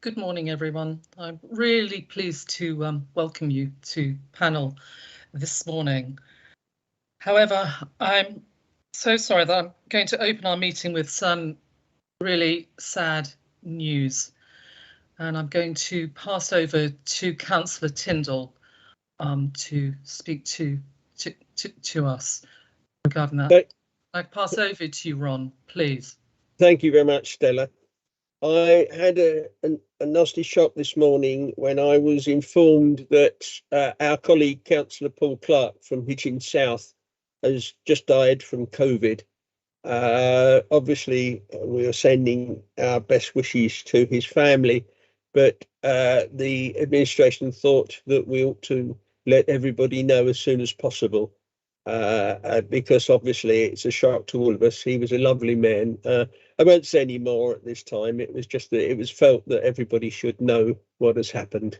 Good morning, everyone. I'm really pleased to welcome you to panel this morning. However, I'm so sorry that I'm going to open our meeting with some really sad news. And I'm going to pass over to Councillor Tyndall to speak to us regarding that. I pass over to you, Ron, please. Thank you very much, Stella. I had a nasty shock this morning when I was informed that our colleague, Councillor Paul Clark from Hitchin South, has just died from COVID. Obviously, we are sending our best wishes to his family, but the administration thought that we ought to let everybody know as soon as possible. Because obviously it's a shock to all of us. He was a lovely man. I won't say any more at this time. It was just that it was felt that everybody should know what has happened.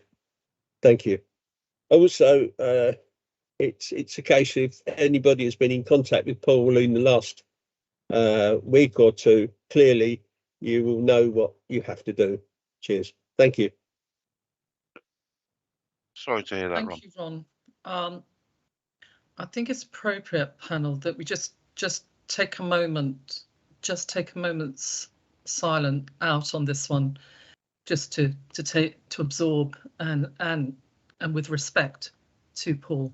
Thank you. Also, it's a case if anybody has been in contact with Paul in the last week or two, clearly you will know what you have to do. Cheers. Thank you. Sorry to hear that, Ron. Thank you, Ron. I think it's appropriate, panel, that we just take a moment, silent out on this one, just to absorb and with respect to Paul.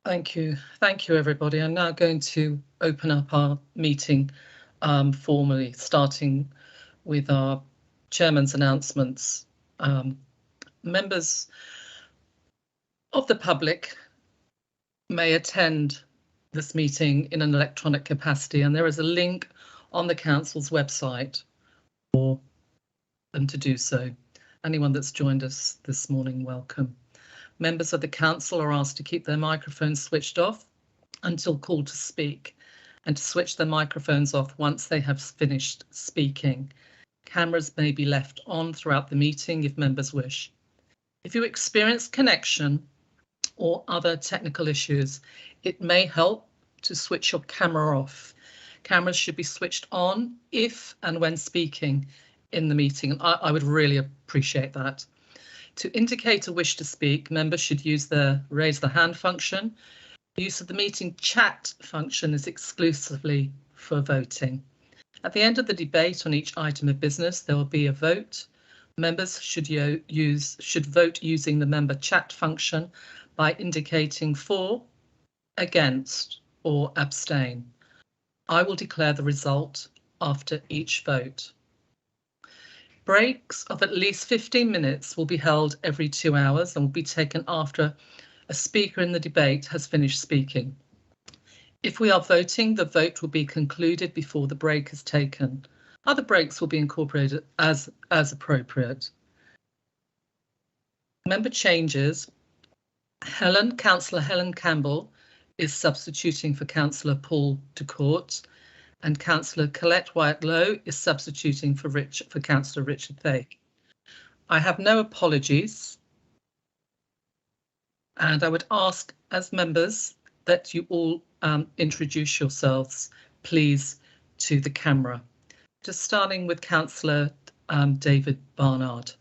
Thank you, everybody. I'm now going to open up our meeting formally, starting with our chairman's announcements. Members of the public may attend this meeting in an electronic capacity, and there is a link on the council's website for them to do so. Anyone that's joined us this morning, welcome. Members of the council are asked to keep their microphones switched off until called to speak, and to switch their microphones off once they have finished speaking. Cameras may be left on throughout the meeting if members wish. If you experience connection or other technical issues, it may help to switch your camera off. Cameras should be switched on if and when speaking in the meeting, and I would really appreciate that. To indicate a wish to speak, members should use the raise the hand function. Use of the meeting chat function is exclusively for voting. At the end of the debate on each item of business, there will be a vote. Members should vote using the member chat function by indicating for, against, or abstain. I will declare the result after each vote. Breaks of at least 15 minutes will be held every 2 hours and will be taken after a speaker in the debate has finished speaking. If we are voting, the vote will be concluded before the break is taken. Other breaks will be incorporated as appropriate. Member changes. Councillor Helen Campbell is substituting for Councillor Paul de Court, and Councillor Colette Wyatt-Lowe is substituting for Councillor Richard Fake. I have no apologies, and I would ask as members that you all introduce yourselves, please, to the camera. Just starting with Councillor David Barnard.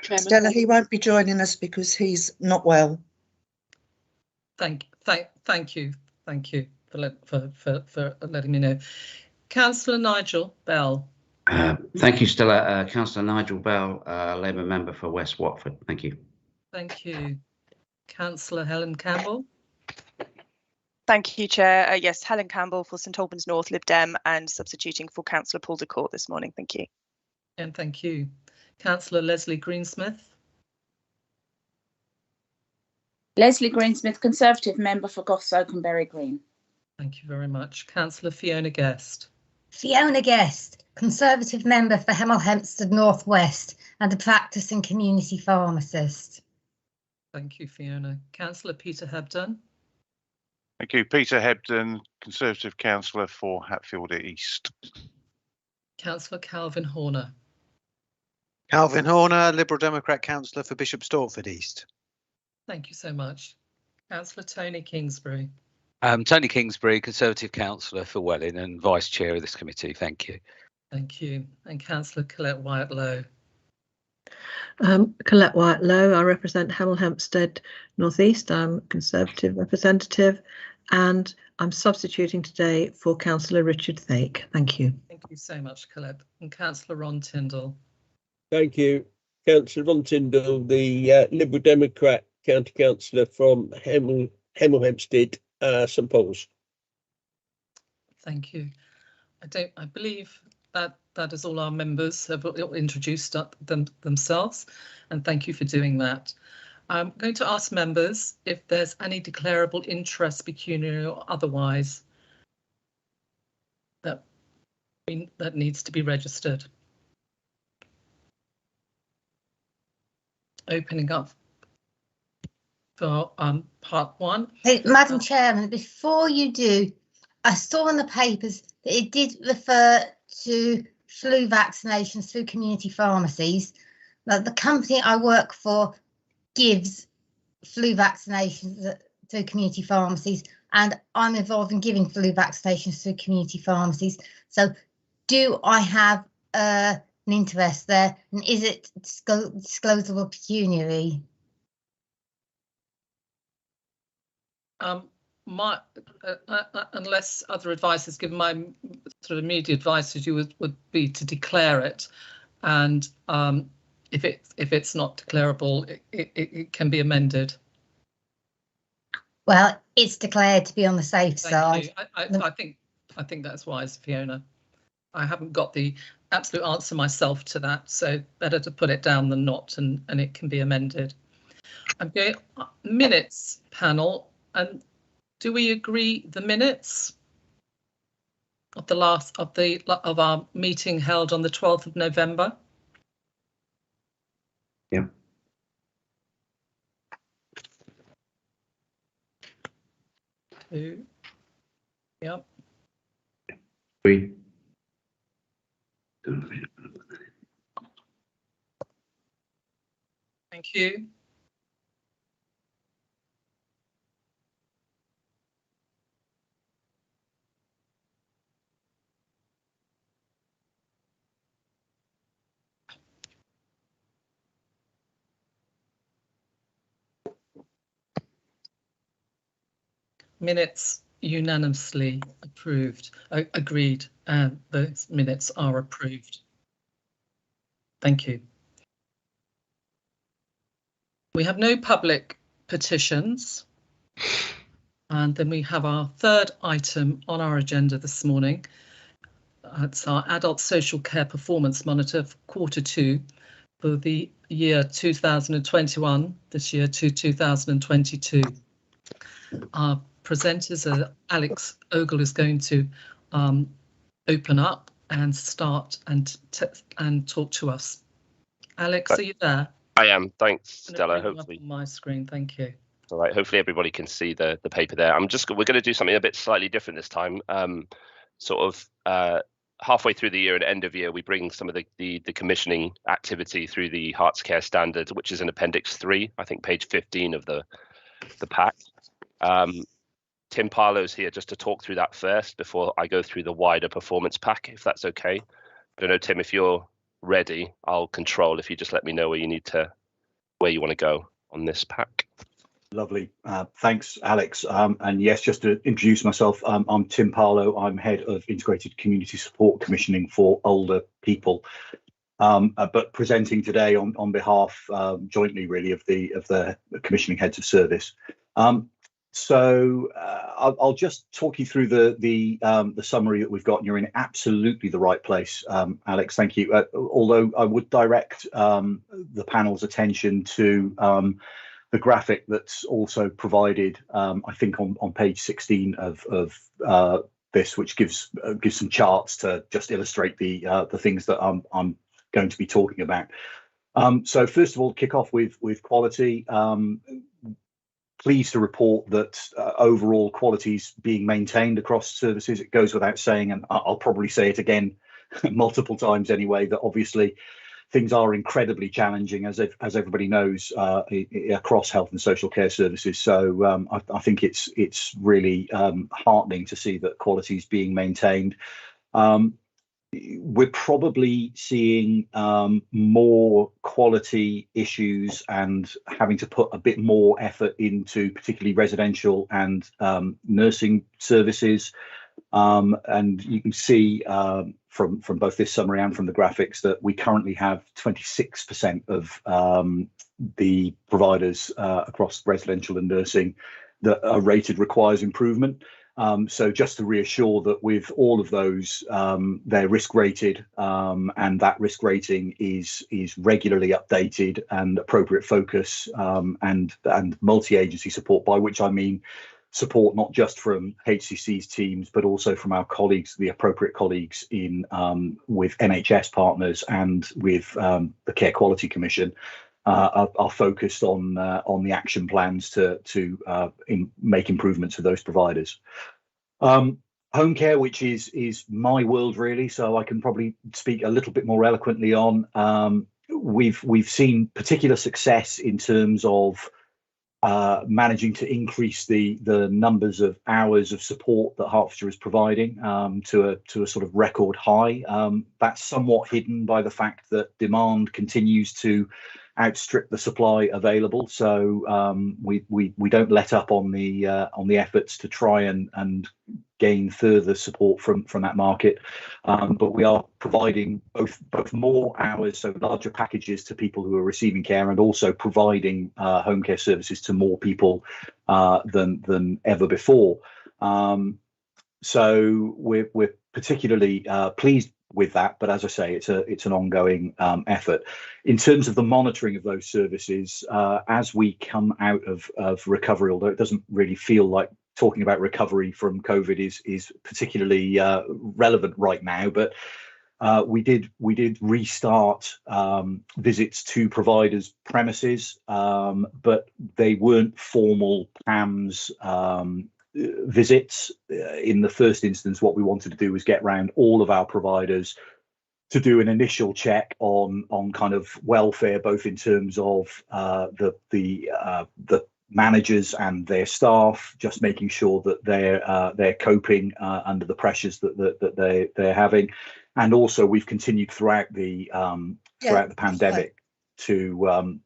Chairman. Stella, he won't be joining us because he's not well. Thank you for letting me know. Councillor Nigel Bell. Thank you, Stella. Councillor Nigel Bell, Labour member for West Watford. Thank you. Thank you. Councillor Helen Campbell. Thank you, Chair. Yes, Helen Campbell for St Albans North, Lib Dem, and substituting for Councillor Paul de Court this morning. Thank you. And thank you. Councillor Leslie Greensmith. Leslie Greensmith, Conservative member for Goths Oakenbury Green. Thank you very much. Councillor Fiona Guest. Fiona Guest, Conservative member for Hemel Hempstead North West and a practising community pharmacist. Thank you, Fiona. Councillor Peter Hebden. Thank you. Peter Hebden, Conservative Councillor for Hatfield East. Councillor Calvin Horner. Calvin Horner, Liberal Democrat Councillor for Bishop Stortford East. Thank you so much. Councillor Tony Kingsbury. Tony Kingsbury, Conservative Councillor for Welling and Vice Chair of this committee. Thank you. Thank you. And Councillor Colette Wyatt-Lowe. Colette Wyatt-Lowe, I represent Hemel Hempstead North East. I'm Conservative representative and I'm substituting today for Councillor Richard Thake. Thank you. Thank you so much, Colette. And Councillor Ron Tyndall. Thank you. Councillor Ron Tyndall, the Liberal Democrat County Councillor from Hemel Hempstead, St Paul's. Thank you. I believe that is all our members have introduced themselves, and thank you for doing that. I'm going to ask members if there's any declarable interest, pecuniary or otherwise, that needs to be registered. Opening up for part one. Hey, Madam Chairman, before you do, I saw in the papers that it did refer to flu vaccinations through community pharmacies. Now, the company I work for gives flu vaccinations through community pharmacies, and I'm involved in giving flu vaccinations through community pharmacies. So do I have an interest there, and is it disclosable pecuniary? Unless other advice is given, my sort of immediate advice to you would be to declare it, and if it's not declarable, it can be amended. Well, it's declared to be on the safe side. I think that's wise, Fiona. I haven't got the absolute answer myself to that, so better to put it down than not, and it can be amended. I'm going minutes panel, and do we agree the minutes of the last of our meeting held on the 12th of November? Yeah. Yep. Three. Thank you. Minutes unanimously approved, agreed, and those minutes are approved. Thank you. We have no public petitions. And then we have our third item on our agenda this morning. It's our Adult Social Care Performance Monitor for Q2 for the year 2021, this year to 2022. Our presenters are Alex Ogle is going to open up and start and talk to us. Alex, are you there? I am. Thanks, Stella. Hopefully on my screen. Thank you. All right. Hopefully everybody can see the paper there. We're going to do something a bit slightly different this time. Halfway through the year and end of year, we bring some of the commissioning activity through the Hearts Care Standards, which is in Appendix 3, I think page 15 of the pack. Tim Parlow's here just to talk through that first before I go through the wider performance pack, if that's okay. I don't know, Tim, if you're ready, I'll control if you just let me know where you want to go on this pack. Lovely. Thanks, Alex. And yes, just to introduce myself, I'm Tim Parlow. I'm Head of Integrated Community Support Commissioning for Older People, but presenting today on behalf jointly, really, of the Commissioning Heads of Service. So I'll just talk you through the summary that we've got, and you're in absolutely the right place, Alex. Thank you. Although I would direct the panel's attention to the graphic that's also provided, I think on page 16 of this, which gives some charts to just illustrate the things that I'm going to be talking about. So first of all, kick off with quality. pleased to report that overall quality is being maintained across services. It goes without saying, and I'll probably say it again multiple times anyway, that obviously things are incredibly challenging, as everybody knows, across health and social care services. So I think it's really heartening to see that quality is being maintained. We're probably seeing more quality issues and having to put a bit more effort into particularly residential and nursing services. And you can see from both this summary and from the graphics that we currently have 26% of the providers across residential and nursing that are rated requires improvement. So just to reassure that with all of those, they're risk rated, and that risk rating is regularly updated, and appropriate focus and multi-agency support, by which I mean support not just from HCC's teams, but also from our colleagues, the appropriate colleagues in with NHS partners and with the Care Quality Commission. Are focused on the action plans to make improvements for those providers. Home care, which is my world really, so I can probably speak a little bit more eloquently on. We've seen particular success in terms of managing to increase the numbers of hours of support that Hertfordshire is providing to a sort of record high. That's somewhat hidden by the fact that demand continues to outstrip the supply available. So we don't let up on the efforts to try and gain further support from that market, but we are providing both more hours, so larger packages to people who are receiving care, and also providing home care services to more people than ever before. So we're particularly pleased with that, but as I say, it's an ongoing effort. In terms of the monitoring of those services, as we come out of recovery, although it doesn't really feel like talking about recovery from COVID is particularly relevant right now, but we did restart visits to providers' premises, but they weren't formal PAMS visits. In the first instance, what we wanted to do was get round all of our providers to do an initial check on kind of welfare, both in terms of the managers and their staff, just making sure that they're coping under the pressures that they're having. And also we've continued throughout the pandemic to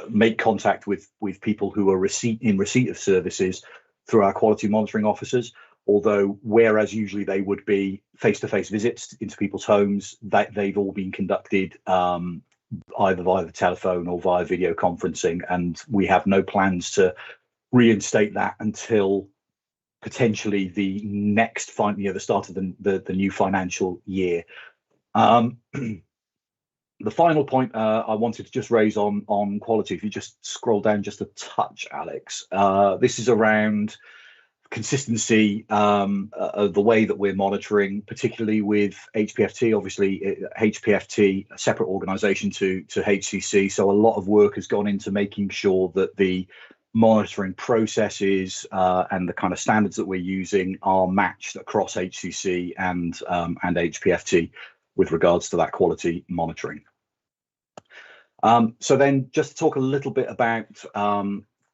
make contact with people who are in receipt of services through our quality monitoring officers, although whereas usually they would be face-to-face visits into people's homes, that they've all been conducted either via the telephone or via video conferencing, and we have no plans to reinstate that until potentially the start of the new financial year. The final point I wanted to just raise on quality, if you just scroll down just a touch, Alex, this is around consistency of the way that we're monitoring, particularly with HPFT. Obviously, HPFT, a separate organisation to HCC, so a lot of work has gone into making sure that the monitoring processes and the kind of standards that we're using are matched across HCC and HPFT with regards to that quality monitoring. So then just to talk a little bit about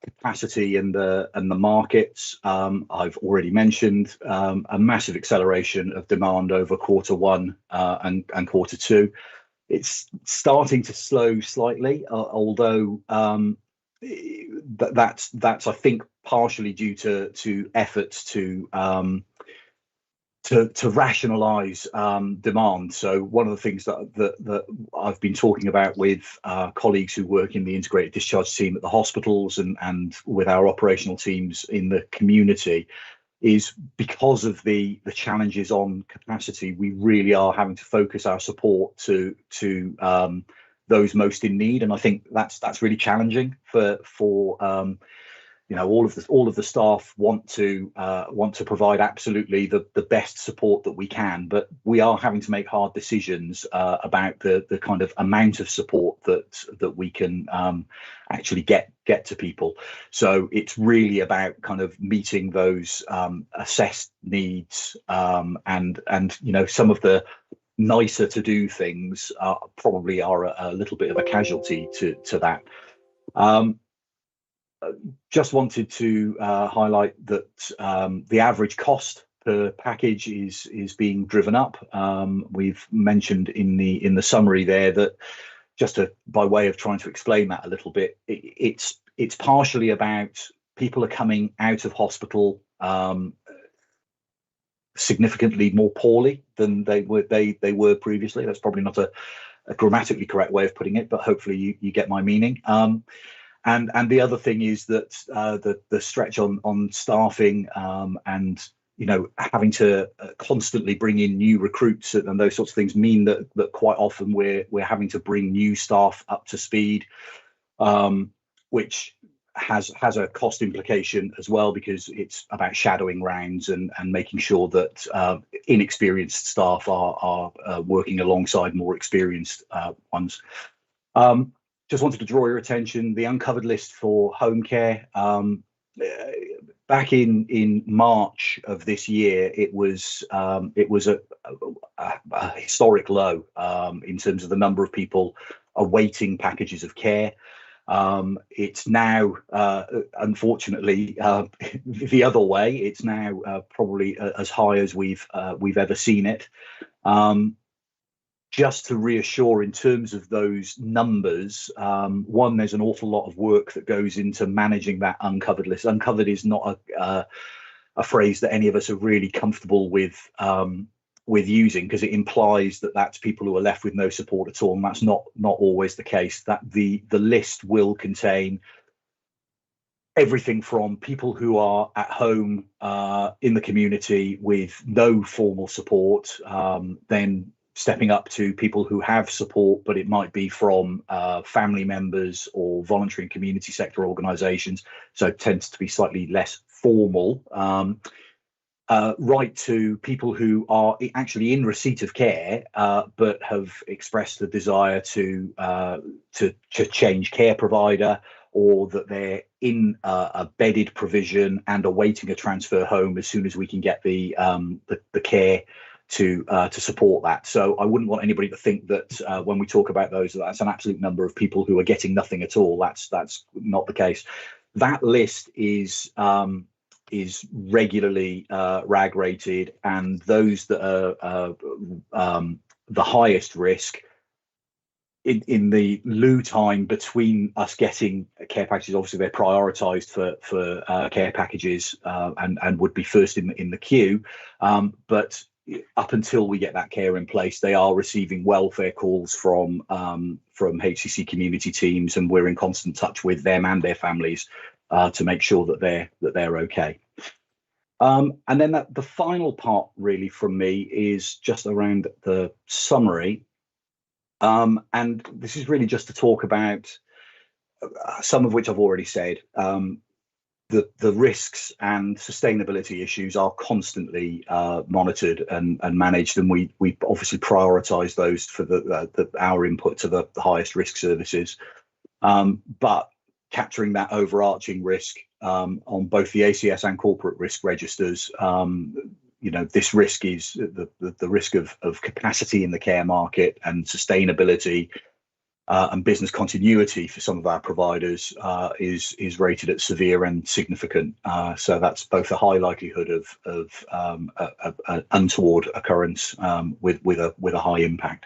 capacity and the markets. I've already mentioned a massive acceleration of demand over Q1 and Q2. It's starting to slow slightly, although that's I think partially due to efforts to rationalize demand. So one of the things that I've been talking about with colleagues who work in the integrated discharge team at the hospitals and with our operational teams in the community is because of the challenges on capacity, we really are having to focus our support to those most in need, and I think that's really challenging for all of the staff want to provide absolutely the best support that we can, but we are having to make hard decisions about the kind of amount of support that we can actually get to people. So it's really about kind of meeting those assessed needs, and some of the nicer to do things probably are a little bit of a casualty to that. Just wanted to highlight that the average cost per package is being driven up. We've mentioned in the summary there that, just by way of trying to explain that a little bit, it's partially about people are coming out of hospital significantly more poorly than they were previously. That's probably not a grammatically correct way of putting it, but hopefully you get my meaning. And the other thing is that the stretch on staffing, and having to constantly bring in new recruits and those sorts of things mean that quite often we're having to bring new staff up to speed, which has a cost implication as well, because it's about shadowing rounds and making sure that inexperienced staff are working alongside more experienced ones. Just wanted to draw your attention, the uncovered list for home care. Back in March of this year, it was a historic low in terms of the number of people awaiting packages of care. It's now, unfortunately, the other way. It's now probably as high as we've ever seen it. Just to reassure in terms of those numbers, one, there's an awful lot of work that goes into managing that uncovered list. Uncovered is not a phrase that any of us are really comfortable with using, because it implies that that's people who are left with no support at all, and that's not always the case. That the list will contain everything from people who are at home in the community with no formal support, then stepping up to people who have support, but it might be from family members or voluntary and community sector organisations, so it tends to be slightly less formal, right to people who are actually in receipt of care, but have expressed the desire to change care provider, or that they're in a bedded provision and awaiting a transfer home as soon as we can get the care to support that. So I wouldn't want anybody to think that when we talk about those, that's an absolute number of people who are getting nothing at all. That's not the case. That list is regularly RAG rated, and those that are the highest risk in the loo time between us getting care packages, obviously they're prioritised for care packages and would be first in the queue, but up until we get that care in place, they are receiving welfare calls from HCC community teams, and we're in constant touch with them and their families to make sure that they're okay. And then the final part really from me is just around the summary, and this is really just to talk about some of which I've already said. The risks and sustainability issues are constantly monitored and managed, and we obviously prioritise those for our input to the highest risk services. But capturing that overarching risk on both the ACS and corporate risk registers, this risk is the risk of capacity in the care market and sustainability. And business continuity for some of our providers is rated at severe and significant. So that's both a high likelihood of an untoward occurrence with a high impact.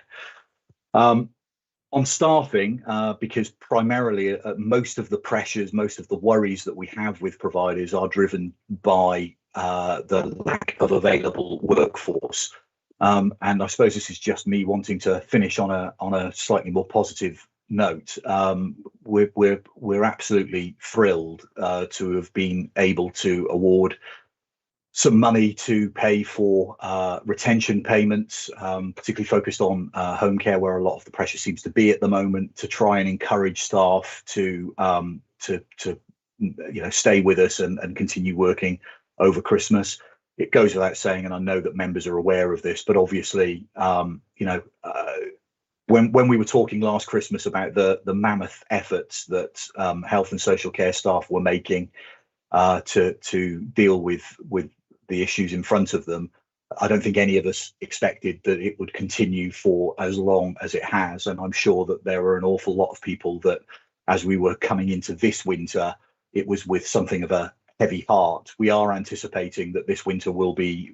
On staffing, because primarily most of the pressures, most of the worries that we have with providers are driven by the lack of available workforce. And I suppose this is just me wanting to finish on a slightly more positive note. We're absolutely thrilled to have been able to award some money to pay for retention payments, particularly focused on home care, where a lot of the pressure seems to be at the moment, to try and encourage staff to stay with us and continue working over Christmas. It goes without saying, and I know that members are aware of this, but obviously, when we were talking last Christmas about the mammoth efforts that health and social care staff were making to deal with the issues in front of them, I don't think any of us expected that it would continue for as long as it has. And I'm sure that there are an awful lot of people that, as we were coming into this winter, it was with something of a heavy heart. We are anticipating that this winter will be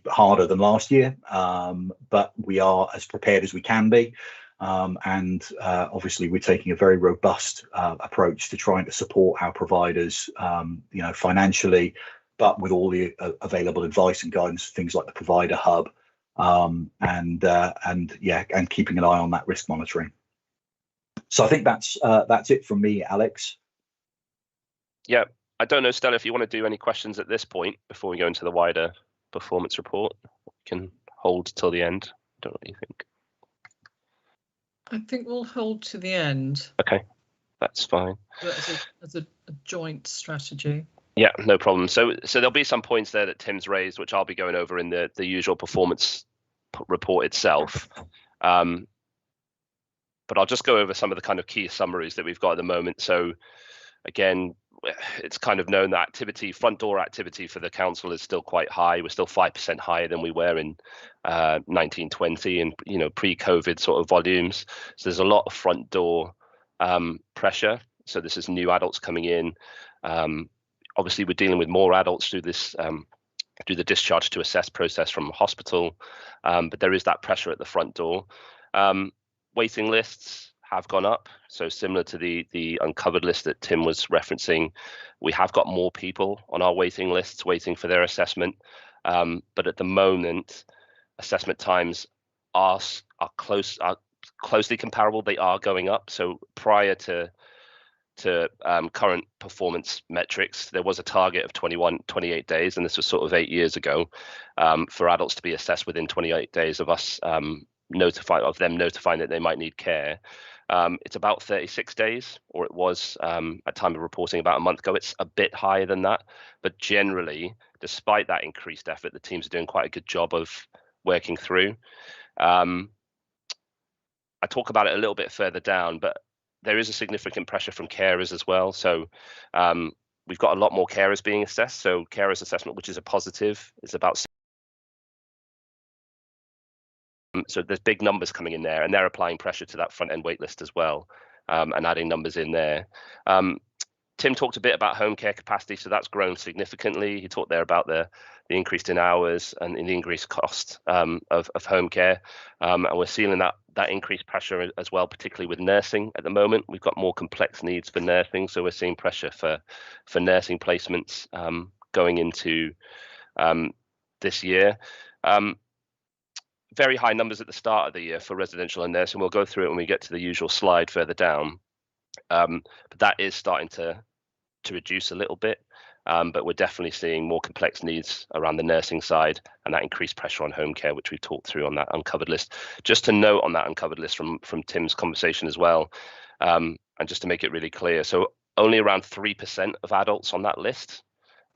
harder than last year, but we are as prepared as we can be. Obviously, we're taking a very robust approach to trying to support our providers, financially, but with all the available advice and guidance, things like the provider hub, and keeping an eye on that risk monitoring. So I think that's it from me, Alex. Yeah, I don't know, Stella, if you want to do any questions at this point before we go into the wider performance report. We can hold till the end. I don't know what you think. I think we'll hold to the end. Okay, that's fine. As a joint strategy. Yeah, no problem. So there'll be some points there that Tim's raised, which I'll be going over in the usual performance report itself. But I'll just go over some of the kind of key summaries that we've got at the moment. So again, it's kind of known that front door activity for the council is still quite high. We're still 5% higher than we were in 1920 and pre-COVID sort of volumes. So there's a lot of front door pressure. So this is new adults coming in. Obviously, we're dealing with more adults through this through the discharge to assess process from hospital, but there is that pressure at the front door. Waiting lists have gone up, so similar to the uncovered list that Tim was referencing, we have got more people on our waiting lists waiting for their assessment, but at the moment, assessment times are closely comparable. They are going up. So prior to current performance metrics, there was a target of 28 days, and this was sort of 8 years ago, for adults to be assessed within 28 days of us notifying that they might need care. It's about 36 days, or it was at time of reporting about a month ago. It's a bit higher than that, but generally, despite that increased effort, the teams are doing quite a good job of working through. I talk about it a little bit further down, but there is a significant pressure from carers as well. So we've got a lot more carers being assessed. So carers assessment, which is a positive, is about. So there's big numbers coming in there, and they're applying pressure to that front end wait list as well, and adding numbers in there. Tim talked a bit about home care capacity, so that's grown significantly. He talked there about the increase in hours and the increased cost of home care, and we're seeing that increased pressure as well, particularly with nursing at the moment. We've got more complex needs for nursing, so we're seeing pressure for nursing placements going into this year. Very high numbers at the start of the year for residential and nursing. We'll go through it when we get to the usual slide further down, but that is starting to reduce a little bit, but we're definitely seeing more complex needs around the nursing side and that increased pressure on home care, which we've talked through on that uncovered list. Just to note on that uncovered list from Tim's conversation as well, and just to make it really clear, so only around 3% of adults on that list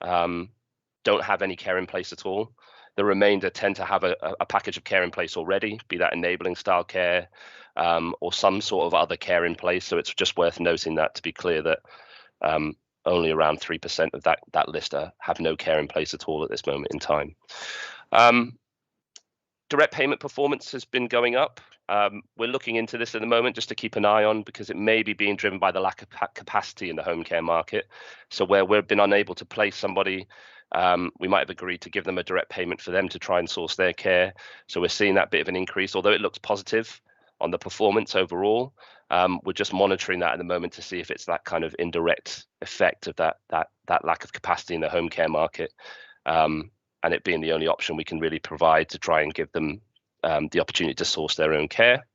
don't have any care in place at all. The remainder tend to have a package of care in place already, be that enabling style care or some sort of other care in place. So it's just worth noting that, to be clear, that only around 3% of that list have no care in place at all at this moment in time. Direct payment performance has been going up. We're looking into this at the moment just to keep an eye on, because it may be being driven by the lack of capacity in the home care market. So where we've been unable to place somebody, we might have agreed to give them a direct payment for them to try and source their care. So we're seeing that bit of an increase, although it looks positive on the performance overall. We're just monitoring that at the moment to see if it's that kind of indirect effect of that lack of capacity in the home care market, and it being the only option we can really provide to try and give them the opportunity to source their own care.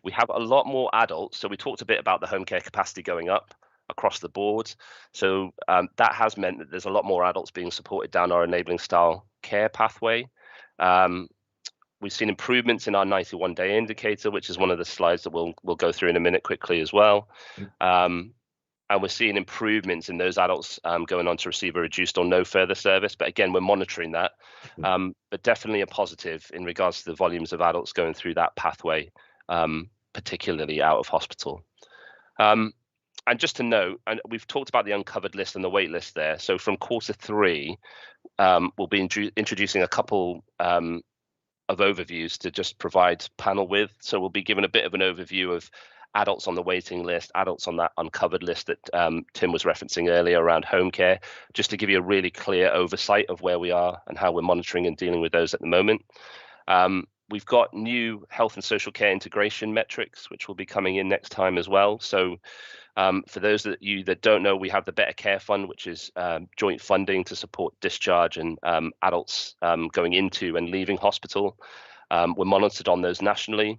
We have a lot more adults. So we talked a bit about the home care capacity going up across the board. So that has meant that there's a lot more adults being supported down our enabling style care pathway. We've seen improvements in our 91-day indicator, which is one of the slides that we'll go through in a minute quickly as well. and we're seeing improvements in those adults going on to receive a reduced or no further service. But again, we're monitoring that, but definitely a positive in regards to the volumes of adults going through that pathway, particularly out of hospital. And just to note, and we've talked about the uncovered list and the wait list there. So from Q3, we'll be introducing a couple of overviews to just provide panel with. So we'll be given a bit of an overview of adults on the waiting list, adults on that uncovered list that Tim was referencing earlier around home care, just to give you a really clear oversight of where we are and how we're monitoring and dealing with those at the moment. We've got new health and social care integration metrics, which will be coming in next time as well. So for those of you that don't know, we have the Better Care Fund, which is joint funding to support discharge and adults going into and leaving hospital. We're monitored on those nationally.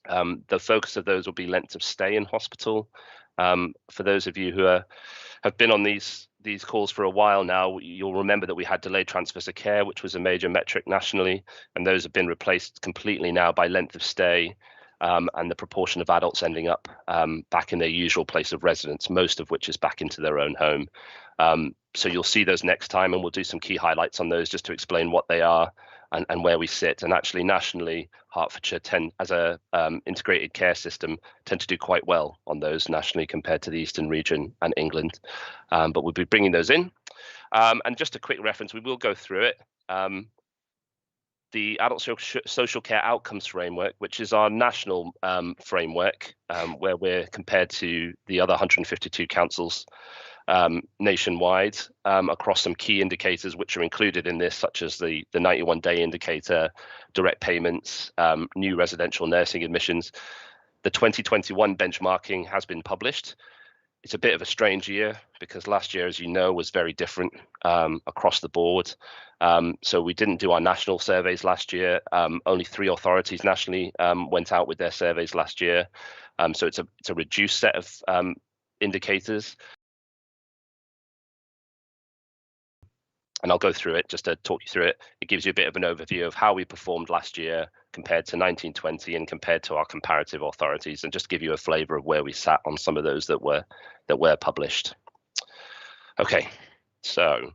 The focus of those will be length of stay in hospital. For those of you who have been on these calls for a while now, you'll remember that we had delayed transfers of care, which was a major metric nationally, and those have been replaced completely now by length of stay and the proportion of adults ending up back in their usual place of residence, most of which is back into their own home. So you'll see those next time, and we'll do some key highlights on those just to explain what they are and where we sit. And actually nationally, Hertfordshire as a integrated care system tend to do quite well on those nationally compared to the Eastern region and England. But we'll be bringing those in. And just a quick reference, we will go through it. The Adult Social Care Outcomes Framework, which is our national framework, where we're compared to the other 152 councils nationwide across some key indicators which are included in this, such as the 91-day indicator, direct payments, new residential nursing admissions. The 2021 benchmarking has been published. It's a bit of a strange year because last year, as you know, was very different across the board. So we didn't do our national surveys last year. Only 3 authorities nationally went out with their surveys last year. So it's a reduced set of indicators. And I'll go through it just to talk you through it. It gives you a bit of an overview of how we performed last year compared to 1920 and compared to our comparative authorities, and just give you a flavour of where we sat on some of those that were published. Okay, so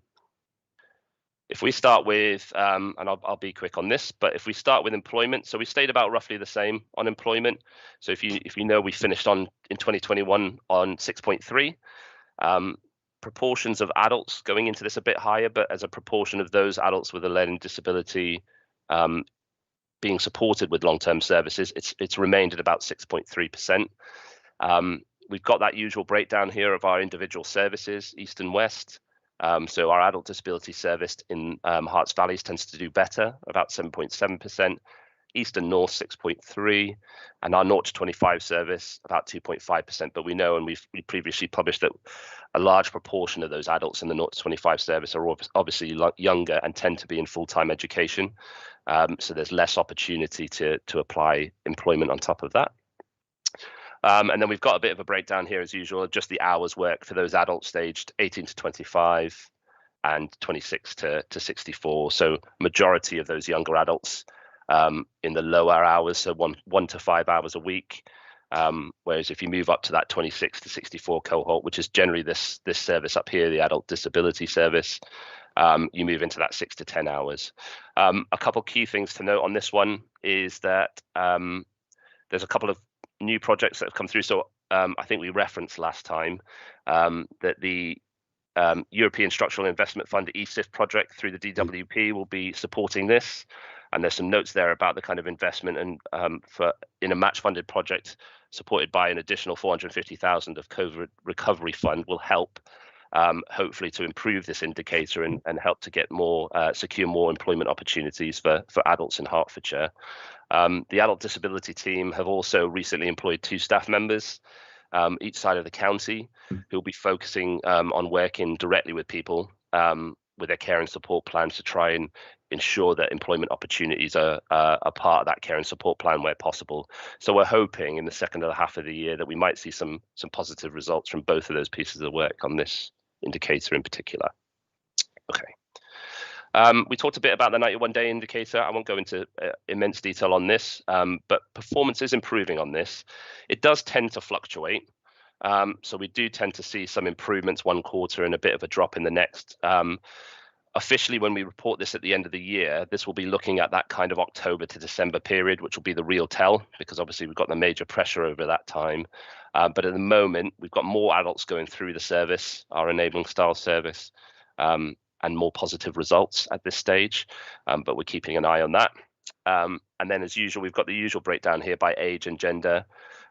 if we start with, and I'll be quick on this, but if we start with employment, so we stayed about roughly the same on employment. So if you know, we finished in 2021 on 6.3. Proportions of adults going into this a bit higher, but as a proportion of those adults with a learning disability being supported with long-term services, it's remained at about 6.3%. We've got that usual breakdown here of our individual services, East and West. So our adult disability service in Herts Valleys tends to do better, about 7.7%. East and North 6.3%, and our 0 to 25 service about 2.5%. But we know, and we previously published, that a large proportion of those adults in the 0 to 25 service are obviously younger and tend to be in full-time education. So there's less opportunity to apply employment on top of that. And then we've got a bit of a breakdown here as usual, just the hours worked for those adults aged 18 to 25 and 26 to 64. So majority of those younger adults in the lower hours, so 1 to 5 hours a week. Whereas if you move up to that 26 to 64 cohort, which is generally this service up here, the adult disability service, you move into that 6 to 10 hours. A couple key things to note on this one is that there's a couple of new projects that have come through. So I think we referenced last time that the European Structural Investment Fund ESIF project through the DWP will be supporting this. And there's some notes there about the kind of investment and in a match-funded project supported by an additional 450,000 of Covert recovery fund will help hopefully to improve this indicator and help to get more secure more employment opportunities for adults in Hertfordshire. The adult disability team have also recently employed 2 staff members each side of the county who will be focusing on working directly with people with their care and support plans to try and ensure that employment opportunities are part of that care and support plan where possible. So we're hoping in the second half of the year that we might see some positive results from both of those pieces of work on this indicator in particular. Okay. We talked a bit about the 91-day indicator. I won't go into immense detail on this, but performance is improving on this. It does tend to fluctuate. So we do tend to see some improvements one quarter and a bit of a drop in the next. Officially, when we report this at the end of the year, this will be looking at that kind of October to December period, which will be the real tell, because obviously we've got the major pressure over that time. But at the moment, we've got more adults going through the service, our enabling style service, and more positive results at this stage. But we're keeping an eye on that. And then, as usual, we've got the usual breakdown here by age and gender.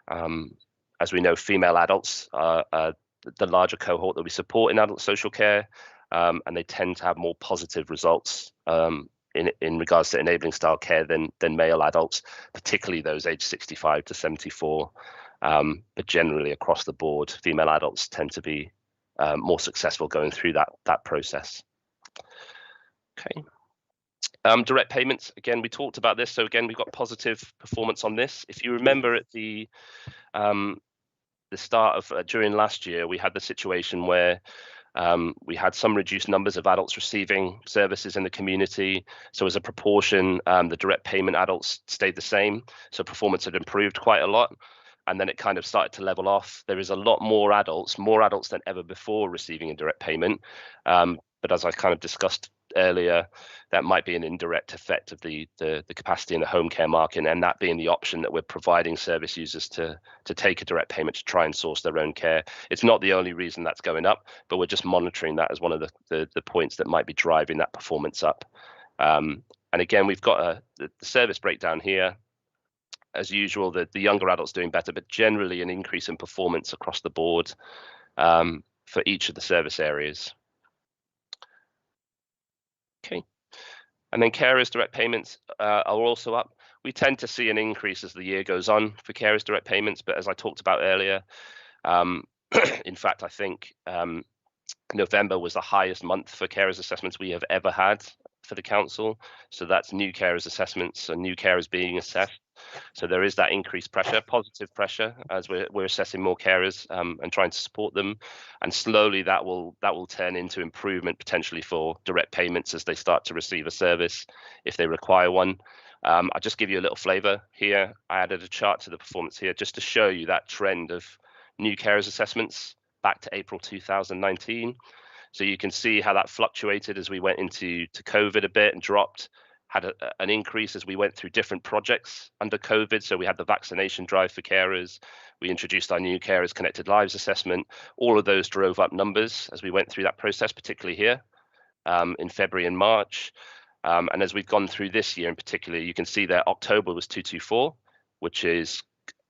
As we know, female adults are the larger cohort that we support in adult social care. And they tend to have more positive results in regards to enabling style care than male adults, particularly those aged 65 to 74. But generally across the board, female adults tend to be more successful going through that process. Okay. Direct payments, again, we talked about this. So again, we've got positive performance on this. If you remember at the start of during last year, we had the situation where we had some reduced numbers of adults receiving services in the community. So as a proportion, the direct payment adults stayed the same. So performance had improved quite a lot. And then it kind of started to level off. There is a lot more adults than ever before receiving a direct payment. But as I kind of discussed earlier, that might be an indirect effect of the capacity in the home care market, and that being the option that we're providing service users to take a direct payment to try and source their own care. It's not the only reason that's going up, but we're just monitoring that as one of the points that might be driving that performance up. And again, we've got the service breakdown here. As usual, the younger adults doing better, but generally an increase in performance across the board for each of the service areas. Okay. And then carers direct payments are also up. We tend to see an increase as the year goes on for carers direct payments, but as I talked about earlier, in fact, I think November was the highest month for carers assessments we have ever had for the council. So that's new carers assessments and new carers being assessed. So there is that increased pressure, positive pressure, as we're assessing more carers and trying to support them, and slowly that will turn into improvement potentially for direct payments as they start to receive a service if they require one. I'll just give you a little flavour here. I added a chart to the performance here just to show you that trend of new carers assessments back to April 2019. So you can see how that fluctuated as we went into COVID a bit and dropped. Had an increase as we went through different projects under COVID. So we had the vaccination drive for carers. We introduced our new Carers Connected Lives assessment. All of those drove up numbers as we went through that process, particularly here in February and March. And as we've gone through this year in particular, you can see that October was 224, which is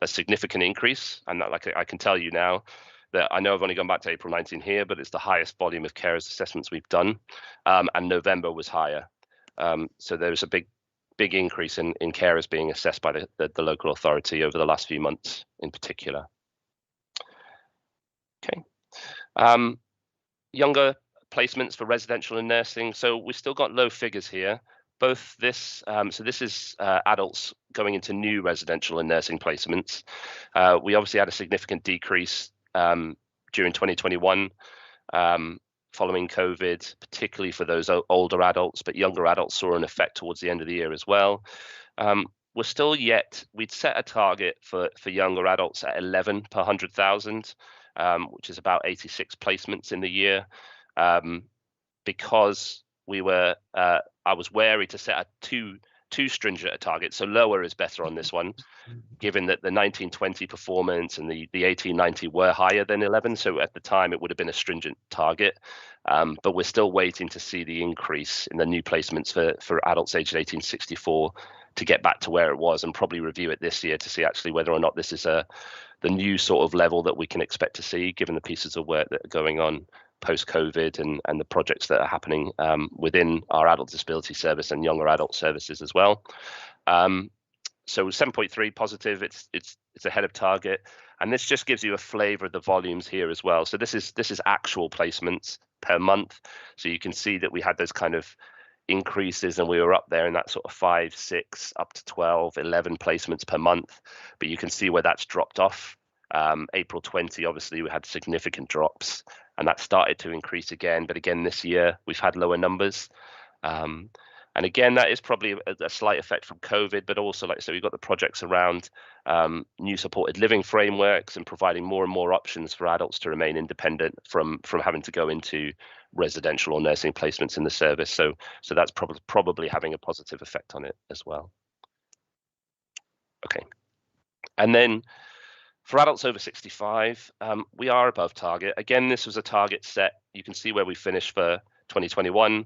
a significant increase. And that, like I can tell you now that I know I've only gone back to April 19 here, but it's the highest volume of carers assessments we've done. And November was higher. So there's a big increase in carers being assessed by the local authority over the last few months in particular. Okay. Younger placements for residential and nursing. So we've still got low figures here. Both this, so this is adults going into new residential and nursing placements. We obviously had a significant decrease during 2021. Following COVID, particularly for those older adults, but younger adults saw an effect towards the end of the year as well. We're still we'd set a target for younger adults at 11 per 100,000, which is about 86 placements in the year, because we were, I was wary to set a too stringent a target. So lower is better on this one, given that the 1920 performance and the 1890 were higher than 11. So at the time it would have been a stringent target, but we're still waiting to see the increase in the new placements for adults aged 1864 to get back to where it was, and probably review it this year to see actually whether or not this is the new sort of level that we can expect to see, given the pieces of work that are going on post-COVID and the projects that are happening within our adult disability service and younger adult services as well. So 7.3 positive, it's ahead of target, and this just gives you a flavour of the volumes here as well. So this is actual placements per month. So you can see that we had those kind of increases, and we were up there in that sort of 5, 6, up to 12, 11 placements per month. But you can see where that's dropped off. April 20, obviously, we had significant drops, and that started to increase again. But again, this year we've had lower numbers. And again, that is probably a slight effect from COVID, but also, like I said, we've got the projects around new supported living frameworks and providing more and more options for adults to remain independent from having to go into residential or nursing placements in the service. So that's probably having a positive effect on it as well. Okay, and then for adults over 65, we are above target. Again, this was a target set. You can see where we finished for 2021.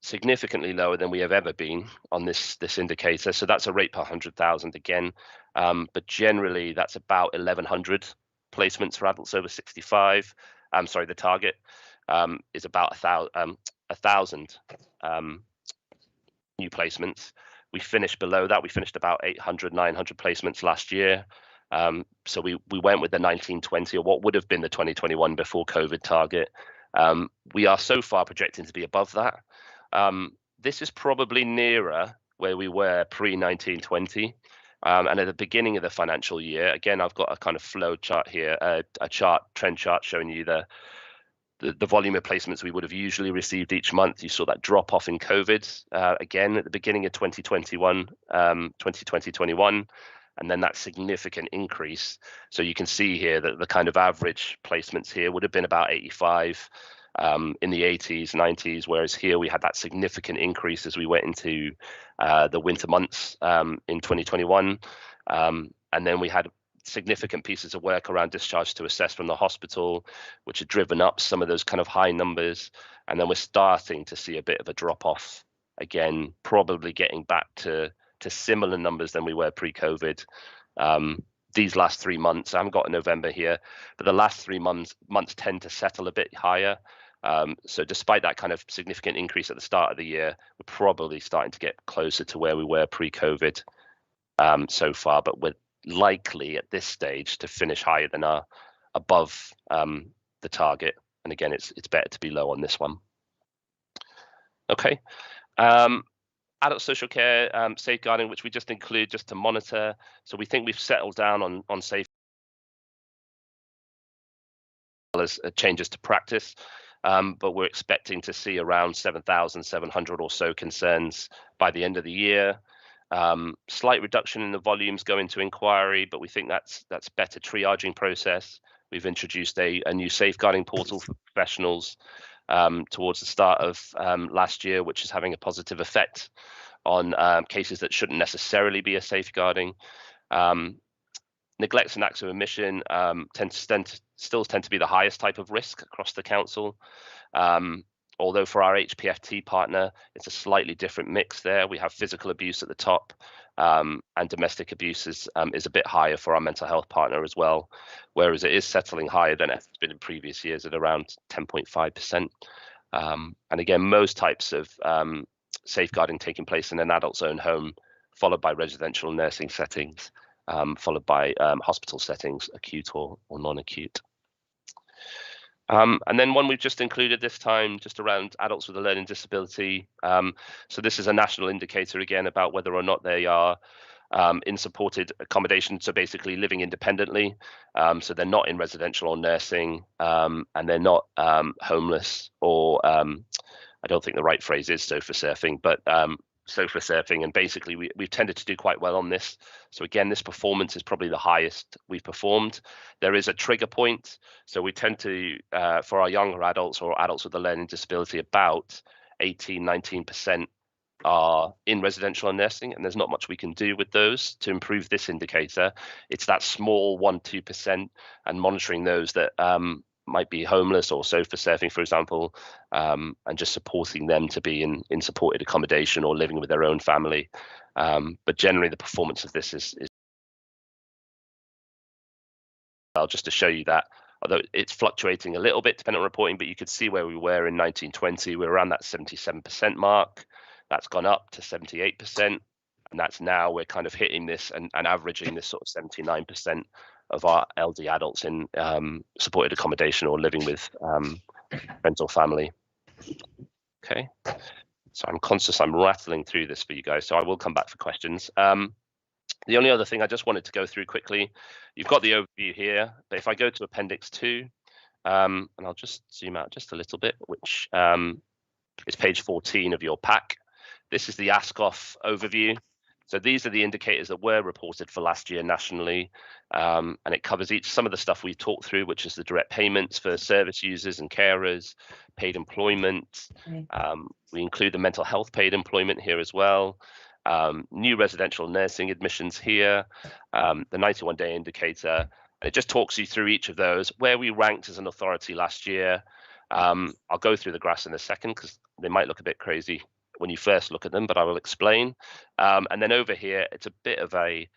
Significantly lower than we have ever been on this indicator. So that's a rate per 100,000 again, but generally that's about 1,100 placements for adults over 65. I'm sorry, the target is about 1,000 new placements. We finished below that. We finished about 800, 900 placements last year. So we went with the 1920, or what would have been the 2021 before COVID target. We are so far projecting to be above that. This is probably nearer where we were pre-1920, and at the beginning of the financial year. Again, I've got a kind of flow chart here, a trend chart showing you the volume of placements we would have usually received each month. You saw that drop off in COVID again at the beginning of 2021, 2020-21, and then that significant increase. So you can see here that the kind of average placements here would have been about 85 in the 80s, 90s, whereas here we had that significant increase as we went into the winter months in 2021. And then we had significant pieces of work around discharge to assess from the hospital, which had driven up some of those kind of high numbers. And then we're starting to see a bit of a drop off again, probably getting back to similar numbers than we were pre-COVID. These last 3 months, I haven't got November here, but the last 3 months tend to settle a bit higher. So despite that kind of significant increase at the start of the year, we're probably starting to get closer to where we were pre-COVID so far, but we're likely at this stage to finish higher than above the target. And again, it's better to be low on this one. Okay. Adult social care safeguarding, which we just include just to monitor. So we think we've settled down on safe as changes to practice, but we're expecting to see around 7,700 or so concerns by the end of the year. Slight reduction in the volumes going to inquiry, but we think that's better triaging process. We've introduced a new safeguarding portal for professionals towards the start of last year, which is having a positive effect on cases that shouldn't necessarily be a safeguarding. Neglects and acts of omission still tend to be the highest type of risk across the council. Although for our HPFT partner, it's a slightly different mix there. We have physical abuse at the top, and domestic abuse is a bit higher for our mental health partner as well, whereas it is settling higher than it's been in previous years at around 10.5%. And again, most types of safeguarding taking place in an adult's own home, followed by residential nursing settings, followed by hospital settings, acute or non-acute. And then one we've just included this time, just around adults with a learning disability. So this is a national indicator again about whether or not they are in supported accommodation, so basically living independently. So they're not in residential or nursing, and they're not homeless, or I don't think the right phrase is sofa surfing, but sofa surfing. And basically we've tended to do quite well on this. So again, this performance is probably the highest we've performed. There is a trigger point. So we tend to, for our younger adults or adults with a learning disability, about 18-19% are in residential and nursing, and there's not much we can do with those to improve this indicator. It's that small 1-2% and monitoring those that might be homeless or sofa surfing, for example, and just supporting them to be in supported accommodation or living with their own family. But generally the performance of this is well, just to show you that, although it's fluctuating a little bit depending on reporting, but you could see where we were in 1920, we were around that 77% mark. That's gone up to 78%, and that's now we're kind of hitting this and averaging this sort of 79% of our LD adults in supported accommodation or living with friends or family. Okay, so I'm conscious I'm rattling through this for you guys, so I will come back for questions. The only other thing I just wanted to go through quickly, you've got the overview here, but if I go to Appendix 2, and I'll just zoom out just a little bit, which is page 14 of your pack. This is the ASCOF overview. So these are the indicators that were reported for last year nationally, and it covers some of the stuff we talked through, which is the direct payments for service users and carers, paid employment. We include the mental health paid employment here as well. New residential nursing admissions here, the 91-day indicator. And it just talks you through each of those, where we ranked as an authority last year. I'll go through the graphs in a second because they might look a bit crazy when you first look at them, but I will explain. And then over here, it's a bit of an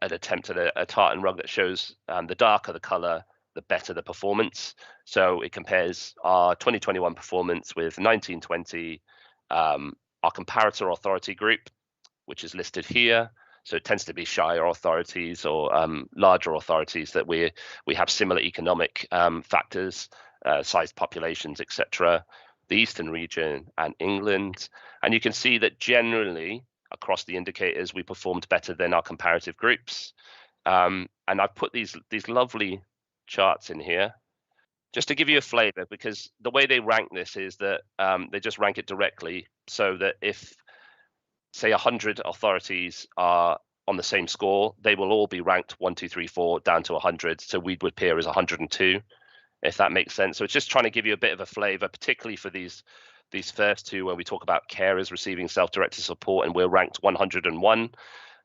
attempt at a tartan rug that shows the darker the color, the better the performance. So it compares our 2021 performance with 1920, our comparator authority group, which is listed here. So it tends to be shire authorities or larger authorities that we have similar economic factors, sized populations, etc. The Eastern region and England. And you can see that generally across the indicators, we performed better than our comparative groups. And I've put these lovely charts in here just to give you a flavor, because the way they rank this is that they just rank it directly, so that if, say, 100 authorities are on the same score, they will all be ranked 1, 2, 3, 4 down to 100. So we would appear as 102. If that makes sense. So it's just trying to give you a bit of a flavor, particularly for these first two, when we talk about carers receiving self-directed support and we're ranked 101.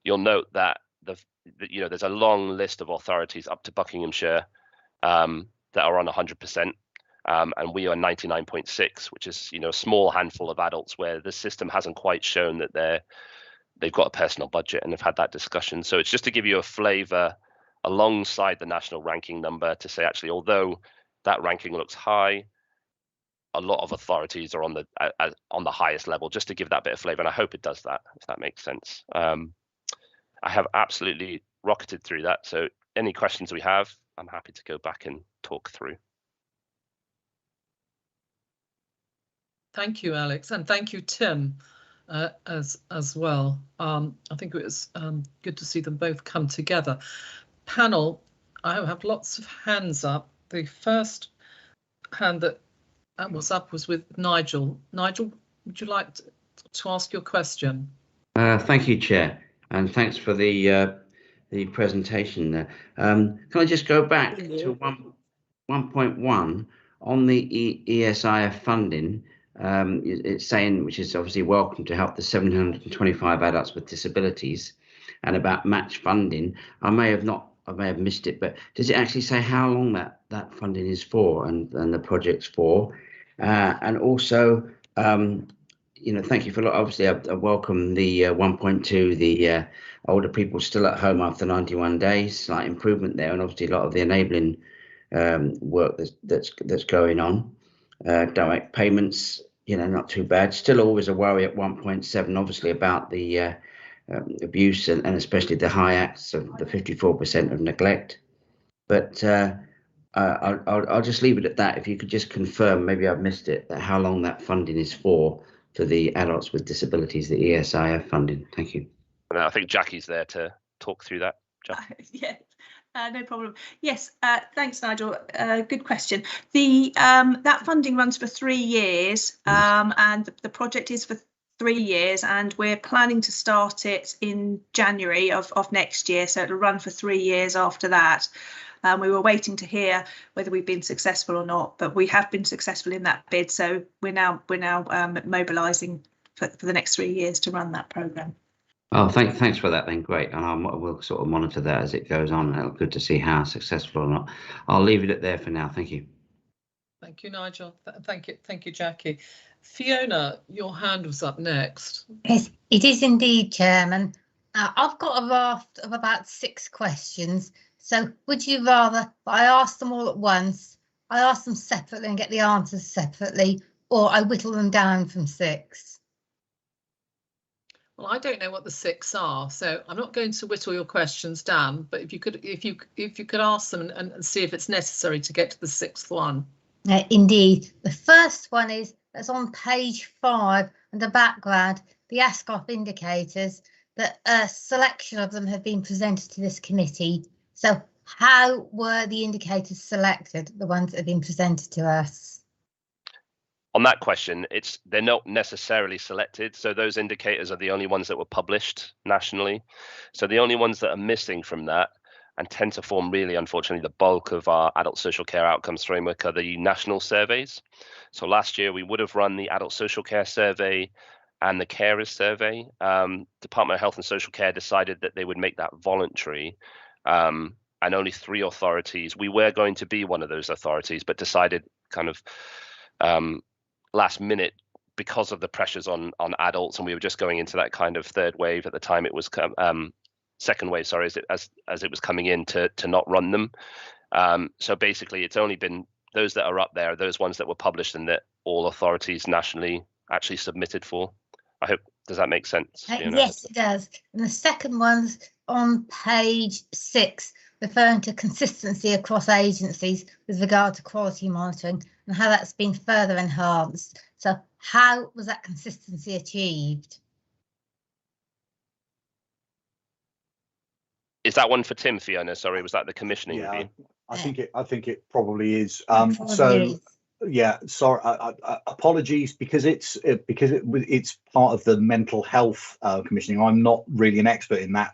You'll note that there's a long list of authorities up to Buckinghamshire that are on 100%, and we are 99.6, which is a small handful of adults where the system hasn't quite shown that they've got a personal budget and have had that discussion. So it's just to give you a flavor alongside the national ranking number to say, actually, although that ranking looks high, a lot of authorities are on the highest level, just to give that bit of flavor. And I hope it does that, if that makes sense. I have absolutely rocketed through that. So any questions we have, I'm happy to go back and talk through. Thank you, Alex, and thank you, Tim, as well. I think it was good to see them both come together. Panel, I have lots of hands up. The first hand that was up was with Nigel. Nigel, would you like to ask your question? Thank you, Chair, and thanks for the presentation there. Can I just go back to 1.1 on the ESIF funding? It's saying, which is obviously welcome, to help the 725 adults with disabilities, and about match funding. I may have missed it, but does it actually say how long that funding is for and the project's for? And also, thank you for, obviously I welcome the 1.2, the older people still at home after 91 days, slight improvement there, and obviously a lot of the enabling work that's going on. Direct payments, not too bad. Still always a worry at 1.7, obviously, about the abuse and especially the high acts of the 54% of neglect. But I'll just leave it at that. If you could just confirm, maybe I've missed it, that how long that funding is for the adults with disabilities, the ESIF funding. Thank you. I think Jackie's there to talk through that. Yeah, no problem. Yes, thanks, Nigel. Good question. That funding runs for 3 years, and the project is for 3 years, and we're planning to start it in January of next year. So it'll run for 3 years after that. We were waiting to hear whether we've been successful or not, but we have been successful in that bid. So we're now mobilising for the next 3 years to run that programme. Oh, thanks for that then. Great, and we'll sort of monitor that as it goes on. It'll be good to see how successful or not. I'll leave it there for now. Thank you. Thank you, Nigel. Thank you, Jackie. Fiona, your hand was up next. Yes, it is indeed, Chairman. I've got a raft of about 6 questions. So would you rather I ask them all at once, I ask them separately and get the answers separately, or I whittle them down from 6? Well, I don't know what the 6 are, so I'm not going to whittle your questions down. But if you could ask them and see if it's necessary to get to the 6th one. Indeed, the first one is that's on page 5 and the background, the ASCOF indicators. That a selection of them have been presented to this committee. So how were the indicators selected, the ones that have been presented to us? On that question, they're not necessarily selected. So those indicators are the only ones that were published nationally. So the only ones that are missing from that and tend to form really, unfortunately, the bulk of our adult social care outcomes framework are the national surveys. So last year we would have run the adult social care survey and the carers survey. Department of Health and Social Care decided that they would make that voluntary, and only 3 authorities, we were going to be one of those authorities, but decided kind of last minute, because of the pressures on adults, and we were just going into that kind of third wave at the time. It was second wave, sorry, as it was coming in, to not run them. So basically, it's only been those that are up there, those ones that were published and that all authorities nationally actually submitted for. I hope, does that make sense? Yes, it does. And the second one's on page 6, referring to consistency across agencies with regard to quality monitoring and how that's been further enhanced. So how was that consistency achieved? Is that one for Tim, Fiona? Sorry, was that the commissioning review? I think it probably is. Probably is. Yeah, sorry, apologies, because it's part of the mental health commissioning. I'm not really an expert in that.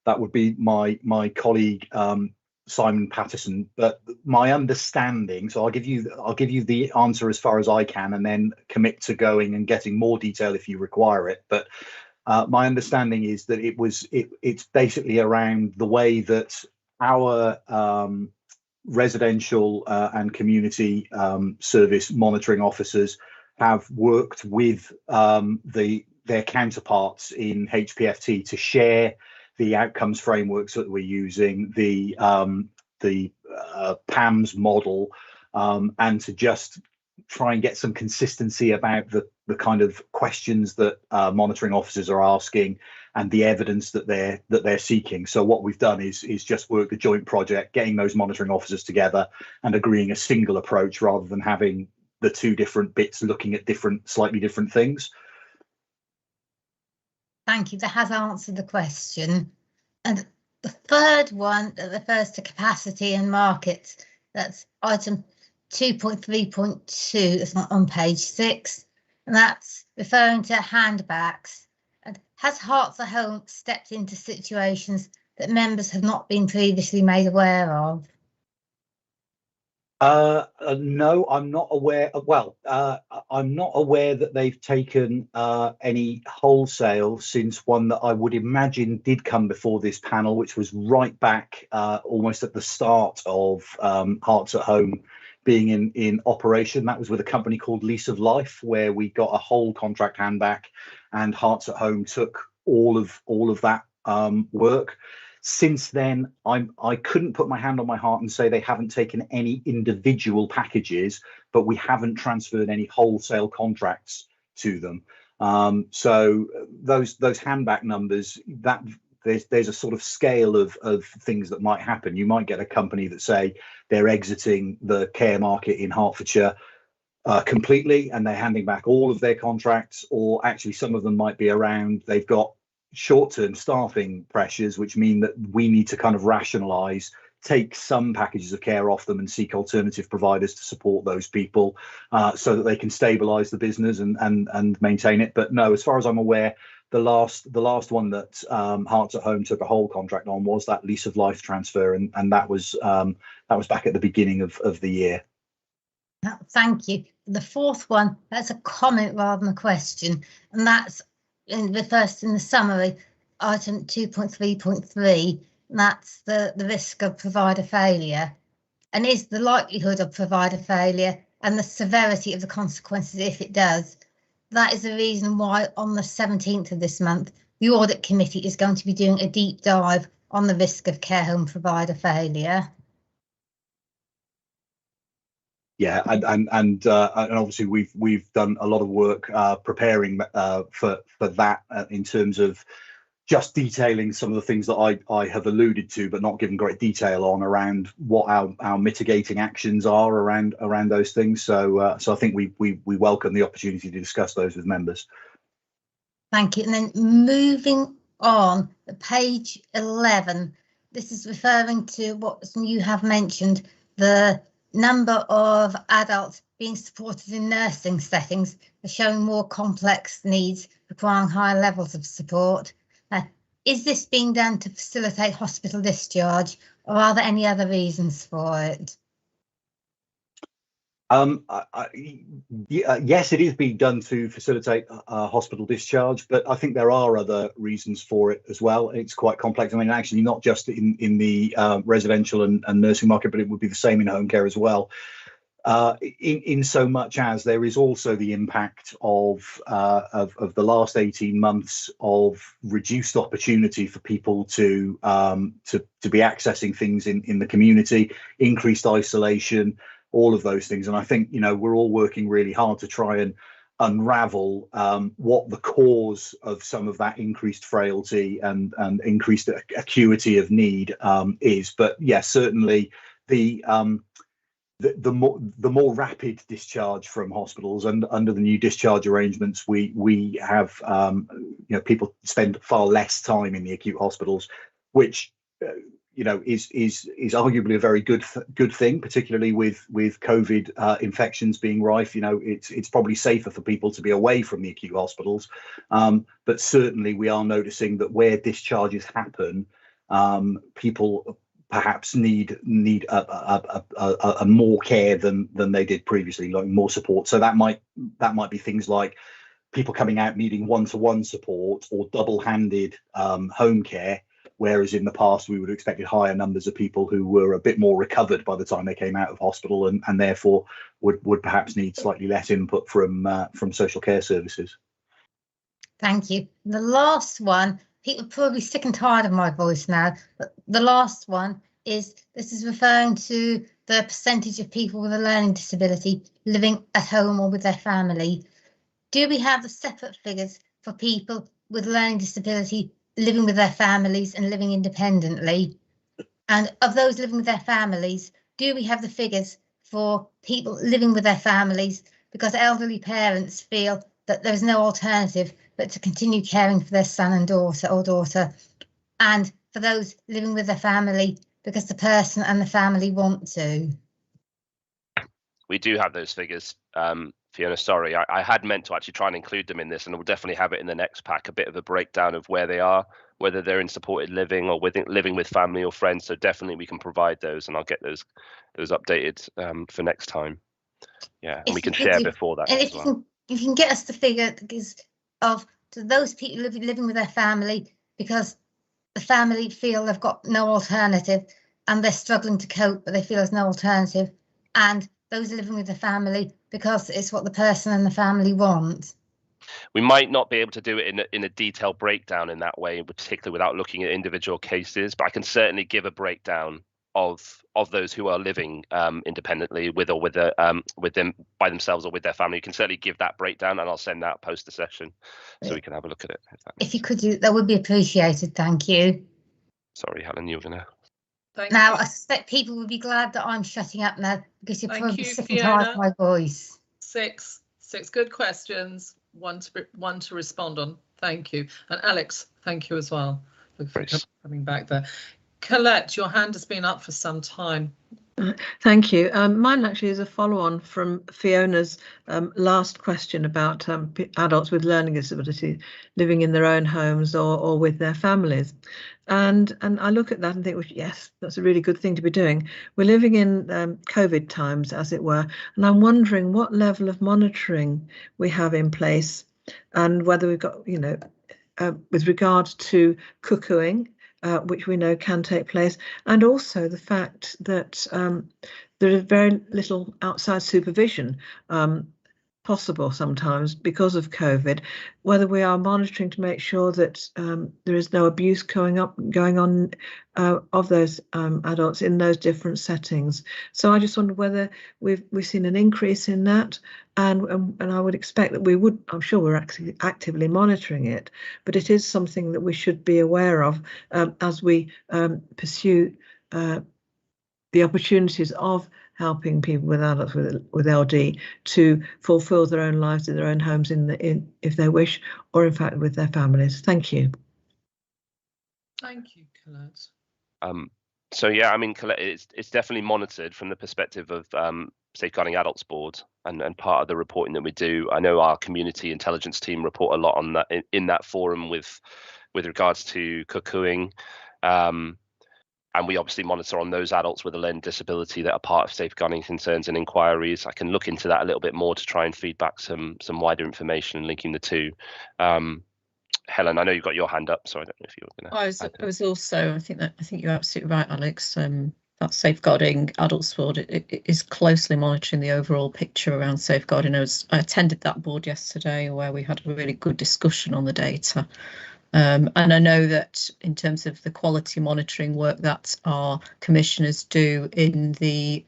That would be my colleague Simon Patterson. But my understanding, so I'll give you the answer as far as I can, and then commit to going and getting more detail if you require it. But my understanding is that it's basically around the way that our residential and community service monitoring officers have worked with their counterparts in HPFT to share the outcomes frameworks that we're using, the PAMS model, and to just try and get some consistency about the kind of questions that monitoring officers are asking and the evidence that they're seeking. So what we've done is just work the joint project, getting those monitoring officers together and agreeing a single approach rather than having the 2 different bits looking at slightly different things. Thank you. That has answered the question. And the third one that refers to capacity and markets, that's item 2.3.2, it's not on page 6, and that's referring to handbacks. And has Hearts at Home stepped into situations that members have not been previously made aware of? No, I'm not aware. I'm not aware that they've taken any wholesale since one that I would imagine did come before this panel, which was right back almost at the start of Hearts at Home being in operation. That was with a company called Lease of Life, where we got a whole contract handback, and Hearts at Home took all of that work. Since then, I couldn't put my hand on my heart and say they haven't taken any individual packages, but we haven't transferred any wholesale contracts to them. So those handback numbers, that there's a sort of scale of things that might happen. You might get a company that say they're exiting the care market in Hertfordshire completely, and they're handing back all of their contracts, or actually some of them might be around, they've got short-term staffing pressures, which mean that we need to kind of rationalize, take some packages of care off them and seek alternative providers to support those people so that they can stabilize the business and maintain it. But no, as far as I'm aware, the last one that Hearts at Home took a whole contract on was that Lease of Life transfer, and that was back at the beginning of the year. Thank you. The fourth one, that's a comment rather than a question, and that's refers in the summary, item 2.3.3, and that's the risk of provider failure, and is the likelihood of provider failure and the severity of the consequences if it does. That is the reason why on the 17th of this month, the Audit Committee is going to be doing a deep dive on the risk of care home provider failure. Yeah, and obviously we've done a lot of work preparing for that in terms of just detailing some of the things that I have alluded to, but not given great detail on, around what our mitigating actions are around those things. So I think we welcome the opportunity to discuss those with members. Thank you. And then moving on, page 11, this is referring to what you have mentioned, the number of adults being supported in nursing settings are showing more complex needs requiring higher levels of support. Is this being done to facilitate hospital discharge, or are there any other reasons for it? Yes, it is being done to facilitate hospital discharge, but I think there are other reasons for it as well. It's quite complex. I mean, actually, not just in the residential and nursing market, but it would be the same in home care as well. In so much as there is also the impact of the last 18 months of reduced opportunity for people to be accessing things in the community, increased isolation, all of those things. And I think, you know, we're all working really hard to try and unravel what the cause of some of that increased frailty and increased acuity of need is. But yes, certainly the more rapid discharge from hospitals, and under the new discharge arrangements, we have you know, people spend far less time in the acute hospitals, which you know is arguably a very good thing, particularly with COVID infections being rife. You know, it's probably safer for people to be away from the acute hospitals, but certainly we are noticing that where discharges happen, people perhaps need a more care than they did previously, like more support. So that might be things like people coming out needing one-to-one support or double-handed home care, whereas in the past we would have expected higher numbers of people who were a bit more recovered by the time they came out of hospital, and therefore would perhaps need slightly less input from social care services. Thank you. The last one, people are probably sick and tired of my voice now, but the last one is, this is referring to the percentage of people with a learning disability living at home or with their family. Do we have the separate figures for people with learning disability living with their families and living independently? And of those living with their families, do we have the figures for people living with their families because elderly parents feel that there's no alternative but to continue caring for their son and daughter, and for those living with their family because the person and the family want to? We do have those figures, Fiona. Sorry, I had meant to actually try and include them in this, and we'll definitely have it in the next pack, a bit of a breakdown of where they are, whether they're in supported living or living with family or friends. So definitely we can provide those, and I'll get those updated for next time. Yeah, and we can share before that as well. If you can get us the figure of those people living with their family because the family feel they've got no alternative and they're struggling to cope, but they feel there's no alternative, and those living with the family because it's what the person and the family want. We might not be able to do it in a detailed breakdown in that way, in particular without looking at individual cases, but I can certainly give a breakdown of those who are living independently with them by themselves or with their family. You can certainly give that breakdown, and I'll send that post the session so we can have a look at it. If you could do that, would be appreciated. Thank you. Sorry, Helen, you're gonna. Now, I suspect people would be glad that I'm shutting up now because you're probably sick and tired of my voice. Six good questions, one to respond on. Thank you. And Alex, thank you as well for coming back there. Colette, your hand has been up for some time. Thank you. Mine actually is a follow-on from Fiona's last question about adults with learning disabilities living in their own homes or with their families. And I look at that and think, well, yes, that's a really good thing to be doing. We're living in COVID times, as it were, and I'm wondering what level of monitoring we have in place and whether we've got, you know, with regard to cuckooing, which we know can take place, and also the fact that there is very little outside supervision possible sometimes because of COVID, whether we are monitoring to make sure that there is no abuse going on of those adults in those different settings. So I just wonder whether we've seen an increase in that, and I would expect that we would. I'm sure we're actually actively monitoring it, but it is something that we should be aware of as we pursue the opportunities of helping people with adults with LD to fulfil their own lives in their own homes, if they wish, or in fact with their families. Thank you. Thank you, Colette. So yeah, I mean, it's definitely monitored from the perspective of Safeguarding Adults Board and part of the reporting that we do. I know our community intelligence team report a lot on that in that forum with regards to cuckooing. And we obviously monitor on those adults with a learning disability that are part of safeguarding concerns and inquiries. I can look into that a little bit more to try and feed back some wider information and linking the two. Helen, I know you've got your hand up, so I don't know if you were going to. I was also, I think you're absolutely right, Alex. That Safeguarding Adults Board it is closely monitoring the overall picture around safeguarding. I attended that board yesterday where we had a really good discussion on the data. And I know that in terms of the quality monitoring work that our commissioners do in the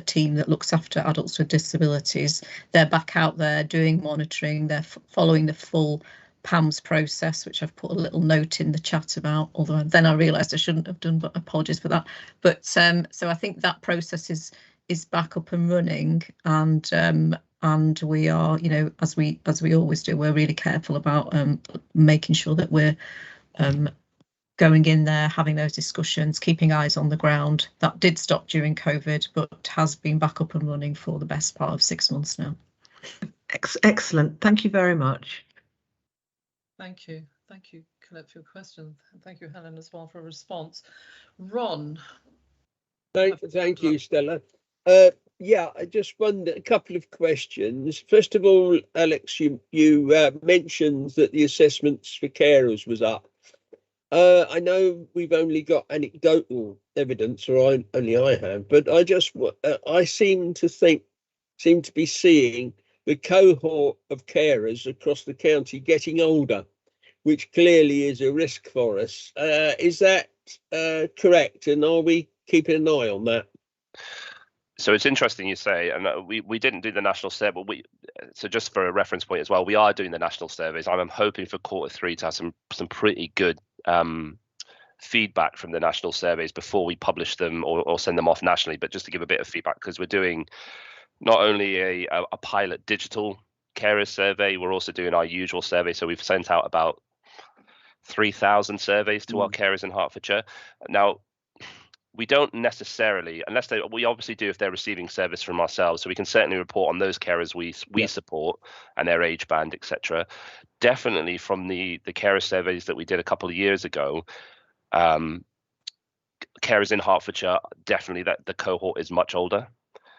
team that looks after adults with disabilities, they're back out there doing monitoring. They're following the full PAMS process, which I've put a little note in the chat about, although then I realised I shouldn't have done, but apologies for that. But so I think that process is back up and running, and we are, you know, as we always do, we're really careful about making sure that we're going in there, having those discussions, keeping eyes on the ground. That did stop during COVID, but has been back up and running for the best part of 6 months now. Excellent. Thank you very much. Thank you, Colette, for your question. And thank you, Helen, as well, for a response. Ron. Thank you, Stella. Yeah, I just wonder a couple of questions. First of all, Alex, you mentioned that the assessments for carers was up. I know we've only got anecdotal evidence, or only I have, but I seem to be seeing the cohort of carers across the county getting older, which clearly is a risk for us. Is that correct? And are we keeping an eye on that? So it's interesting you say, and we didn't do the national survey, but so just for a reference point as well, we are doing the national surveys. I'm hoping for Q3 to have some pretty good feedback from the national surveys before we publish them or send them off nationally. But just to give a bit of feedback, because we're doing not only a pilot digital carer survey, we're also doing our usual survey. So we've sent out about 3,000 surveys to our carers in Hertfordshire. Now, we don't necessarily, we obviously do if they're receiving service from ourselves, so we can certainly report on those carers we support and their age band, etc. Definitely from the carer surveys that we did a couple of years ago, carers in Hertfordshire, definitely that the cohort is much older.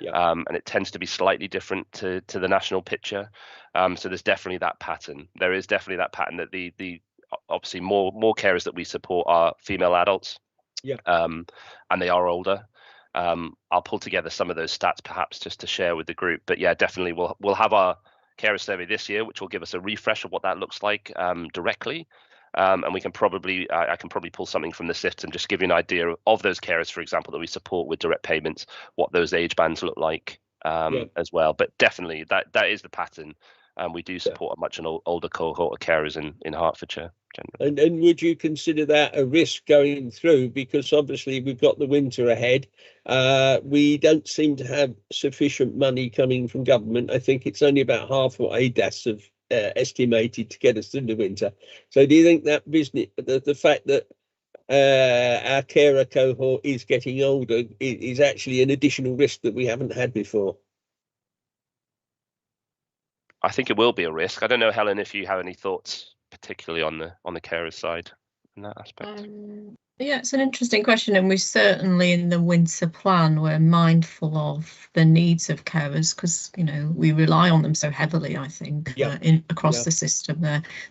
And it tends to be slightly different to the national picture. So there's definitely that pattern. There is definitely that pattern that the obviously more carers that we support are female adults. And they are older. I'll pull together some of those stats perhaps just to share with the group. But yeah, definitely we'll have our carer survey this year, which will give us a refresh of what that looks like directly. And we can probably I can probably pull something from the system, just give you an idea of those carers, for example, that we support with direct payments, what those age bands look like as well. But definitely that is the pattern. We do support a much older cohort of carers in Hertfordshire. And would you consider that a risk going through? Because obviously we've got the winter ahead. We don't seem to have sufficient money coming from government. I think it's only about half what ADAS have estimated to get us through the winter. So do you think that business, the fact that our carer cohort is getting older is actually an additional risk that we haven't had before? I think it will be a risk. I don't know, Helen, if you have any thoughts, particularly on the carer side in that aspect. Yeah, it's an interesting question, and we certainly in the winter plan we're mindful of the needs of carers because we rely on them so heavily. I think across the system,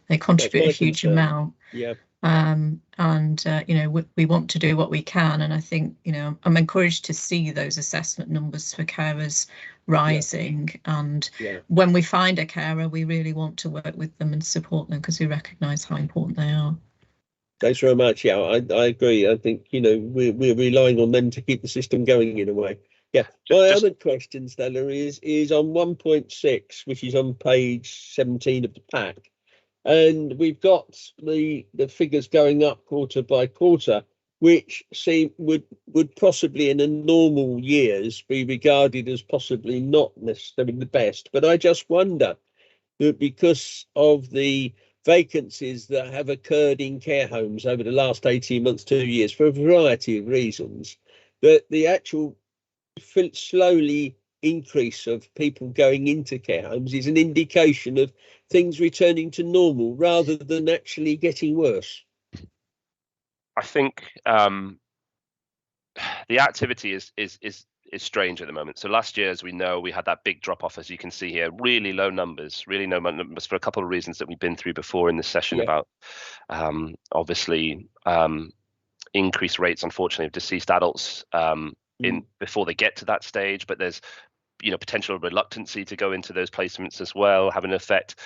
they contribute a huge amount. And we want to do what we can, and I think I'm encouraged to see those assessment numbers for carers rising. And when we find a carer, we really want to work with them and support them because we recognise how important they are. Thanks very much. Yeah, I agree. I think we're relying on them to keep the system going in a way. Yeah. My other question, Stella, is on 1.6, which is on page 17 of the pack, and we've got the figures going up quarter by quarter, which would possibly in a normal years be regarded as possibly not necessarily the best. But I just wonder that because of the vacancies that have occurred in care homes over the last 18 months, 2 years, for a variety of reasons, that the actual slowly increase of people going into care homes is an indication of things returning to normal rather than actually getting worse. I think the activity is strange at the moment. So last year, as we know, we had that big drop off, as you can see here, really low numbers for a couple of reasons that we've been through before in this session about obviously increased rates, unfortunately, of deceased adults before they get to that stage, but there's potential reluctancy to go into those placements as well, having an effect.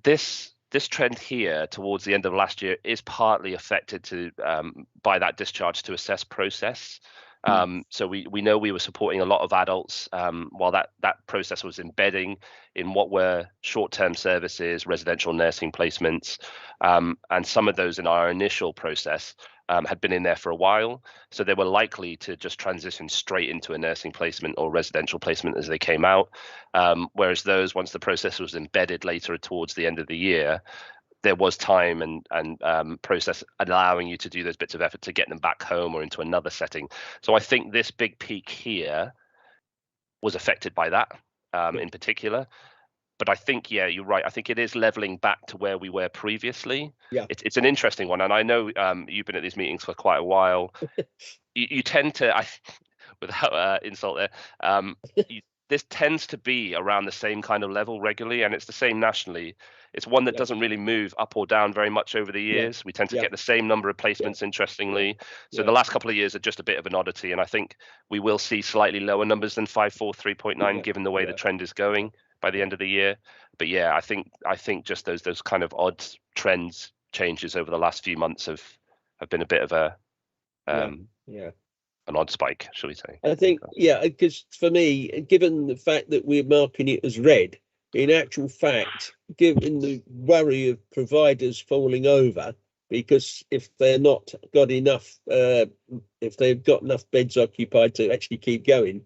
This trend here towards the end of last year is partly affected by that discharge to assess process. So we know we were supporting a lot of adults while that process was embedding in what were short-term services, residential nursing placements, and some of those in our initial process had been in there for a while, so they were likely to just transition straight into a nursing placement or residential placement as they came out. Whereas those, once the process was embedded later towards the end of the year, there was time and process allowing you to do those bits of effort to get them back home or into another setting. So I think this big peak here was affected by that in particular. But I think, yeah, you're right. I think it is leveling back to where we were previously. Yeah, it's an interesting one, and I know you've been at these meetings for quite a while. You tend to, without insult there, this tends to be around the same kind of level regularly, and it's the same nationally. It's one that doesn't really move up or down very much over the years. We tend to get the same number of placements, interestingly. So the last couple of years are just a bit of an oddity, and I think we will see slightly lower numbers than 543.9 given the way the trend is going by the end of the year. But yeah, I think just those kind of odd trends changes over the last few months have been a bit of a an odd spike, shall we say. I think, because for me, given the fact that we're marking it as red, in actual fact, given the worry of providers falling over, because if they're not got enough, if they've got enough beds occupied to actually keep going,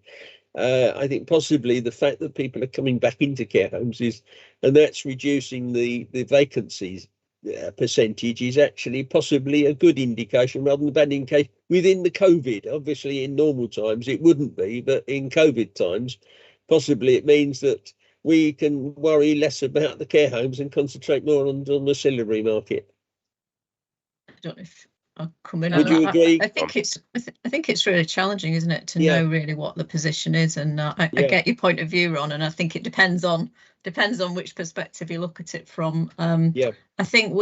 I think possibly the fact that people are coming back into care homes and that's reducing the vacancies percentage is actually possibly a good indication rather than a bad indication within the COVID. Obviously, in normal times it wouldn't be, but in COVID times, possibly it means that we can worry less about the care homes and concentrate more on the ancillary market. I don't know if I'll come in. Would you agree? I think it's really challenging, isn't it, to know really what the position is, and I get your point of view, Ron, and I think it depends on which perspective you look at it from. I think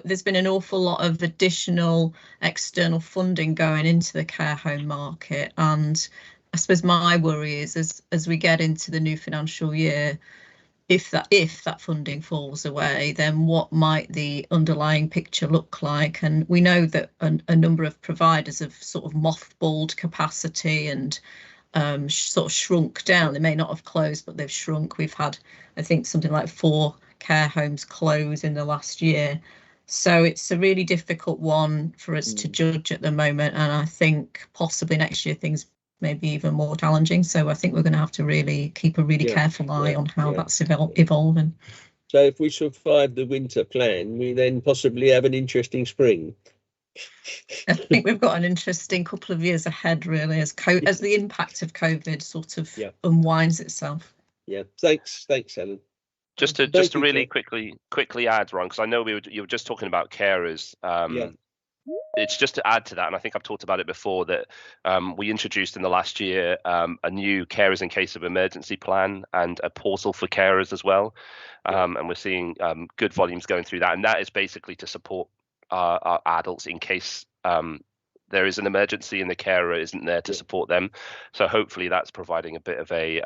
there's been an awful lot of additional external funding going into the care home market, and I suppose my worry is as we get into the new financial year, if that funding falls away, then what might the underlying picture look like? And we know that a number of providers have sort of mothballed capacity and sort of shrunk down. They may not have closed, but they've shrunk. We've had, I think, something like 4 care homes close in the last year. So it's a really difficult one for us to judge at the moment. And I think possibly next year things may be even more challenging. So I think we're going to have to really keep a really careful eye on how that's evolving. So if we survive the winter plan, we then possibly have an interesting spring. I think we've got an interesting couple of years ahead, really, as the impact of COVID sort of unwinds itself. Yeah, thanks, Helen. Just to really quickly add, Ron, because I know you were just talking about carers. It's just to add to that, and I think I've talked about it before, that we introduced in the last year a new carers in case of emergency plan and a portal for carers as well. And we're seeing good volumes going through that. And that is basically to support our adults in case there is an emergency and the carer isn't there to support them. So hopefully that's providing a bit of a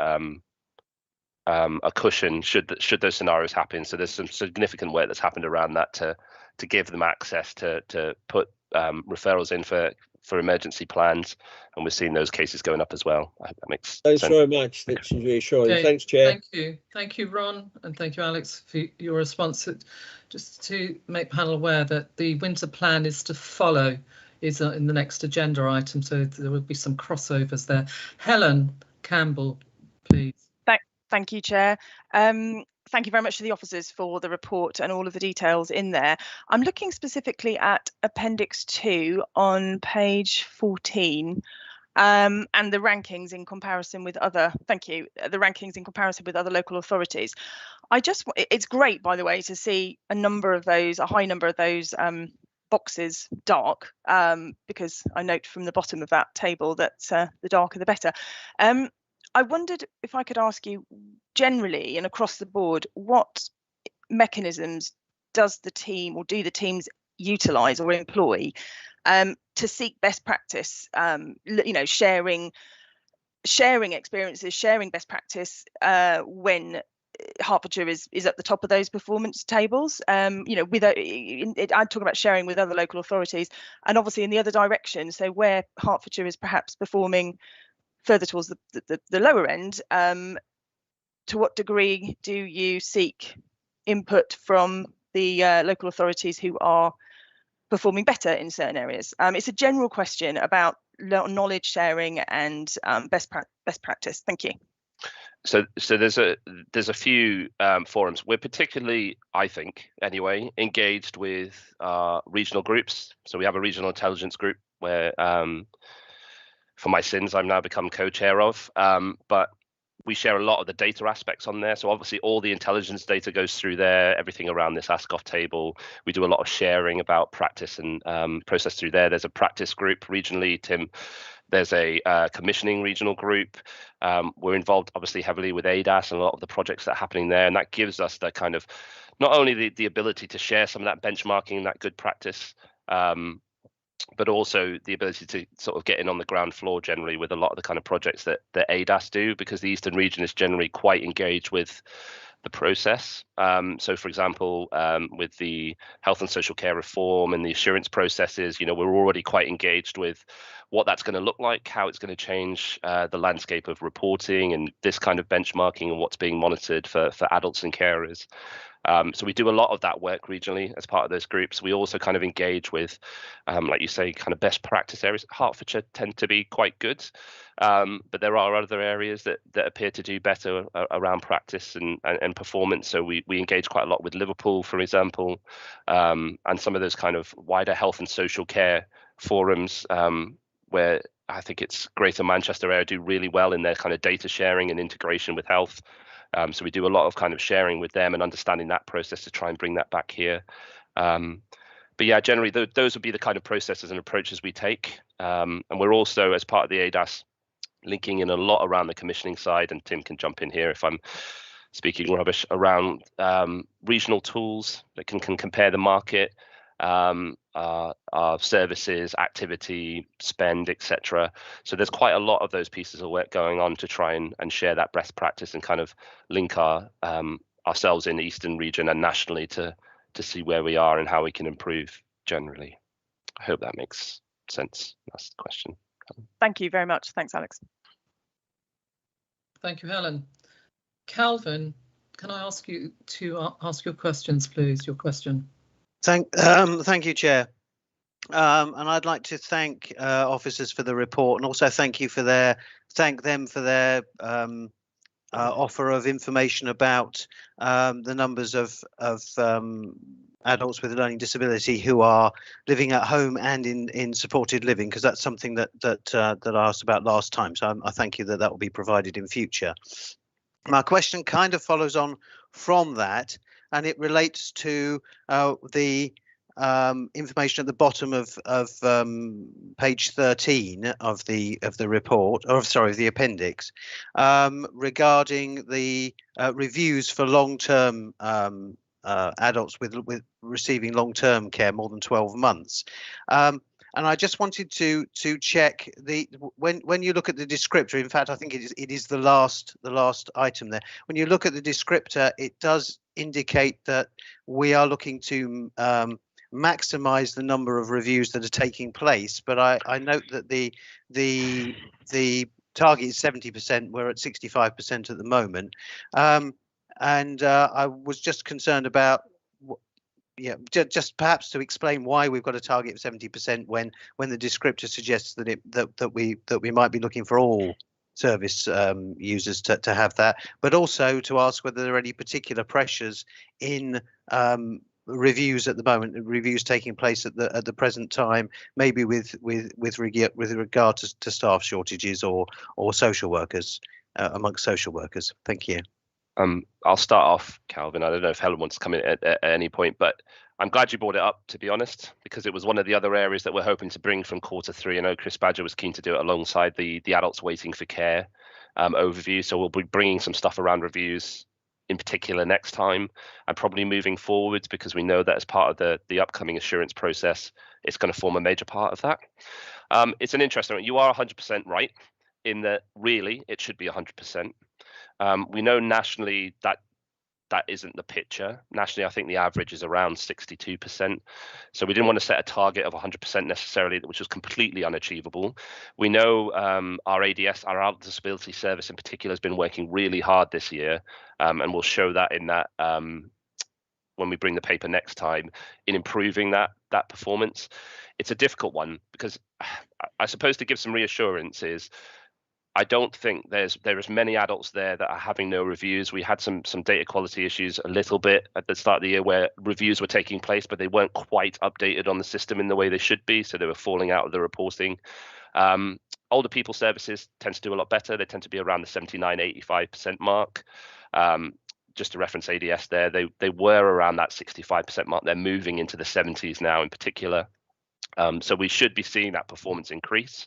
cushion should those scenarios happen. So there's some significant work that's happened around that to give them access to put referrals in for emergency plans, and we're seeing those cases going up as well. I hope that makes sense. Thanks very much. That's reassuring. Okay. Thanks, Chair. Thank you, Ron, and thank you, Alex, for your response. Just to make panel aware that the winter plan is to follow in the next agenda item, so there will be some crossovers there. Helen Campbell, please. Thank you, Chair. thank you very much to the officers for the report and all of the details in there. I'm looking specifically at Appendix 2 on page 14. And the rankings in comparison with other, the rankings in comparison with other local authorities. It's great, by the way, to see a high number of those boxes dark, because I note from the bottom of that table that the darker the better. I wondered if I could ask you generally and across the board, what mechanisms does the team or do the teams utilise or employ to seek best practice, sharing experiences, sharing best practice when Hertfordshire is at the top of those performance tables. I'm talking about sharing with other local authorities, and obviously in the other direction. So where Hertfordshire is perhaps performing further towards the lower end, to what degree do you seek input from the local authorities who are performing better in certain areas? It's a general question about knowledge sharing and best practice. Thank you. So there's a few forums. We're particularly, I think, anyway, engaged with regional groups. So we have a regional intelligence group where, for my sins, I've now become co-chair of. But we share a lot of the data aspects on there. So obviously all the intelligence data goes through there, everything around this ask-off table. We do a lot of sharing about practice and process through there. There's a practice group regionally, Tim. There's a commissioning regional group. We're involved obviously heavily with ADAS and a lot of the projects that are happening there. And that gives us the kind of, not only the ability to share some of that benchmarking, that good practice, but also the ability to sort of get in on the ground floor generally with a lot of the kind of projects that ADAS do, because the Eastern region is generally quite engaged with the process. So for example, with the health and social care reform and the assurance processes, we're already quite engaged with what that's going to look like, how it's going to change the landscape of reporting and this kind of benchmarking and what's being monitored for adults and carers. So we do a lot of that work regionally as part of those groups. We also kind of engage with, like you say, kind of best practice areas. Hertfordshire tend to be quite good, but there are other areas that appear to do better around practice and performance. So we engage quite a lot with Liverpool, for example, and some of those kind of wider health and social care forums, where I think it's Greater Manchester area do really well in their kind of data sharing and integration with health. So we do a lot of kind of sharing with them and understanding that process to try and bring that back here. But yeah, generally those would be the kind of processes and approaches we take. And we're also, as part of the ADAS, linking in a lot around the commissioning side, and Tim can jump in here if I'm speaking rubbish, around regional tools that can compare the market, our services, activity, spend, etc. So there's quite a lot of those pieces of work going on to try and share that best practice and kind of link ourselves in the Eastern region and nationally to see where we are and how we can improve generally. I hope that makes sense. That's the question. Thank you very much. Thanks, Alex. Thank you, Helen. Calvin, can I ask you to ask your questions, please? Your question. Thank you, Chair. And I'd like to thank officers for the report, and also thank them for their offer of information about the numbers of adults with a learning disability who are living at home and in supported living, because that's something that I asked about last time. So I thank you that will be provided in future. My question kind of follows on from that, and it relates to the information at the bottom of page 13 of the report, or sorry, of the appendix, regarding the reviews for long-term adults with receiving long-term care more than 12 months. And I just wanted to check when you look at the descriptor. In fact, I think it is the last item there. When you look at the descriptor, it does indicate that we are looking to maximize the number of reviews that are taking place. But I note that the target is 70%. We're at 65% at the moment, and I was just concerned about. Yeah, just perhaps to explain why we've got a target of 70% when the descriptor suggests that we might be looking for all service users to have that, but also to ask whether there are any particular pressures in reviews at the moment, reviews taking place at the present time, maybe with regard to staff shortages or social workers, amongst social workers. Thank you. I'll start off, Calvin. I don't know if Helen wants to come in at any point, but I'm glad you brought it up, to be honest, because it was one of the other areas that we're hoping to bring from Q3. I know Chris Badger was keen to do it alongside the adults waiting for care overview. So we'll be bringing some stuff around reviews in particular next time, and probably moving forwards, because we know that as part of the upcoming assurance process, it's going to form a major part of that. It's an interesting one. You are 100% right in that really it should be 100%. We know nationally that isn't the picture. Nationally, I think the average is around 62%. So we didn't want to set a target of 100% necessarily, which was completely unachievable. We know our ADS, our Adult Disability Service in particular, has been working really hard this year, and we'll show that in that when we bring the paper next time, in improving that performance. It's a difficult one because I suppose to give some reassurance is, I don't think there is many adults there that are having no reviews. We had some data quality issues a little bit at the start of the year where reviews were taking place, but they weren't quite updated on the system in the way they should be, so they were falling out of the reporting. Older people services tend to do a lot better. They tend to be around the 79-85% mark. Just to reference ADS there, they were around that 65% mark. They're moving into the 70s now in particular. So we should be seeing that performance increase.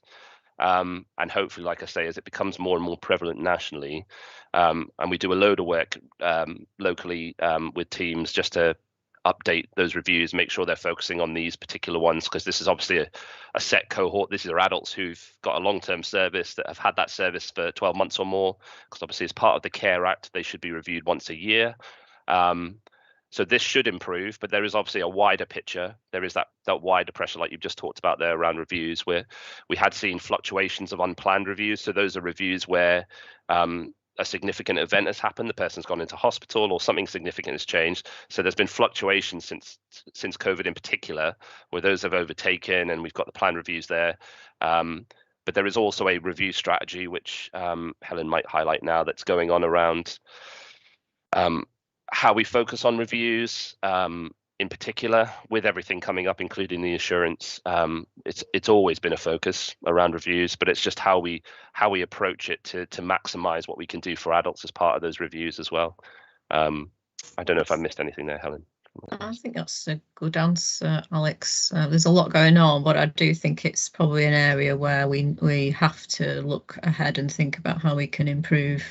And hopefully, like I say, as it becomes more and more prevalent nationally, and we do a load of work locally with teams just to update those reviews, make sure they're focusing on these particular ones, because this is obviously a set cohort. These are adults who've got a long-term service, that have had that service for 12 months or more, because obviously as part of the Care Act, they should be reviewed once a year. So this should improve, but there is obviously a wider picture. There is that wider pressure, like you've just talked about there, around reviews, where we had seen fluctuations of unplanned reviews. So those are reviews where a significant event has happened, the person's gone into hospital or something significant has changed. So there's been fluctuations since COVID in particular, where those have overtaken, and we've got the planned reviews there. But there is also a review strategy, which Helen might highlight now, that's going on around how we focus on reviews in particular, with everything coming up, including the assurance. It's always been a focus around reviews, but it's just how we approach it to maximize what we can do for adults as part of those reviews as well. I don't know if I missed anything there, Helen. I think that's a good answer, Alex. There's a lot going on, but I do think it's probably an area where we have to look ahead and think about how we can improve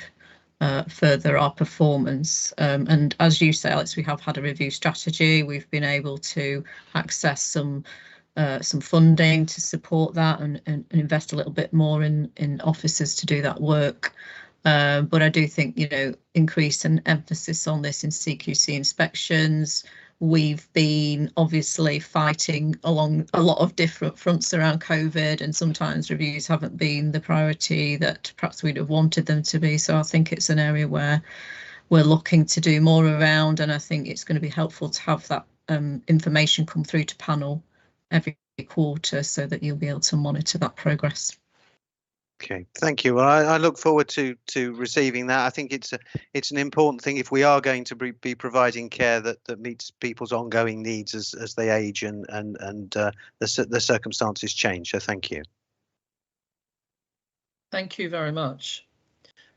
further our performance. And as you say, Alex, we have had a review strategy. We've been able to access some funding to support that and invest a little bit more in officers to do that work. But I do think, increase and emphasis on this in CQC inspections. We've been obviously fighting along a lot of different fronts around COVID, and sometimes reviews haven't been the priority that perhaps we'd have wanted them to be. So I think it's an area where we're looking to do more around, and I think it's going to be helpful to have that information come through to panel every quarter so that you'll be able to monitor that progress. Okay, thank you. Well, I look forward to receiving that. I think it's an important thing if we are going to be providing care that meets people's ongoing needs as they age and the circumstances change. So thank you. Thank you very much.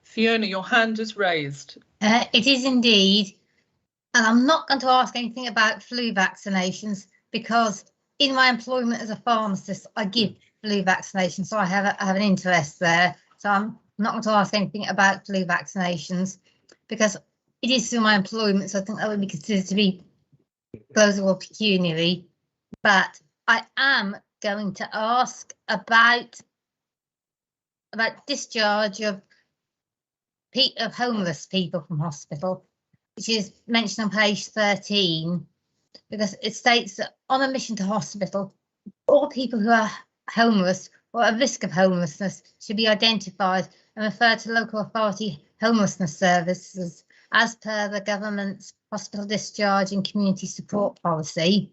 Fiona, your hand is raised. It is indeed. And I'm not going to ask anything about flu vaccinations, because in my employment as a pharmacist, I give flu vaccination, so I have an interest there. So I'm not going to ask anything about flu vaccinations because it is through my employment, so I think that would be considered to be plausible pecuniary. But I am going to ask about discharge of homeless people from hospital, which is mentioned on page 13, because it states that on admission to hospital, all people who are homeless or at risk of homelessness should be identified and referred to local authority homelessness services as per the government's hospital discharge and community support policy.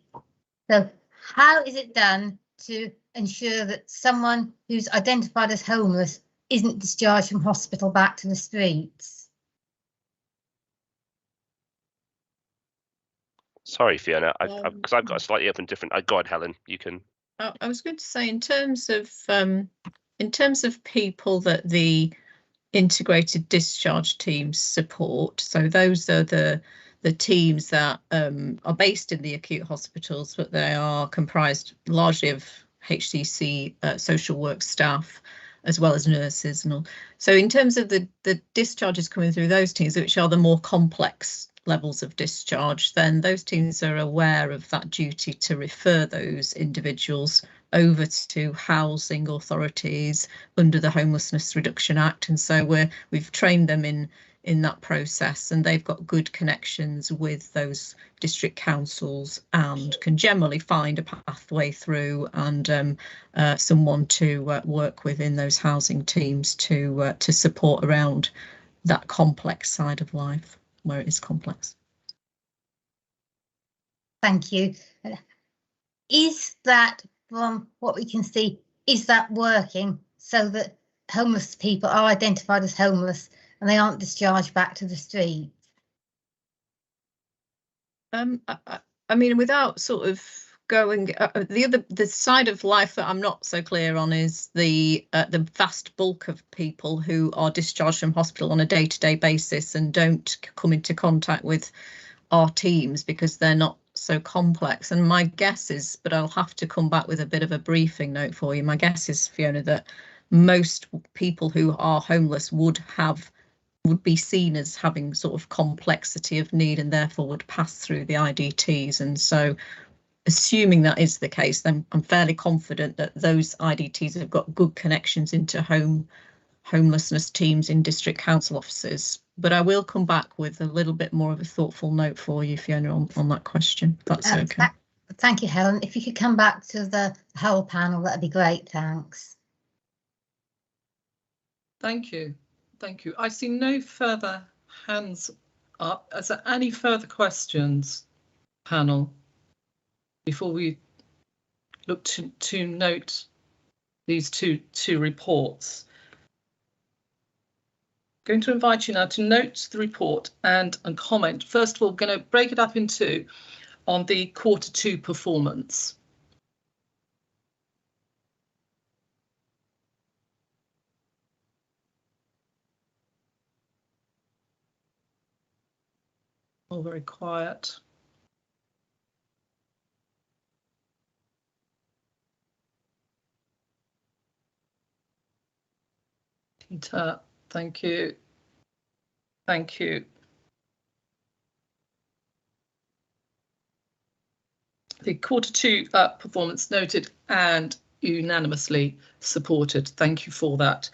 So how is it done to ensure that someone who's identified as homeless isn't discharged from hospital back to the streets? Sorry, Fiona, because I've got a slightly open different. Go on, Helen. You can. I was going to say, in terms of people that the integrated discharge teams support, so those are the teams that are based in the acute hospitals, but they are comprised largely of HCC social work staff, as well as nurses and all. So in terms of the discharges coming through those teams, which are the more complex levels of discharge, then those teams are aware of that duty to refer those individuals over to housing authorities under the Homelessness Reduction Act, and so we've trained them in that process, and they've got good connections with those district councils and can generally find a pathway through and someone to work with in those housing teams to support around that complex side of life where it is complex. Thank you. Is that, from what we can see, is that working so that homeless people are identified as homeless and they aren't discharged back to the street? I mean, without sort of going, the side of life that I'm not so clear on is the vast bulk of people who are discharged from hospital on a day-to-day basis and don't come into contact with our teams because they're not so complex. And my guess is, but I'll have to come back with a bit of a briefing note for you. My guess is, Fiona, that most people who are homeless would be seen as having sort of complexity of need and therefore would pass through the IDTs. And so assuming that is the case, then I'm fairly confident that those IDTs have got good connections into homelessness teams in district council offices. But I will come back with a little bit more of a thoughtful note for you, Fiona, on that question. That's okay. Thank you, Helen. If you could come back to the whole panel, that'd be great. Thanks. Thank you. Thank you. I see no further hands up. Is there any further questions, panel, before we look to note these two reports? Going to invite you now to note the report and comment. First of all, we're going to break it up in two on the Q2 performance. All very quiet. Peter, thank you. Thank you. The Q2 performance noted and unanimously supported. Thank you for that.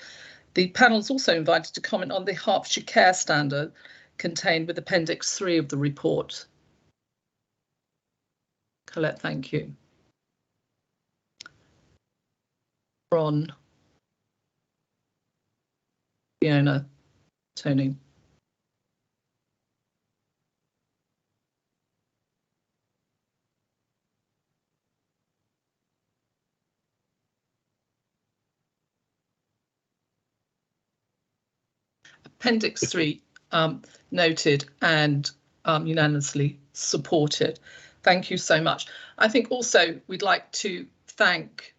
The panel is also invited to comment on the Hertfordshire Care Standard contained with Appendix 3 of the report. Colette, thank you. Ron, Fiona, Tony. Appendix 3 noted and unanimously supported. Thank you so much. I think also we'd like to thank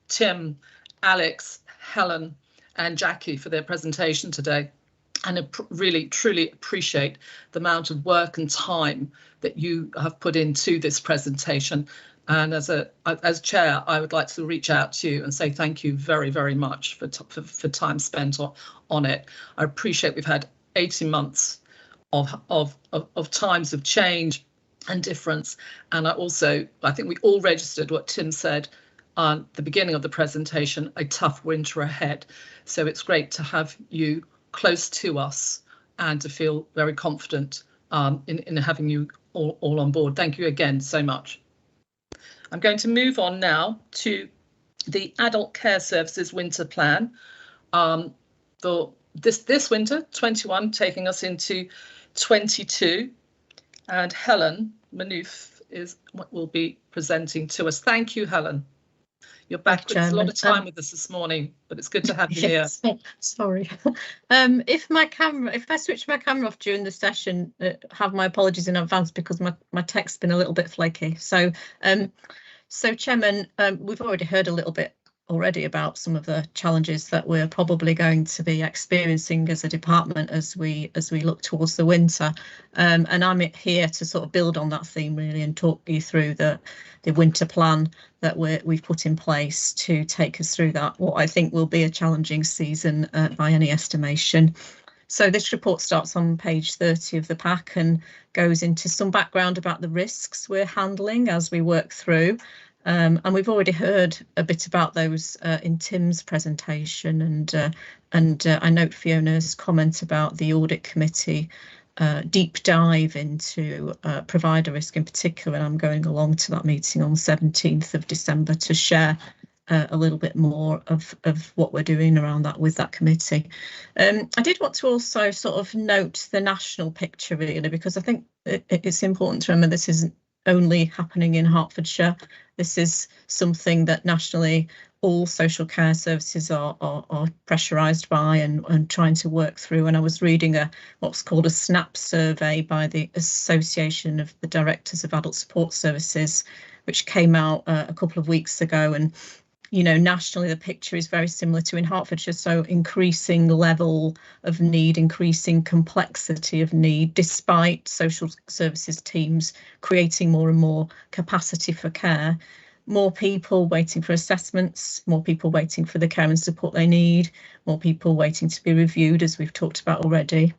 Tim, Alex, Helen and Jackie for their presentation today, and really truly appreciate the amount of work and time that you have put into this presentation. And as chair, I would like to reach out to you and say thank you very, very much for time spent on it. I appreciate we've had 18 months of times of change and difference. And I think we all registered what Tim said at the beginning of the presentation, a tough winter ahead. So it's great to have you close to us and to feel very confident in having you all on board. Thank you again so much. I'm going to move on now to the Adult Care Services Winter Plan for this winter, 21, taking us into 22. And Helen Manouf will be presenting to us. Thank you, Helen. You're back with us a lot of Chairman. time with us this morning, but it's good to have you here. Yes, sorry. If I switch my camera off during the session, have my apologies in advance because my text's been a little bit flaky. So, Chairman, we've already heard a little bit already about some of the challenges that we're probably going to be experiencing as a department as we look towards the winter, and I'm here to sort of build on that theme really and talk you through the winter plan that we've put in place to take us through that what I think will be a challenging season by any estimation. So this report starts on page 30 of the pack and goes into some background about the risks we're handling as we work through. And we've already heard a bit about those in Tim's presentation, and I note Fiona's comment about the audit committee deep dive into provider risk in particular, and I'm going along to that meeting on the 17th of December to share a little bit more of what we're doing around that with that committee. I did want to also sort of note the national picture really, because I think it's important to remember this isn't only happening in Hertfordshire. This is something that nationally all social care services are pressurised by and trying to work through. And I was reading what's called a SNAP survey by the Association of the Directors of Adult Support Services, which came out a couple of weeks ago. And nationally, the picture is very similar to in Hertfordshire. So increasing level of need, increasing complexity of need, despite social services teams creating more and more capacity for care. More people waiting for assessments, more people waiting for the care and support they need, more people waiting to be reviewed, as we've talked about already.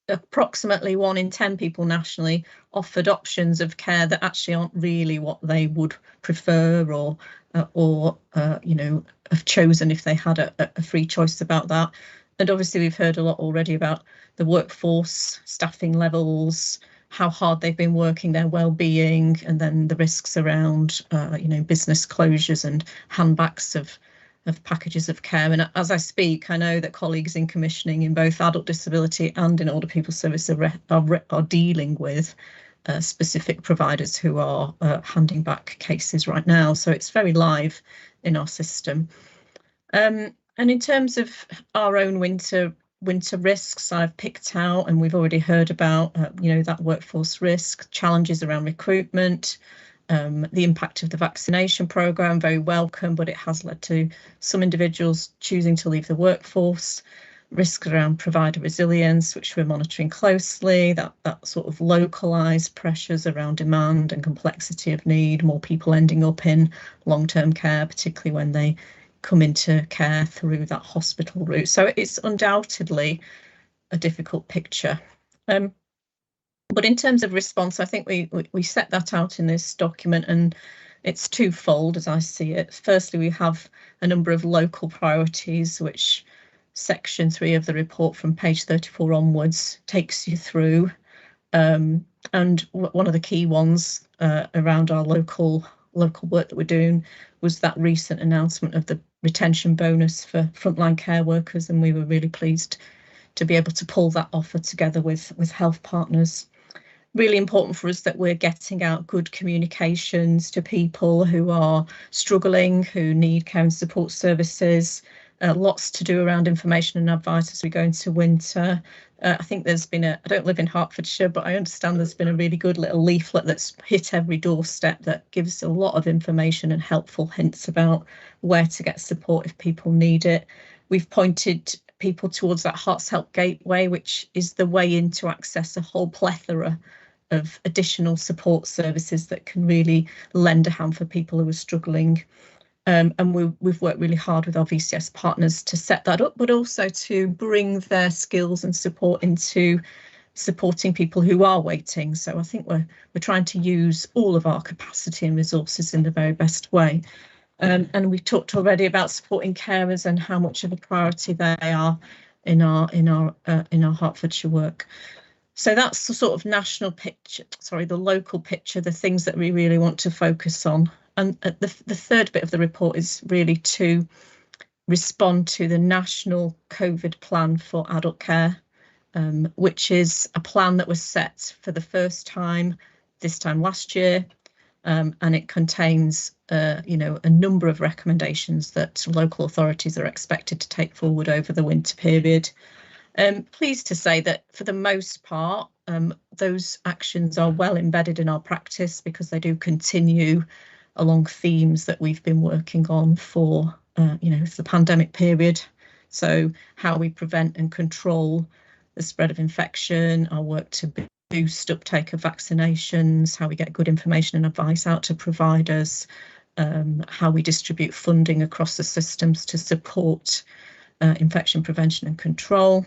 Approximately 1 in 10 people nationally offered options of care that actually aren't really what they would prefer or have chosen if they had a free choice about that. And obviously we've heard a lot already about the workforce, staffing levels, how hard they've been working, their well-being, and then the risks around business closures and handbacks of packages of care. And as I speak, I know that colleagues in commissioning in both adult disability and in older people service are dealing with specific providers who are handing back cases right now. So it's very live in our system. And in terms of our own winter risks, I've picked out, and we've already heard about, that workforce risk, challenges around recruitment, the impact of the vaccination programme, very welcome, but it has led to some individuals choosing to leave the workforce. Risks around provider resilience, which we're monitoring closely, that sort of localised pressures around demand and complexity of need, more people ending up in long-term care, particularly when they come into care through that hospital route. So it's undoubtedly a difficult picture. But in terms of response, I think we set that out in this document, and it's twofold as I see it. Firstly, we have a number of local priorities, which section 3 of the report from page 34 onwards takes you through. And one of the key ones around our local work that we're doing was that recent announcement of the retention bonus for frontline care workers, and we were really pleased to be able to pull that offer together with health partners. Really important for us that we're getting out good communications to people who are struggling, who need care and support services. Lots to do around information and advice as we go into winter. I think there's been I don't live in Hertfordshire, but I understand there's been a really good little leaflet that's hit every doorstep that gives a lot of information and helpful hints about where to get support if people need it. We've pointed people towards that Hearts Help Gateway, which is the way in to access a whole plethora of additional support services that can really lend a hand for people who are struggling. And we've worked really hard with our VCS partners to set that up, but also to bring their skills and support into supporting people who are waiting. So I think we're trying to use all of our capacity and resources in the very best way. And we've talked already about supporting carers and how much of a priority they are in our Hertfordshire work. So that's the sort of national picture, the local picture, the things that we really want to focus on. And the third bit of the report is really to respond to the national COVID plan for adult care, which is a plan that was set for the first time this time last year. and it contains you know, a number of recommendations that local authorities are expected to take forward over the winter period. Pleased to say that for the most part, those actions are well embedded in our practice because they do continue along themes that we've been working on for, you know, for the pandemic period. So how we prevent and control the spread of infection, our work to boost uptake of vaccinations, how we get good information and advice out to providers, how we distribute funding across the systems to support infection prevention and control,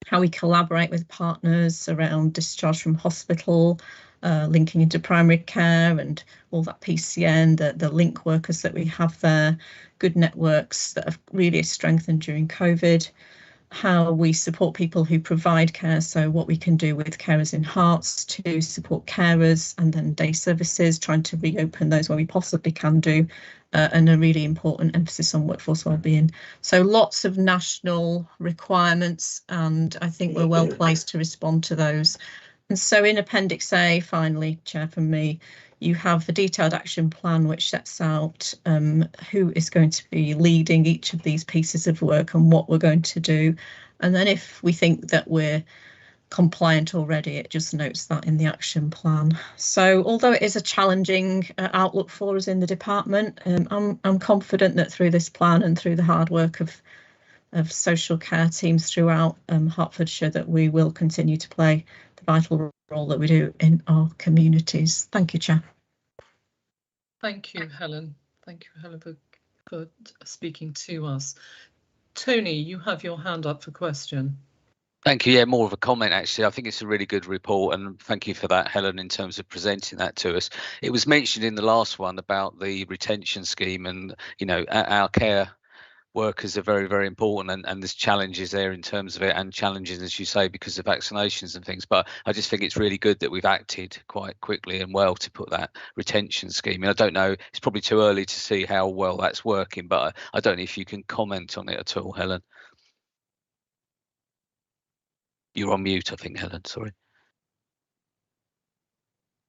how we collaborate with partners around discharge from hospital, linking into primary care and all that PCN, the link workers that we have there, good networks that have really strengthened during COVID, how we support people who provide care, so what we can do with carers in Herts to support carers, and then day services, trying to reopen those where we possibly can do, and a really important emphasis on workforce wellbeing. So lots of national requirements, and I think we're well placed to respond to those. And so in Appendix A, finally, Chair, from me, you have the detailed action plan which sets out who is going to be leading each of these pieces of work and what we're going to do. And then if we think that we're compliant already, it just notes that in the action plan. So although it is a challenging outlook for us in the department, I'm confident that through this plan and through the hard work of social care teams throughout Hertfordshire, that we will continue to play the vital role that we do in our communities. Thank you, Chair. Thank you, Helen. Thank you, Helen, for speaking to us. Tony, you have your hand up for question. Thank you. Yeah, more of a comment, actually. I think it's a really good report, and thank you for that, Helen, in terms of presenting that to us. It was mentioned in the last one about the retention scheme, and, you know, our care workers are very, very important, and there's challenges there in terms of it, and challenges, as you say, because of vaccinations and things. But I just think it's really good that we've acted quite quickly and well to put that retention scheme in. I don't know, it's probably too early to see how well that's working, but I don't know if you can comment on it at all, Helen. You're on mute, I think, Helen, sorry.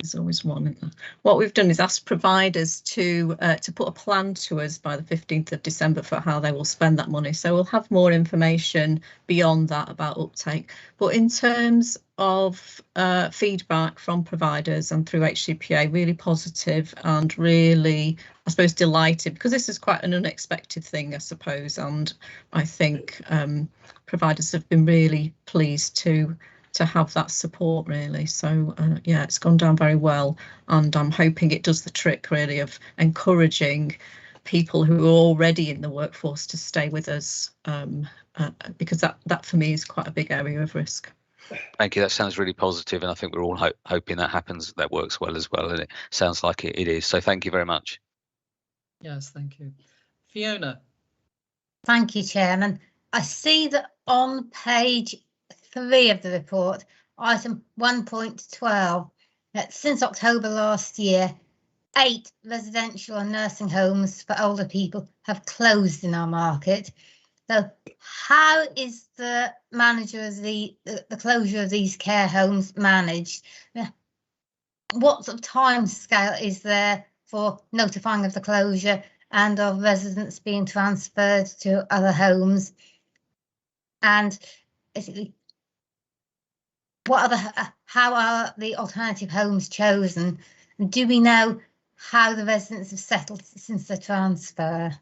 There's always one, isn't there? What we've done is asked providers to put a plan to us by the 15th of December for how they will spend that money. So we'll have more information beyond that about uptake. But in terms of feedback from providers and through HCPA, really positive and really, I suppose, delighted, because this is quite an unexpected thing, I suppose. And I think providers have been really pleased to have that support, really. So yeah, it's gone down very well, and I'm hoping it does the trick, really, of encouraging people who are already in the workforce to stay with us, because that for me is quite a big area of risk. Thank you. That sounds really positive, and I think we're all hoping that happens, that works well as well, and it sounds like it is. So thank you very much. Yes, thank you. Fiona. Thank you, Chairman. I see that on page 3 of the report, item 1.12, that since October last year, 8 residential and nursing homes for older people have closed in our market. So how is the manager of the closure of these care homes managed? What sort of time scale is there for notifying of the closure and of residents being transferred to other homes? And basically, how are the alternative homes chosen? And do we know how the residents have settled since the transfer?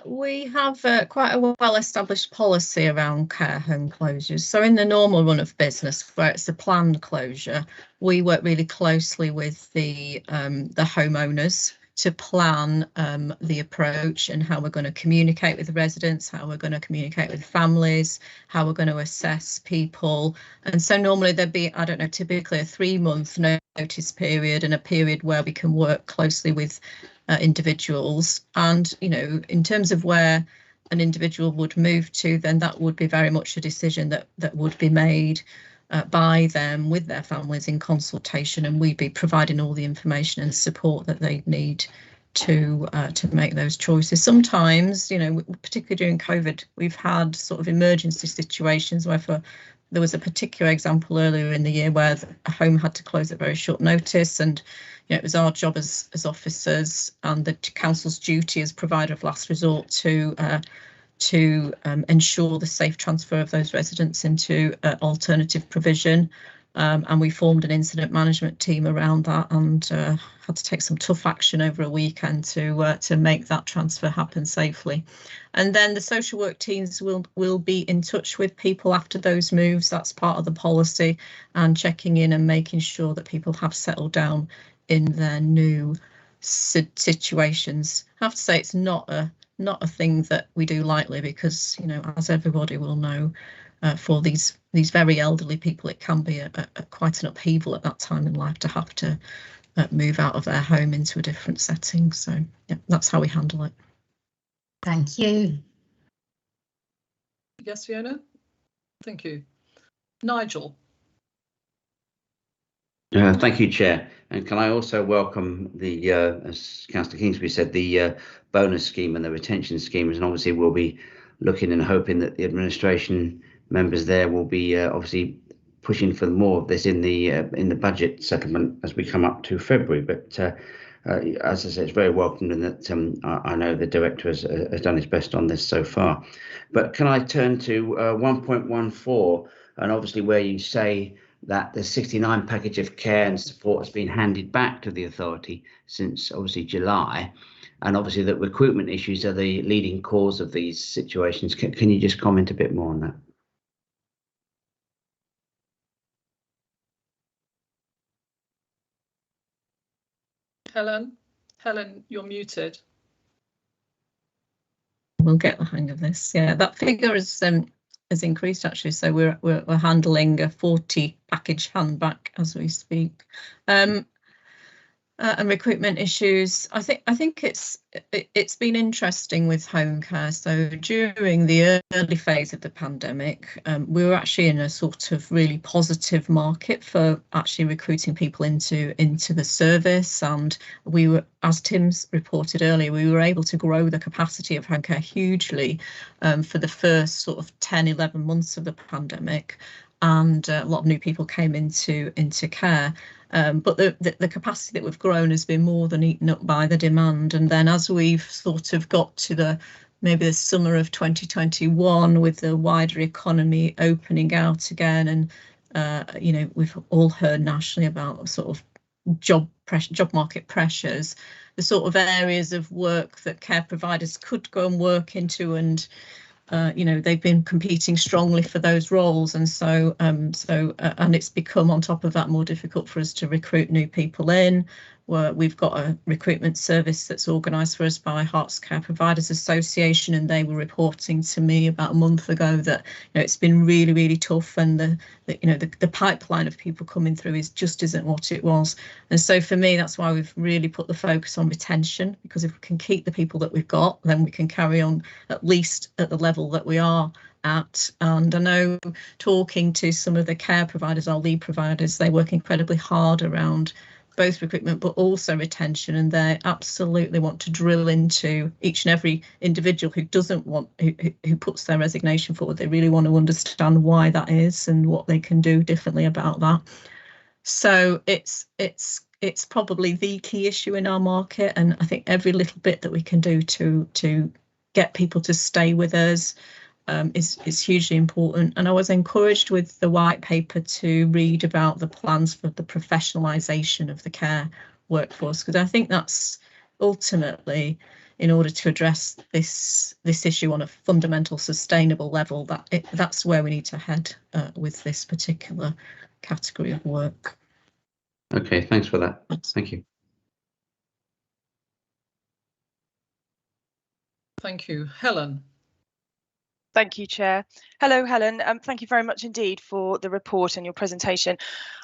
We have quite a well-established policy around care home closures. So in the normal run of business, where it's a planned closure, we work really closely with the homeowners to plan the approach and how we're going to communicate with the residents, how we're going to communicate with families, how we're going to assess people. And so normally there'd be, I don't know, typically a 3-month notice period and a period where we can work closely with individuals. And, you know, in terms of where an individual would move to, then that would be very much a decision that would be made by them with their families in consultation, and we'd be providing all the information and support that they need to make those choices. Sometimes, you know, particularly during COVID, we've had sort of emergency situations where for there was a particular example earlier in the year where a home had to close at very short notice, and it was our job as officers and the council's duty as provider of last resort to ensure the safe transfer of those residents into alternative provision. And we formed an incident management team around that, and had to take some tough action over a weekend to make that transfer happen safely. And then the social work teams will be in touch with people after those moves. That's part of the policy, and checking in and making sure that people have settled down in their new situations. I have to say, it's not a thing that we do lightly, because, as everybody will know, for these very elderly people, it can be quite an upheaval at that time in life to have to move out of their home into a different setting. So yeah, that's how we handle it. Thank you. Yes, Fiona? Thank you. Nigel? Thank you, Chair. And can I also welcome the, as Councillor Kingsbury said, the bonus scheme and the retention schemes, and obviously we'll be looking and hoping that the administration members there will be obviously pushing for more of this in the budget settlement as we come up to February. But as I said, it's very welcome, and that I know the director has done his best on this so far. But can I turn to 1.14, and obviously where you say that the 69 package of care and support has been handed back to the authority since obviously July, and obviously that recruitment issues are the leading cause of these situations. Can you just comment a bit more on that? Helen, you're muted. We'll get the hang of this. Yeah, that figure has increased actually. So we're handling a 40 package handback as we speak. And recruitment issues. I think it's been interesting with home care. So during the early phase of the pandemic, we were actually in a sort of really positive market for actually recruiting people into the service, and we were, as Tim's reported earlier, we were able to grow the capacity of home care hugely for the first sort of 10-11 months of the pandemic, and a lot of new people came into care. But the capacity that we've grown has been more than eaten up by the demand. And then as we've sort of got to maybe the summer of 2021, with the wider economy opening out again, and we've all heard nationally about sort of job market pressures, the sort of areas of work that care providers could go and work into, and they've been competing strongly for those roles, and so it's become, on top of that, more difficult for us to recruit new people in. We've got a recruitment service that's organised for us by Hearts Care Providers Association, and they were reporting to me about a month ago that it's been really, really tough, and the pipeline of people coming through just isn't what it was. And so for me, that's why we've really put the focus on retention, because if we can keep the people that we've got, then we can carry on at least at the level that we are at. And I know, talking to some of the care providers, our lead providers, they work incredibly hard around both recruitment but also retention, and they absolutely want to drill into each and every individual who doesn't want, who puts their resignation forward. They really want to understand why that is and what they can do differently about that. So it's probably the key issue in our market, and I think every little bit that we can do to get people to stay with us is hugely important. And I was encouraged with the white paper to read about the plans for the professionalisation of the care workforce, because I think that's ultimately, in order to address this issue on a fundamental, sustainable level, that's where we need to head with this particular category of work. Okay, thanks for that. Thank you. Thank you. Helen. Thank you, Chair. Hello, Helen. Thank you very much indeed for the report and your presentation.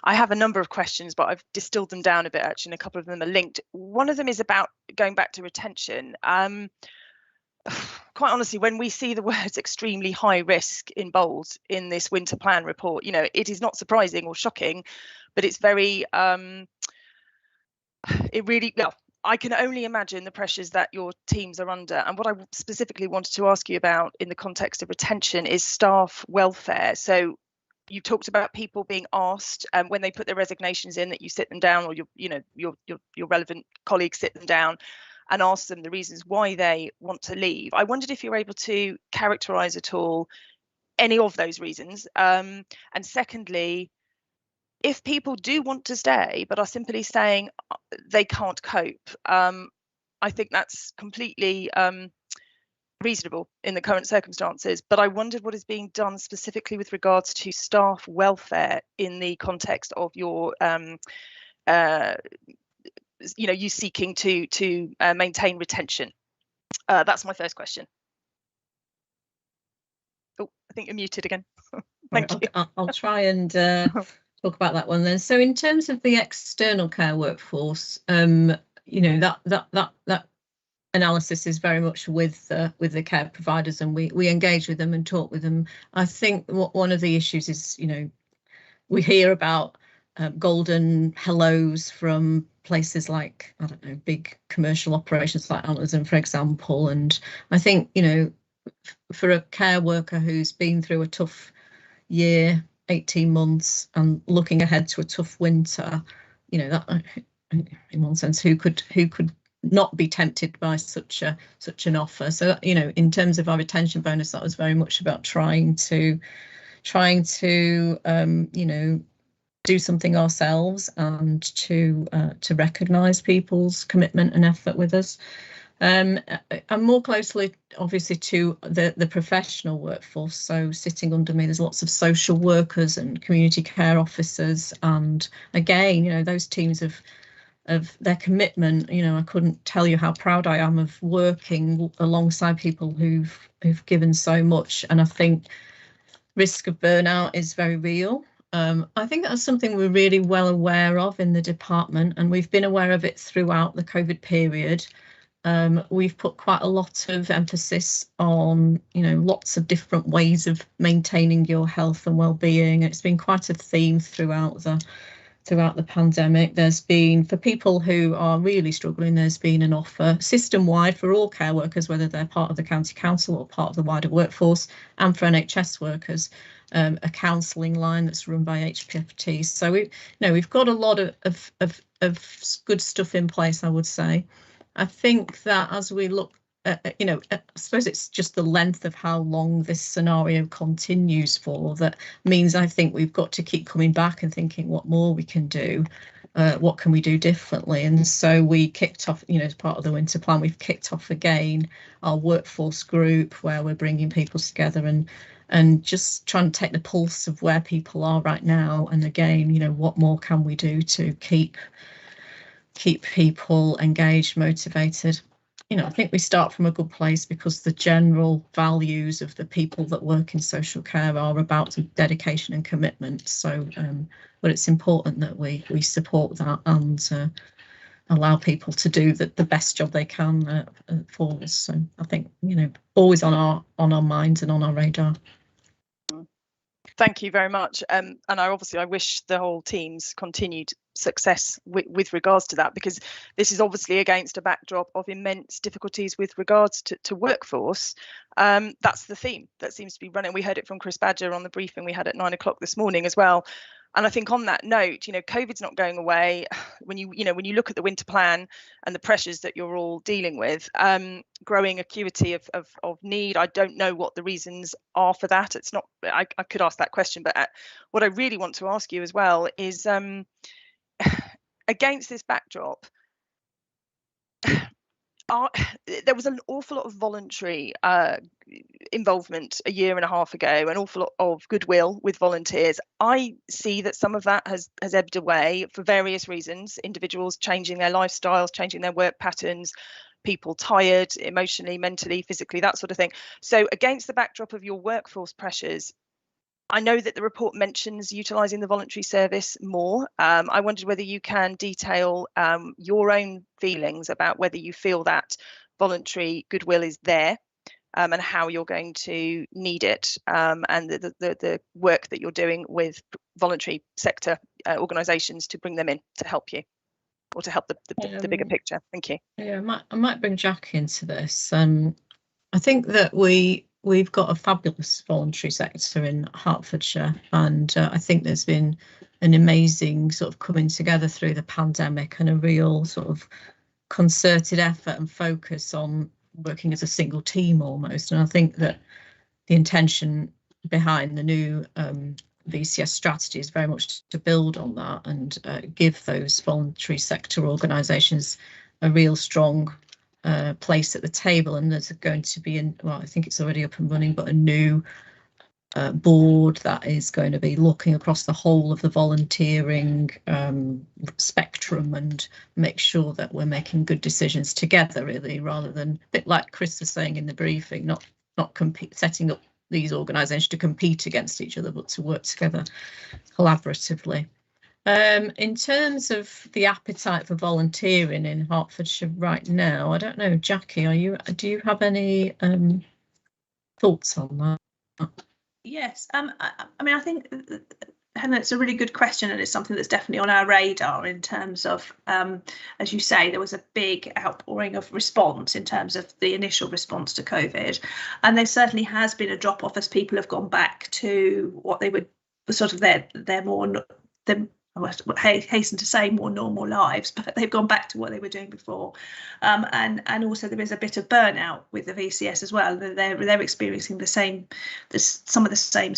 I have a number of questions, but I've distilled them down a bit, actually, and a couple of them are linked. One of them is about going back to retention. Quite honestly, when we see the words extremely high risk in bold in this winter plan report, it is not surprising or shocking, but it's very, I can only imagine the pressures that your teams are under. And what I specifically wanted to ask you about in the context of retention is staff welfare. So you talked about people being asked when they put their resignations in that you sit them down, or your relevant colleagues sit them down and ask them the reasons why they want to leave. I wondered if you're able to characterise at all any of those reasons. And secondly, if people do want to stay but are simply saying they can't cope, I think that's completely reasonable in the current circumstances, but I wondered what is being done specifically with regards to staff welfare in the context of your you seeking to maintain retention. That's my first question. Oh, I think you're muted again. Thank you. I'll try and talk about that one then. So in terms of the external care workforce, that analysis is very much with the care providers, and we engage with them and talk with them. I think one of the issues is, we hear about golden hellos from places like, I don't know, big commercial operations like Amazon, for example. And I think, for a care worker who's been through a tough year, 18 months, and looking ahead to a tough winter, that in one sense, who could not be tempted by such an offer. So in terms of our retention bonus, that was very much about trying to do something ourselves and to recognise people's commitment and effort with us. And more closely, obviously, to the professional workforce. So sitting under me, there's lots of social workers and community care officers, and again, those teams of their commitment. I couldn't tell you how proud I am of working alongside people who've given so much. And I think risk of burnout is very real. I think that's something we're really well aware of in the department, and we've been aware of it throughout the COVID period. We've put quite a lot of emphasis on, lots of different ways of maintaining your health and well-being. It's been quite a theme throughout the pandemic. There's been, for people who are really struggling, there's been an offer system-wide for all care workers, whether they're part of the county council or part of the wider workforce, and for NHS workers, a counselling line that's run by HPFT. So we've got a lot of good stuff in place, I would say. I think that as we look I suppose it's just the length of how long this scenario continues for that means I think we've got to keep coming back and thinking what more we can do, what can we do differently. And so we kicked off, as part of the winter plan, we've kicked off again our workforce group where we're bringing people together and just trying to take the pulse of where people are right now. And again, what more can we do to keep people engaged, motivated. I think we start from a good place because the general values of the people that work in social care are about dedication and commitment. So, but it's important that we support that and allow people to do the best job they can for us. So I think, always on our minds and on our radar. Thank you very much. And I wish the whole team's continued success with regards to that, because this is obviously against a backdrop of immense difficulties with regards to workforce. That's the theme that seems to be running. We heard it from Chris Badger on the briefing we had at 9 o'clock this morning as well. And I think on that note, COVID's not going away. When you look at the winter plan and the pressures that you're all dealing with, growing acuity of need, I don't know what the reasons are for that. It's not, I could ask that question, but what I really want to ask you as well is, against this backdrop, there was an awful lot of voluntary involvement a year and a half ago, an awful lot of goodwill with volunteers. I see that some of that has ebbed away for various reasons, individuals changing their lifestyles, changing their work patterns, people tired emotionally, mentally, physically, that sort of thing. So against the backdrop of your workforce pressures, I know that the report mentions utilising the voluntary service more. I wondered whether you can detail your own feelings about whether you feel that voluntary goodwill is there and how you're going to need it, and the work that you're doing with voluntary sector organisations to bring them in to help you or to help the bigger picture. Thank you. Yeah, I might bring Jack into this. I think that we we've got a fabulous voluntary sector in Hertfordshire, and I think there's been an amazing sort of coming together through the pandemic and a real sort of concerted effort and focus on working as a single team almost. And I think that the intention behind the new VCS strategy is very much to build on that and give those voluntary sector organisations a real strong place at the table. And there's going to be, well, I think it's already up and running, but a new board that is going to be looking across the whole of the volunteering spectrum and make sure that we're making good decisions together, really, rather than, a bit like Chris was saying in the briefing, not setting up these organisations to compete against each other, but to work together collaboratively. In terms of the appetite for volunteering in Hertfordshire right now, I don't know, Jackie, do you have any thoughts on that? Yes, I mean, I think, Helen, it's a really good question, and it's something that's definitely on our radar in terms of, as you say, there was a big outpouring of response in terms of the initial response to COVID, and there certainly has been a drop off as people have gone back to what they would sort of their more I hasten to say more normal lives, but they've gone back to what they were doing before, and also there is a bit of burnout with the VCS as well. They're experiencing some of the same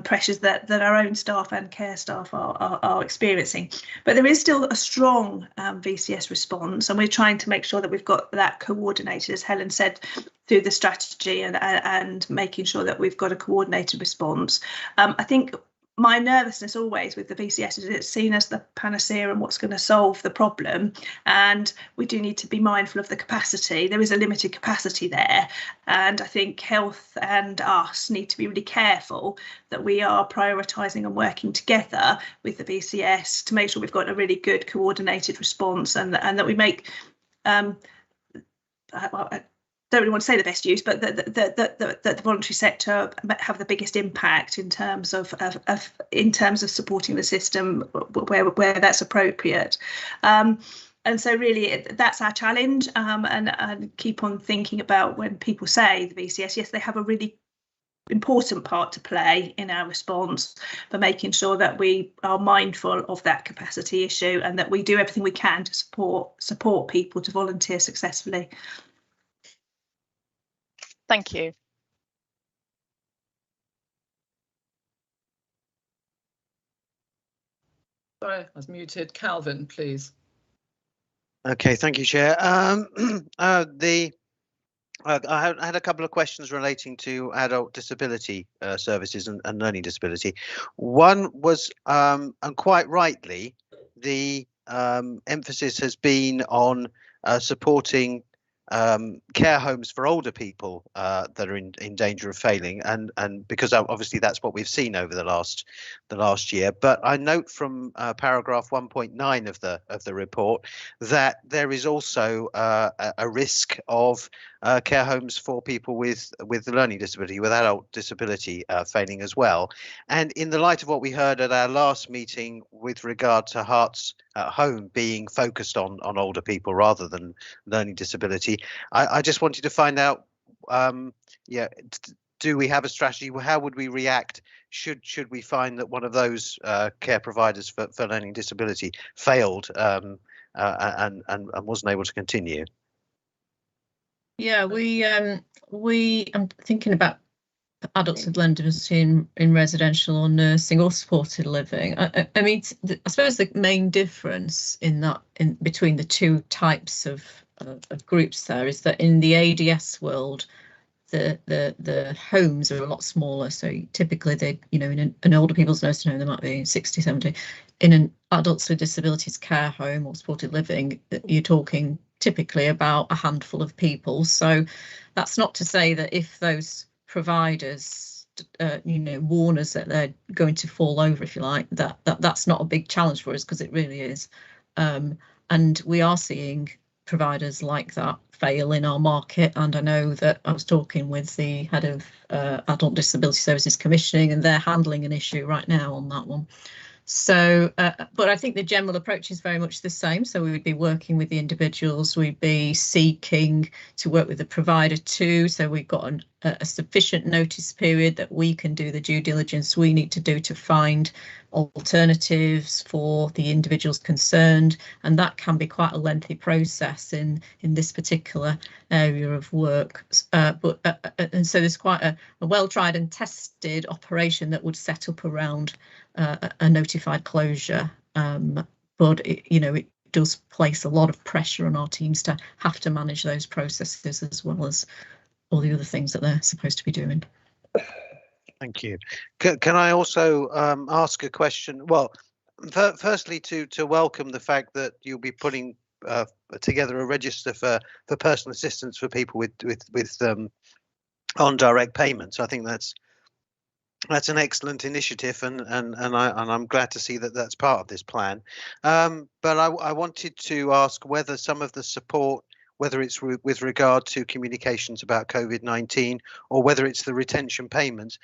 pressures that our own staff and care staff are experiencing. But there is still a strong VCS response, and we're trying to make sure that we've got that coordinated, as Helen said, through the strategy and making sure that we've got a coordinated response. I think my nervousness always with the VCS is it's seen as the panacea and what's going to solve the problem, and we do need to be mindful of the capacity. There is a limited capacity there, and I think health and us need to be really careful that we are prioritising and working together with the VCS to make sure we've got a really good coordinated response, and that we make don't really want to say the best use, but the voluntary sector have the biggest impact in terms of supporting the system where that's appropriate. And so really that's our challenge, and keep on thinking about when people say the VCS, yes, they have a really important part to play in our response, but making sure that we are mindful of that capacity issue and that we do everything we can to support people to volunteer successfully. Thank you. Sorry, I was muted. Calvin, please. Okay, thank you, Chair. I had a couple of questions relating to adult disability services and learning disability. One was, and quite rightly, the emphasis has been on supporting care homes for older people that are in danger of failing, and because obviously that's what we've seen over the last year. But I note from paragraph 1.9 of the report that there is also a risk of care homes for people with learning disability, with adult disability failing as well. And in the light of what we heard at our last meeting with regard to Hearts at Home being focused on older people rather than learning disability, I just wanted to find out, do we have a strategy? How would we react should we find that one of those care providers for learning disability failed and wasn't able to continue? Yeah, I'm thinking about adults with learning disability in residential or nursing or supported living. I mean, I suppose the main difference in between the two types of groups there is that in the ADS world, the homes are a lot smaller. So typically they, in an older people's nursing home, there might be 60, 70. In an adults with disabilities care home or supported living, you're talking typically about a handful of people. So that's not to say that if those providers warn us that they're going to fall over, if you like, that's not a big challenge for us, because it really is. And we are seeing providers like that fail in our market, and I know that I was talking with the head of Adult Disability Services Commissioning, and they're handling an issue right now on that one. So, but I think the general approach is very much the same. So we would be working with the individuals, we'd be seeking to work with the provider too. So we've got a sufficient notice period that we can do the due diligence we need to do to find alternatives for the individuals concerned, and that can be quite a lengthy process in this particular area of work. And so there's quite a well tried and tested operation that would set up around a notified closure, but it does place a lot of pressure on our teams to have to manage those processes as well as all the other things that they're supposed to be doing. Thank you. Can I also ask a question? Well, firstly, to welcome the fact that you'll be putting together a register for personal assistance for people with on direct payments. I think that's an excellent initiative, and I'm glad to see that that's part of this plan. But I wanted to ask whether some of the support, whether it's with regard to communications about COVID-19 or whether it's the retention payments,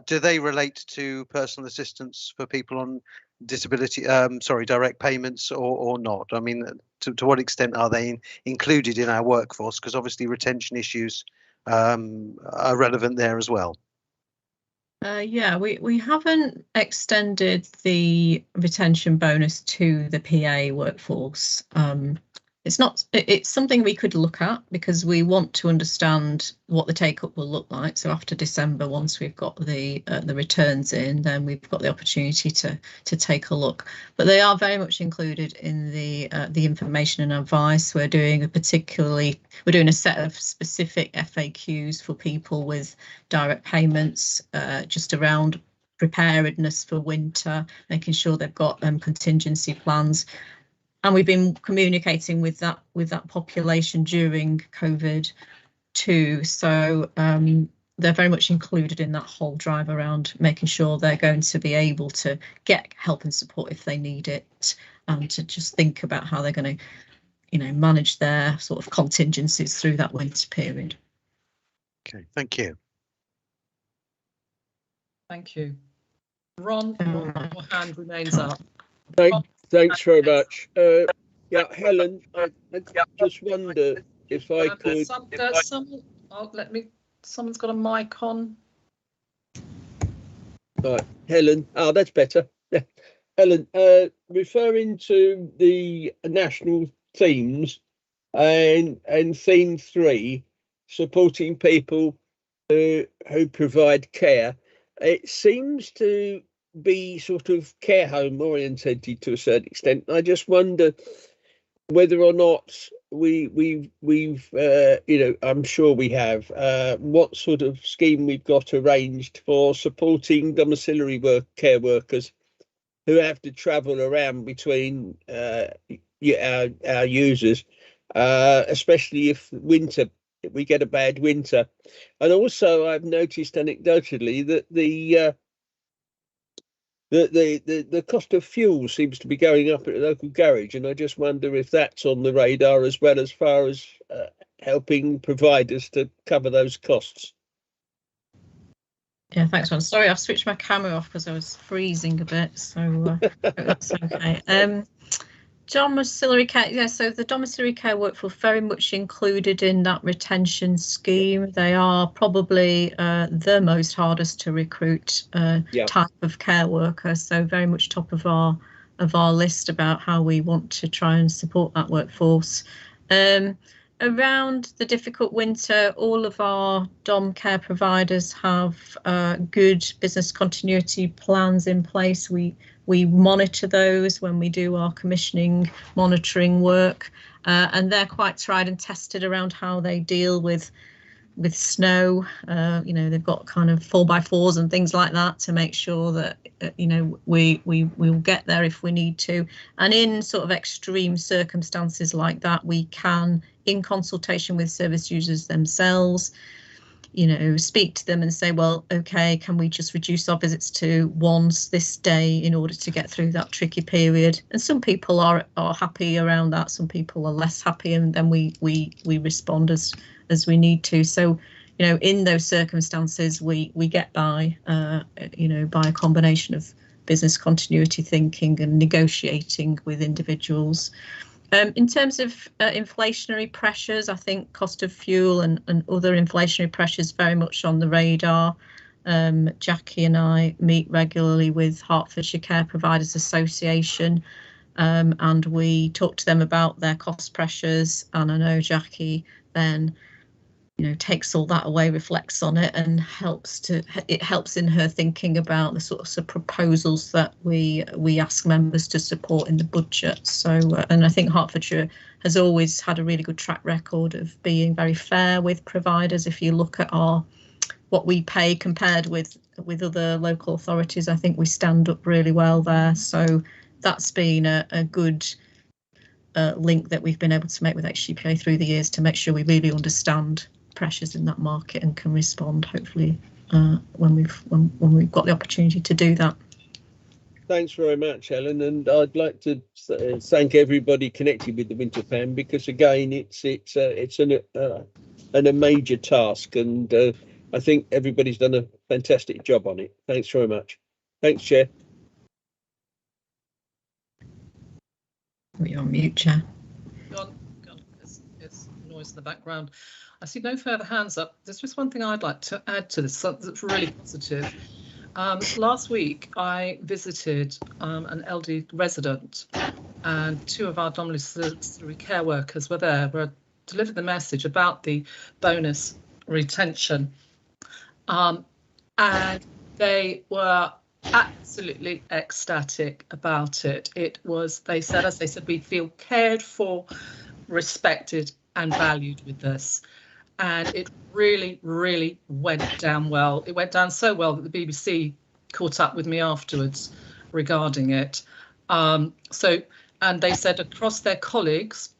do they relate to personal assistance for people on disability, direct payments, or not? I mean, to what extent are they included in our workforce? Because obviously retention issues are relevant there as well. Yeah, we haven't extended the retention bonus to the PA workforce. It's something we could look at because we want to understand what the take up will look like. So after December, once we've got the returns in, then we've got the opportunity to take a look. But they are very much included in the information and advice. We're doing a set of specific FAQs for people with direct payments, just around preparedness for winter, making sure they've got contingency plans. And we've been communicating with that population during COVID too. So they're very much included in that whole drive around making sure they're going to be able to get help and support if they need it, and to just think about how they're going to, manage their sort of contingencies through that winter period. Okay, thank you. Thank you. Ron, your hand remains up. Thanks very much. Yeah, Helen, I just wonder if I could. Someone's got a mic on. Right, Helen. Oh, that's better. Yeah. Helen, referring to the national themes and theme 3, supporting people who provide care, it seems to be sort of care home orientated to a certain extent. I just wonder whether or not we've I'm sure we have, what sort of scheme we've got arranged for supporting domiciliary care workers who have to travel around between our users, especially if we get a bad winter. And also I've noticed anecdotally that the cost of fuel seems to be going up at a local garage, and I just wonder if that's on the radar as well, as far as helping providers to cover those costs. Yeah, thanks, Ron. Sorry, I've switched my camera off because I was freezing a bit, so that's okay. Domiciliary care, yeah, so the domiciliary care workforce very much included in that retention scheme. They are probably the most hardest to recruit type of care worker, so very much top of our list about how we want to try and support that workforce. Around the difficult winter, all of our dom care providers have good business continuity plans in place. We monitor those when we do our commissioning monitoring work, and they're quite tried and tested around how they deal with snow. They've got kind of 4x4s and things like that to make sure that we will get there if we need to. And in sort of extreme circumstances like that, we can, in consultation with service users themselves, speak to them and say, well, okay, can we just reduce our visits to once this day in order to get through that tricky period? And some people are happy around that, some people are less happy, and then we respond as we need to. So, in those circumstances, we get by, by a combination of business continuity thinking and negotiating with individuals. In terms of inflationary pressures, I think cost of fuel and other inflationary pressures very much on the radar. Jackie and I meet regularly with Hertfordshire Care Providers Association, and we talk to them about their cost pressures. And I know Jackie then, takes all that away, reflects on it, and it helps in her thinking about the sorts of proposals that we ask members to support in the budget. So, and I think Hertfordshire has always had a really good track record of being very fair with providers. If you look at what we pay compared with other local authorities, I think we stand up really well there. So that's been a good link that we've been able to make with HCPA through the years to make sure we really understand pressures in that market and can respond, hopefully, when we've got the opportunity to do that. Thanks very much, Helen, and I'd like to thank everybody connected with the winter plan, because again it's a major task, and I think everybody's done a fantastic job on it. Thanks very much. Thanks, Chair. You're on mute, Chair. There's noise in the background. I see no further hands up. There's just one thing I'd like to add to this that's really positive. Last week, I visited an LD resident, and two of our domiciliary care workers were there, delivered the message about the bonus retention. And they were absolutely ecstatic about it. They said, we feel cared for, respected and valued with this. And it really, really went down well. It went down so well that the BBC caught up with me afterwards regarding it. And they said across their colleagues,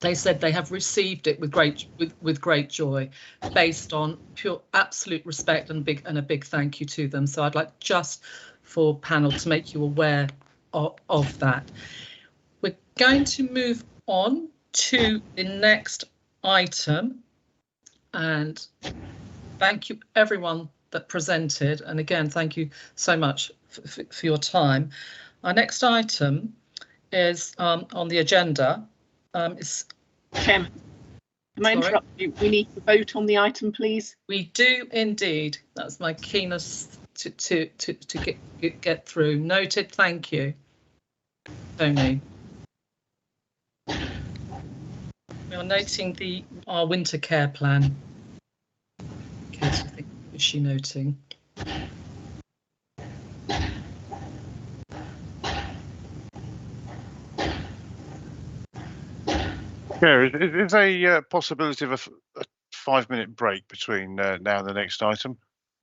they said they have received it with great joy, based on pure absolute respect and a big thank you to them. So I'd like just for panel to make you aware of that. We're going to move on to the next item, and thank you everyone that presented, and again thank you so much for your time. Our next item is on the agenda. Chairman, can I interrupt you? We need to vote on the item, please. We do indeed. That's my keenness to get through. Noted. Thank you, Tony. We are noting our winter care plan. In case you think, is she noting? Yeah, is a possibility of a 5-minute break between now and the next item?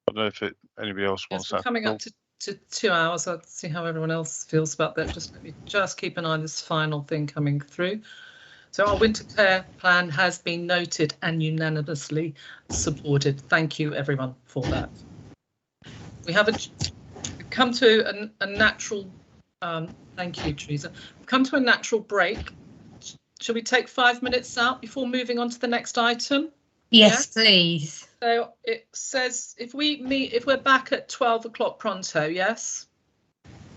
I don't know if anybody else wants that. Coming up to 2 hours. I'll see how everyone else feels about that. Let me just keep an eye on this final thing coming through. So our winter care plan has been noted and unanimously supported. Thank you everyone for that. We have come to a natural, thank you, Teresa. We've come to a natural break. Shall we take 5 minutes out before moving on to the next item? Yes, please. So it says if we're back at 12 o'clock pronto, yes?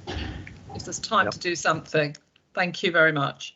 If there's time to do something. Thank you very much.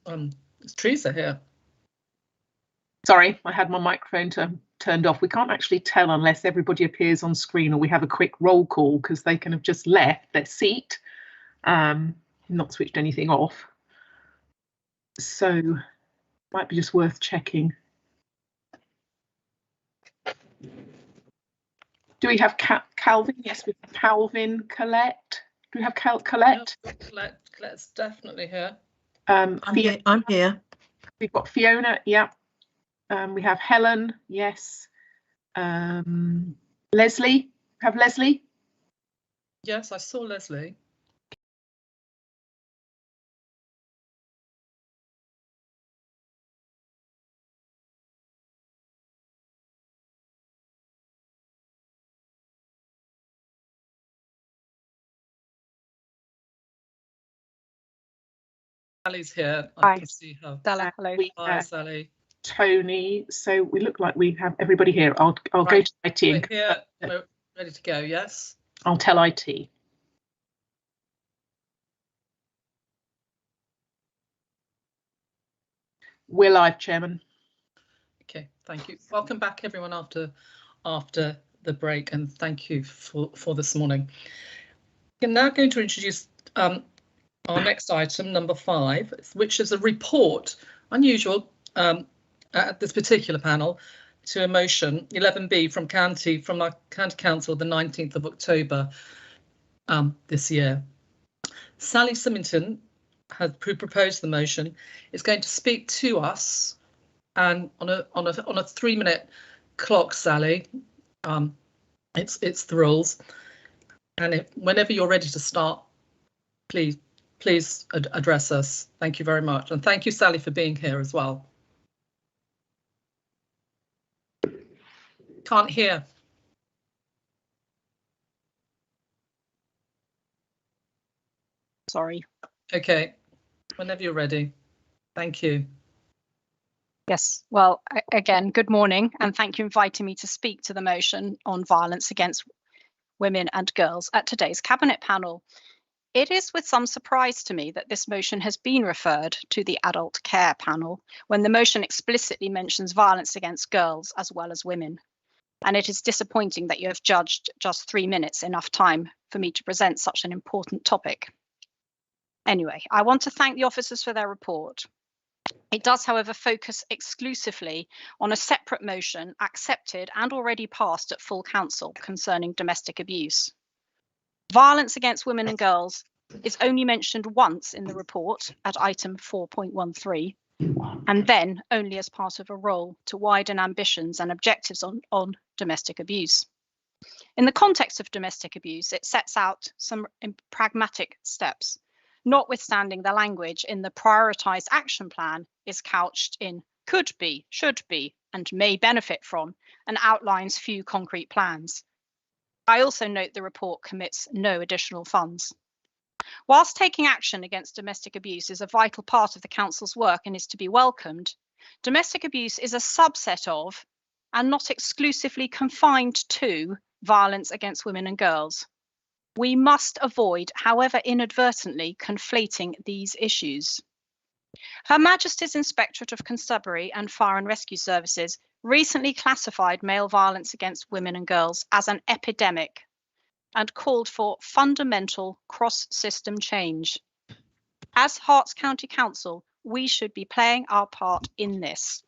Is Teresa here? Sorry, I had my microphone turned off. We can't actually tell unless everybody appears on screen or we have a quick roll call, because they can have just left their seat, not switched anything off. So might be just worth checking. Do we have Calvin? Yes, we have Calvin. Colette. Do we have Colette? Yep, Colette's definitely here. I'm here. We've got Fiona. Yeah. We have Helen. Yes. Leslie. Have Leslie? Yes, I saw Leslie. Sally's here. I can see her. Stella, hello. Hi, Sally. Tony. So we look like we have everybody here. I'll go to IT. We're here. We're ready to go. Yes. I'll tell IT. We're live, Chairman. Okay, thank you. Welcome back, everyone, after the break, and thank you for this morning. We're now going to introduce our next item, number 5, which is a report, unusual at this particular panel, to a motion 11B from our County Council the 19th of October this year. Sally Symington, who proposed the motion, is going to speak to us, and on a 3-minute clock, Sally. It's the rules, and whenever you're ready to start, please address us. Thank you very much, and thank you, Sally, for being here as well. Can't hear. Sorry. Okay, whenever you're ready. Thank you. Yes, well, again, good morning, and thank you for inviting me to speak to the motion on violence against women and girls at today's Cabinet panel. It is with some surprise to me that this motion has been referred to the Adult Care panel when the motion explicitly mentions violence against girls as well as women. And it is disappointing that you have judged just 3 minutes enough time for me to present such an important topic. Anyway, I want to thank the officers for their report. It does, however, focus exclusively on a separate motion accepted and already passed at full council concerning domestic abuse. Violence against women and girls is only mentioned once in the report at item 4.13, and then only as part of a role to widen ambitions and objectives on domestic abuse. In the context of domestic abuse, it sets out some pragmatic steps, notwithstanding the language in the prioritised action plan is couched in could be, should be, and may benefit from, and outlines few concrete plans. I also note the report commits no additional funds. Whilst taking action against domestic abuse is a vital part of the Council's work and is to be welcomed, domestic abuse is a subset of, and not exclusively confined to, violence against women and girls. We must avoid, however inadvertently, conflating these issues. Her Majesty's Inspectorate of Constabulary and Fire and Rescue Services recently classified male violence against women and girls as an epidemic and called for fundamental cross-system change. As Herts County Council, we should be playing our part in this.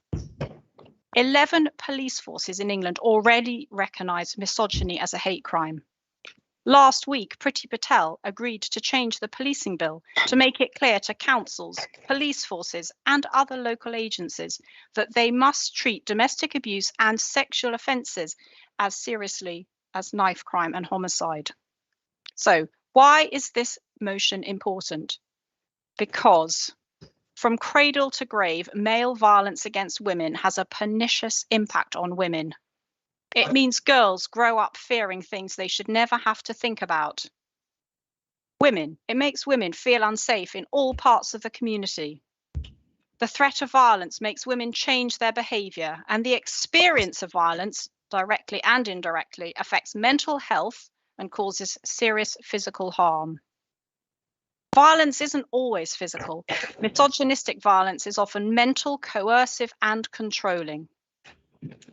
11 police forces in England already recognise misogyny as a hate crime. Last week, Priti Patel agreed to change the policing bill to make it clear to councils, police forces and other local agencies that they must treat domestic abuse and sexual offences as seriously as knife crime and homicide. So, why is this motion important? Because from cradle to grave, male violence against women has a pernicious impact on women. It means girls grow up fearing things they should never have to think about. Women, it makes women feel unsafe in all parts of the community. The threat of violence makes women change their behaviour, and the experience of violence, directly and indirectly, affects mental health and causes serious physical harm. Violence isn't always physical. Misogynistic violence is often mental, coercive, and controlling.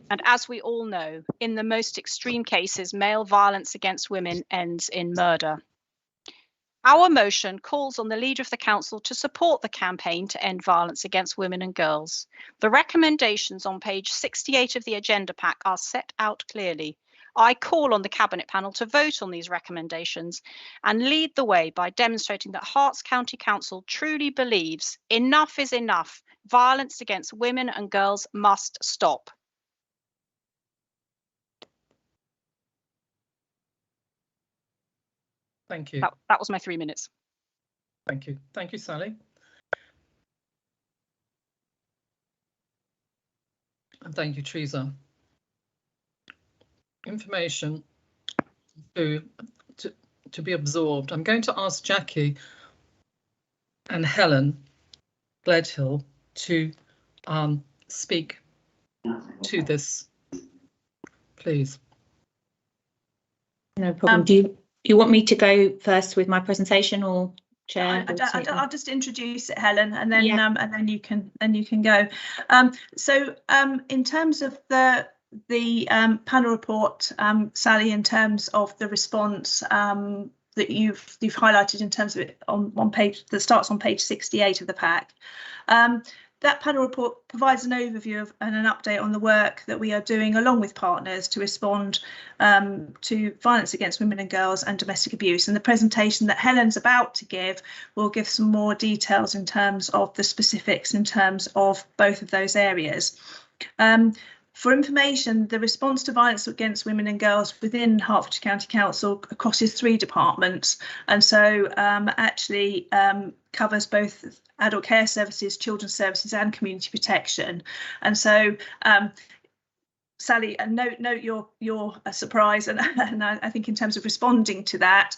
And as we all know, in the most extreme cases, male violence against women ends in murder. Our motion calls on the leader of the council to support the campaign to end violence against women and girls. The recommendations on page 68 of the agenda pack are set out clearly. I call on the Cabinet panel to vote on these recommendations and lead the way by demonstrating that Herts County Council truly believes enough is enough. Violence against women and girls must stop. Thank you. That was my 3 minutes. Thank you. Thank you, Sally. And thank you, Teresa. Information to be absorbed. I'm going to ask Jackie and Helen Gledhill to speak to this, please. No problem. Do you want me to go first with my presentation, or Chair? I'll just introduce it, Helen, and then yeah. And then you can go. So in terms of the panel report, Sally, in terms of the response that you've highlighted in terms of it on page that starts on page 68 of the pack. That panel report provides an overview of and an update on the work that we are doing along with partners to respond to violence against women and girls and domestic abuse. And the presentation that Helen's about to give will give some more details in terms of the specifics in terms of both of those areas. For information, the response to violence against women and girls within Hertfordshire County Council crosses 3 departments, and so actually covers both adult care services, children's services and community protection. And so Sally, note your surprise, and I think in terms of responding to that,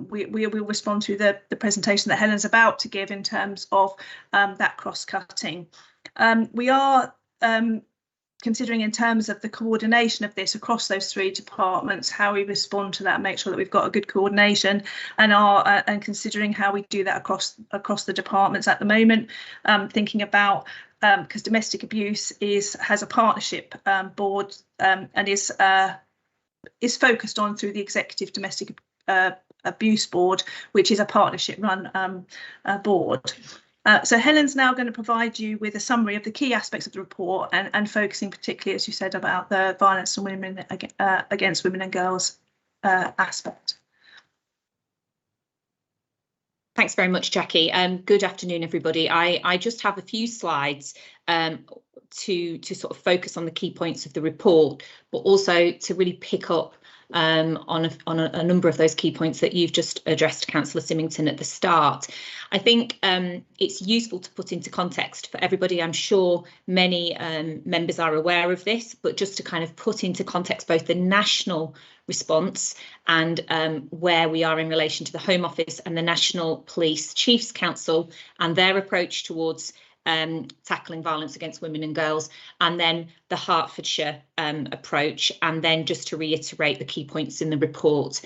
we will respond through the presentation that Helen's about to give in terms of that cross-cutting. We are considering in terms of the coordination of this across those 3 departments, how we respond to that, make sure that we've got a good coordination, and considering how we do that across the departments at the moment, thinking about because domestic abuse has a partnership board and is focused on through the Executive Domestic Abuse Board, which is a partnership run board. So Helen's now going to provide you with a summary of the key aspects of the report and focusing particularly, as you said, about the violence on women against women and girls aspect. Thanks very much, Jackie. Good afternoon, everybody. I just have a few slides to sort of focus on the key points of the report, but also to really pick up on a number of those key points that you've just addressed, Councillor Symington, at the start. I think it's useful to put into context for everybody. I'm sure many members are aware of this, but just to kind of put into context both the national response and where we are in relation to the Home Office and the National Police Chiefs Council and their approach towards tackling violence against women and girls, and then the Hertfordshire approach, and then just to reiterate the key points in the report.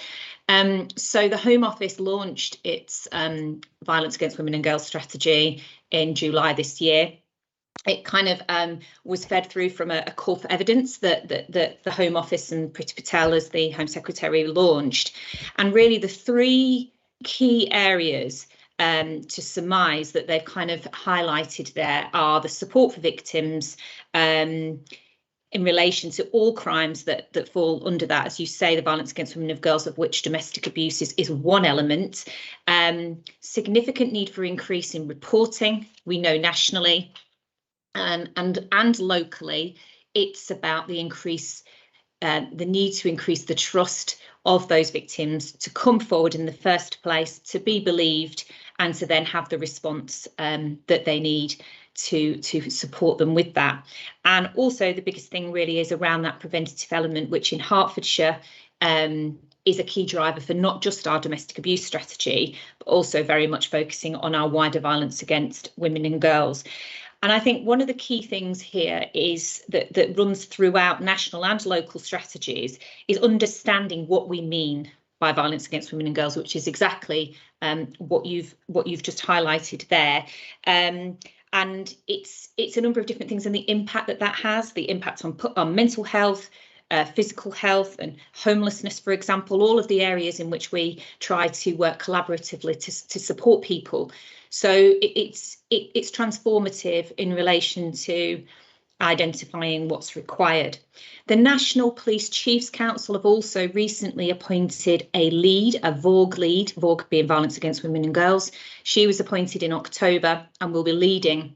So the Home Office launched its violence against women and girls strategy in July this year. It kind of was fed through from a call for evidence that the Home Office and Priti Patel as the Home Secretary launched. And really the 3 key areas to surmise that they've kind of highlighted there are the support for victims in relation to all crimes that fall under that. As you say, the violence against women and girls, of which domestic abuse is one element. Significant need for increase in reporting, we know nationally and locally. It's about the need to increase the trust of those victims to come forward in the first place, to be believed, and to then have the response that they need to support them with that. And also the biggest thing really is around that preventative element, which in Hertfordshire is a key driver for not just our domestic abuse strategy, but also very much focusing on our wider violence against women and girls. And I think one of the key things here is that runs throughout national and local strategies is understanding what we mean by violence against women and girls, which is exactly what you've just highlighted there. And it's a number of different things, and the impact that has, the impact on mental health, physical health and homelessness, for example, all of the areas in which we try to work collaboratively to support people. So it's transformative in relation to identifying what's required. The National Police Chiefs Council have also recently appointed a lead, a VAUG lead, VAUG being violence against women and girls. She was appointed in October and will be leading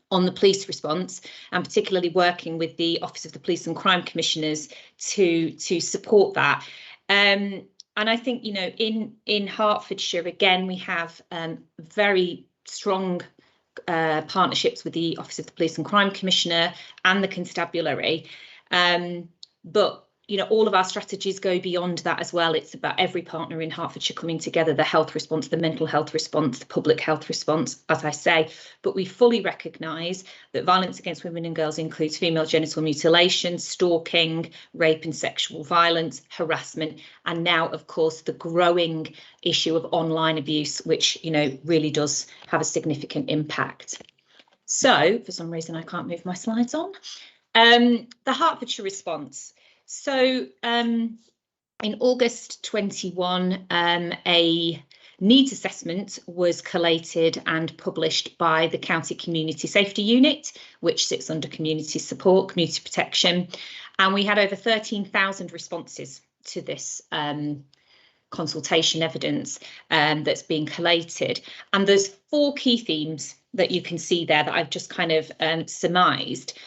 on the police response, and particularly working with the Office of the Police and Crime Commissioners to support that. And I think, you know, in Hertfordshire, again, we have very strong partnerships with the Office of the Police and Crime Commissioner and the Constabulary. But, you know, all of our strategies go beyond that as well. It's about every partner in Hertfordshire coming together, the health response, the mental health response, the public health response, as I say. But we fully recognise that violence against women and girls includes female genital mutilation, stalking, rape and sexual violence, harassment, and now, of course, the growing issue of online abuse, which, you know, really does have a significant impact. So, for some reason, I can't move my slides on. The Hertfordshire response. So in August 21, a needs assessment was collated and published by the County Community Safety Unit, which sits under community support, community protection. And we had over 13,000 responses to this consultation evidence that's being collated. And there's 4 key themes that you can see there that I've just kind of surmised.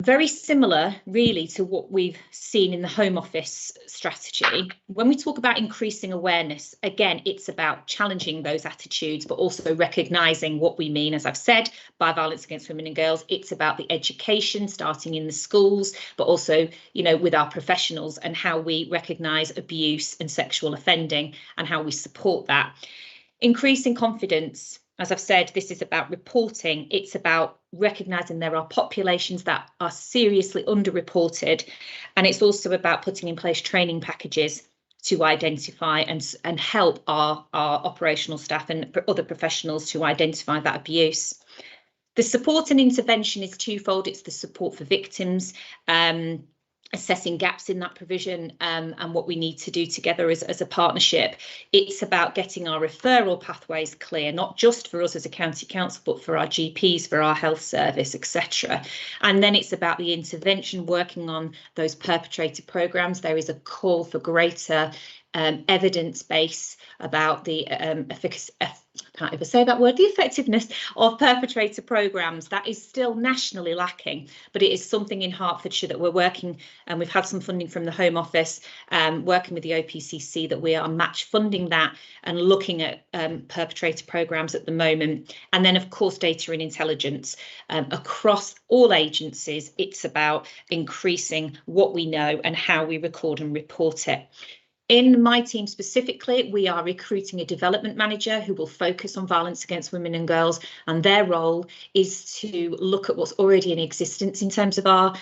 Very similar, really, to what we've seen in the Home Office strategy. When we talk about increasing awareness, again, it's about challenging those attitudes, but also recognising what we mean, as I've said, by violence against women and girls. It's about the education, starting in the schools, but also, you know, with our professionals and how we recognise abuse and sexual offending and how we support that. Increasing confidence. As I've said, this is about reporting. It's about recognising there are populations that are seriously underreported. And it's also about putting in place training packages to identify and help our operational staff and other professionals to identify that abuse. The support and intervention is twofold. It's the support for victims, assessing gaps in that provision and what we need to do together as a partnership. It's about getting our referral pathways clear, not just for us as a county council, but for our GPs, for our health service, etc. And then it's about the intervention, working on those perpetrator programmes. There is a call for greater evidence base about the efficacy, I can't ever say that word, the effectiveness of perpetrator programmes. That is still nationally lacking, but it is something in Hertfordshire that we're working, and we've had some funding from the Home Office, working with the OPCC, that we are match funding that and looking at perpetrator programmes at the moment. And then, of course, data and intelligence across all agencies. It's about increasing what we know and how we record and report it. In my team specifically, we are recruiting a development manager who will focus on violence against women and girls, and their role is to look at what's already in existence in terms of our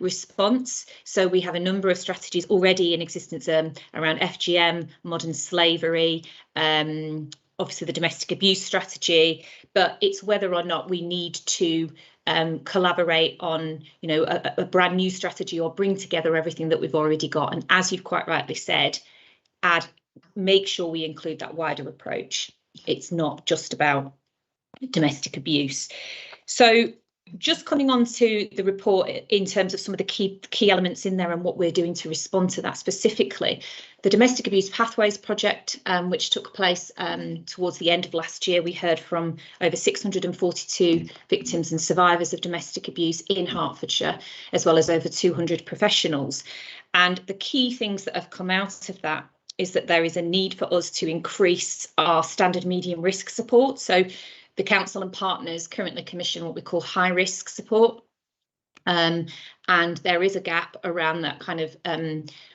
response. So we have a number of strategies already in existence around FGM, modern slavery, obviously the domestic abuse strategy, but it's whether or not we need to collaborate on, you know, a brand new strategy or bring together everything that we've already got. And as you've quite rightly said, make sure we include that wider approach. It's not just about domestic abuse. So just coming on to the report in terms of some of the key elements in there and what we're doing to respond to that specifically. The Domestic Abuse Pathways project, which took place towards the end of last year, we heard from over 642 victims and survivors of domestic abuse in Hertfordshire, as well as over 200 professionals. And the key things that have come out of that is that there is a need for us to increase our standard medium risk support. So the council and partners currently commission what we call high risk support. And there is a gap around that kind of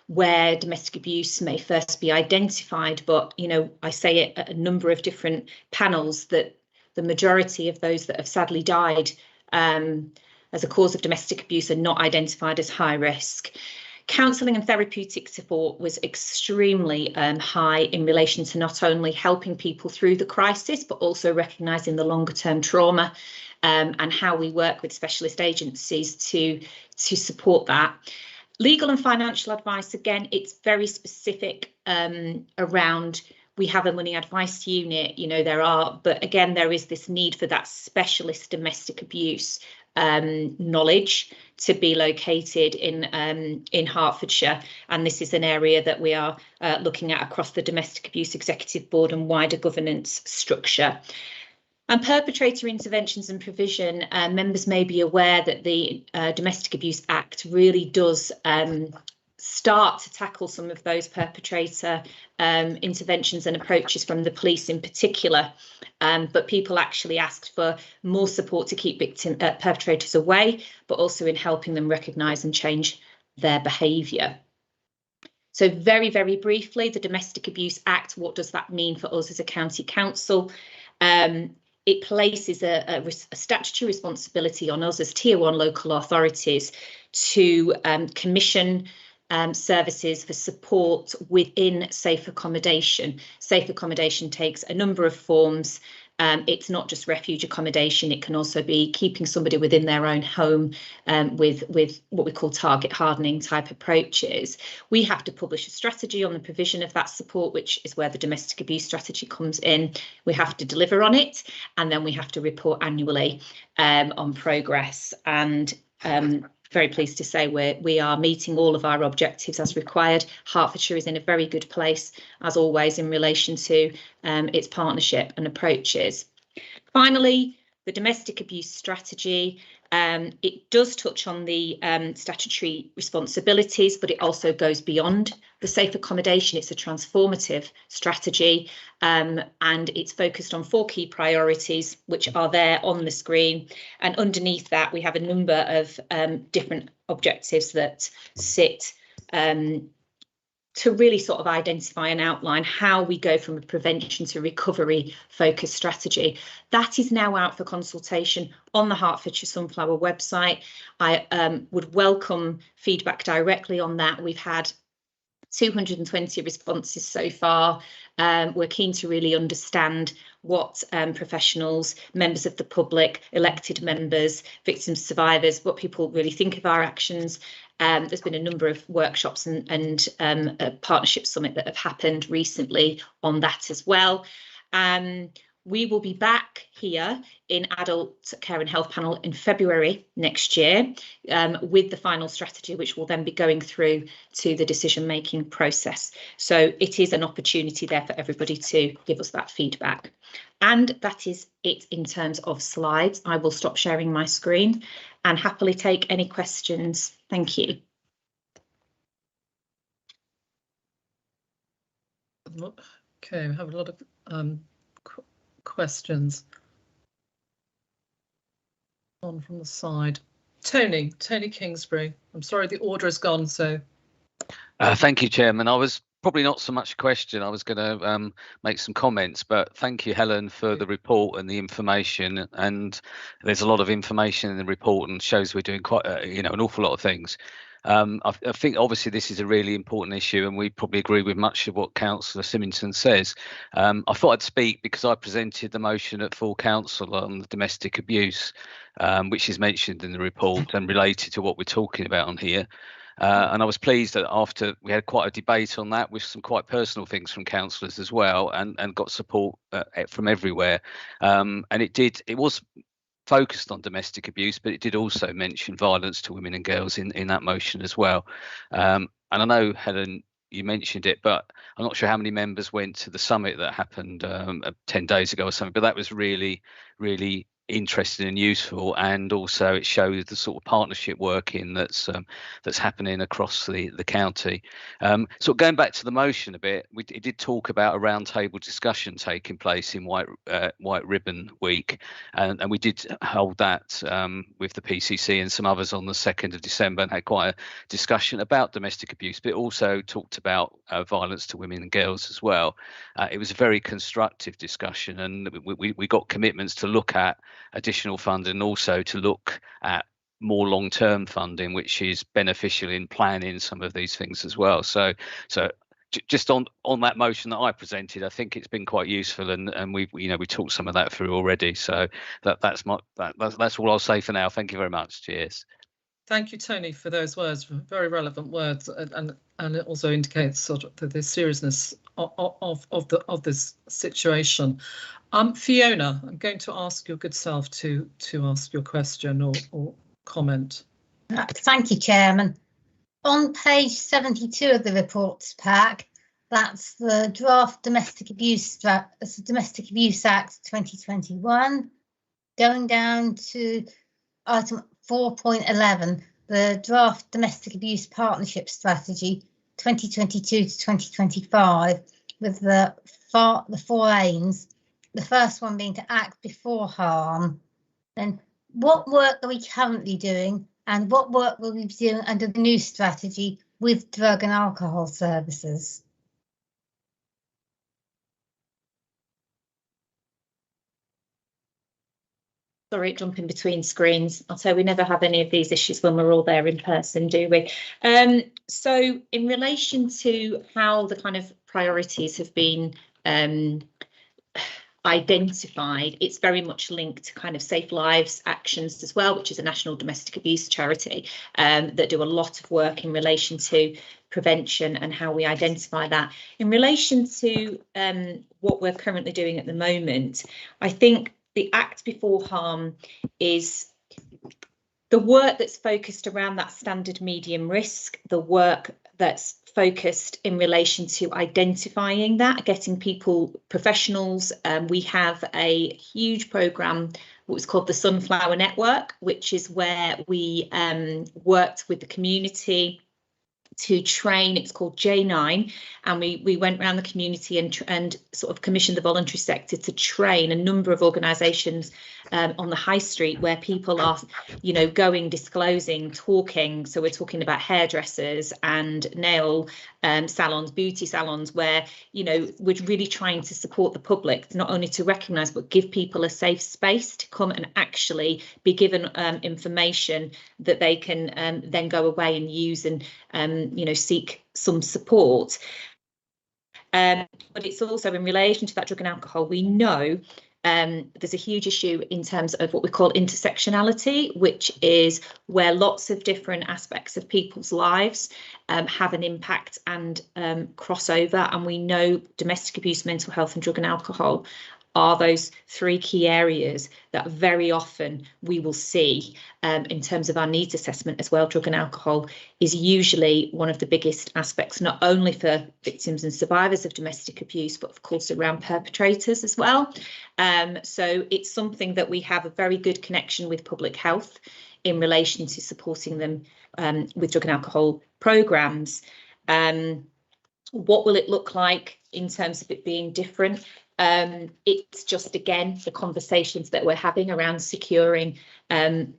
where domestic abuse may first be identified. But, you know, I say it at a number of different panels that the majority of those that have sadly died as a cause of domestic abuse are not identified as high risk. Counselling and therapeutic support was extremely high in relation to not only helping people through the crisis, but also recognising the longer term trauma and how we work with specialist agencies to support that. Legal and financial advice, again, it's very specific around. We have a money advice unit, you know, but again, there is this need for that specialist domestic abuse knowledge to be located in Hertfordshire, and this is an area that we are looking at across the Domestic Abuse Executive Board and wider governance structure. And perpetrator interventions and provision, members may be aware that the Domestic Abuse Act really does start to tackle some of those perpetrator interventions and approaches from the police in particular, but people actually asked for more support to keep perpetrators away, but also in helping them recognise and change their behaviour. So very, very briefly, the Domestic Abuse Act, what does that mean for us as a county council? It places a statutory responsibility on us as Tier 1 local authorities to commission services for support within safe accommodation. Safe accommodation takes a number of forms. It's not just refuge accommodation, it can also be keeping somebody within their own home with what we call target hardening type approaches. We have to publish a strategy on the provision of that support, which is where the domestic abuse strategy comes in. We have to deliver on it, and then we have to report annually on progress. And very pleased to say we are meeting all of our objectives as required. Hertfordshire is in a very good place, as always, in relation to its partnership and approaches. Finally, the domestic abuse strategy, it does touch on the statutory responsibilities, but it also goes beyond the safe accommodation. It's a transformative strategy, and it's focused on 4 key priorities, which are there on the screen. And underneath that, we have a number of different objectives that sit to really sort of identify and outline how we go from a prevention to recovery focused strategy. That is now out for consultation on the Hertfordshire Sunflower website. I would welcome feedback directly on that. We've had 220 responses so far. We're keen to really understand what professionals, members of the public, elected members, victims, survivors, what people really think of our actions. There's been a number of workshops and a partnership summit that have happened recently on that as well. We will be back here in Adult Care and Health Panel in February next year with the final strategy, which will then be going through to the decision-making process. So it is an opportunity there for everybody to give us that feedback. And that is it in terms of slides. I will stop sharing my screen and happily take any questions. Thank you. Okay, we have a lot of questions on from the side. Tony Kingsbury. I'm sorry, the order has gone, so. Thank you, Chairman. I was probably not so much a question. I was going to make some comments, but thank you, Helen, for the report and the information. And there's a lot of information in the report and shows we're doing quite, an awful lot of things. I think obviously this is a really important issue, and we probably agree with much of what Councillor Symington says. I thought I'd speak because I presented the motion at full council on the domestic abuse, which is mentioned in the report and related to what we're talking about on here. And I was pleased that after we had quite a debate on that with some quite personal things from councillors as well, and got support from everywhere. And it was focused on domestic abuse, but it did also mention violence to women and girls in that motion as well. And I know, Helen, you mentioned it, but I'm not sure how many members went to the summit that happened 10 days ago or something, but that was really, really interesting and useful, and also it showed the sort of partnership working that's happening across the county. So going back to the motion a bit, it did talk about a roundtable discussion taking place in White Ribbon Week, and we did hold that with the PCC and some others on the 2nd of December, and had quite a discussion about domestic abuse, but also talked about violence to women and girls as well. It was a very constructive discussion, and we got commitments to look at additional funding and also to look at more long-term funding, which is beneficial in planning some of these things as well. So just on that motion that I presented, I think it's been quite useful, and we talked some of that through already. So that's all I'll say for now. Thank you very much. Cheers. Thank you, Tony, for those words, very relevant words, and it also indicates sort of the seriousness of this situation. Fiona, I'm going to ask your good self to ask your question or comment. Thank you, Chairman. On page 72 of the reports pack, that's the draft Domestic Abuse Act 2021, going down to item 4.11, the draft Domestic Abuse Partnership Strategy 2022 to 2025, with the four aims. The first one being to act before harm. Then what work are we currently doing, and what work will we be doing under the new strategy with drug and alcohol services? Sorry, jumping between screens. I'll say we never have any of these issues when we're all there in person, do we? So in relation to how the kind of priorities have been identified, it's very much linked to kind of Safe Lives Actions as well, which is a national domestic abuse charity that do a lot of work in relation to prevention and how we identify that. In relation to what we're currently doing at the moment, I think the act before harm is the work that's focused around that standard medium risk, the work that's focused in relation to identifying that, getting people, professionals. We have a huge programme, what's called the Sunflower Network, which is where we worked with the community to train. It's called J9, and we went around the community and sort of commissioned the voluntary sector to train a number of organisations on the high street where people are, going, disclosing, talking. So we're talking about hairdressers and nail salons, beauty salons, where we're really trying to support the public, not only to recognise but give people a safe space to come and actually be given information that they can then go away and use and seek some support. But it's also in relation to that drug and alcohol. We know there's a huge issue in terms of what we call intersectionality, which is where lots of different aspects of people's lives have an impact and crossover. And we know domestic abuse, mental health and drug and alcohol are those three key areas that very often we will see in terms of our needs assessment as well. Drug and alcohol is usually one of the biggest aspects, not only for victims and survivors of domestic abuse, but of course around perpetrators as well. So it's something that we have a very good connection with public health in relation to supporting them with drug and alcohol programmes. What will it look like in terms of it being different? It's just, again, the conversations that we're having around securing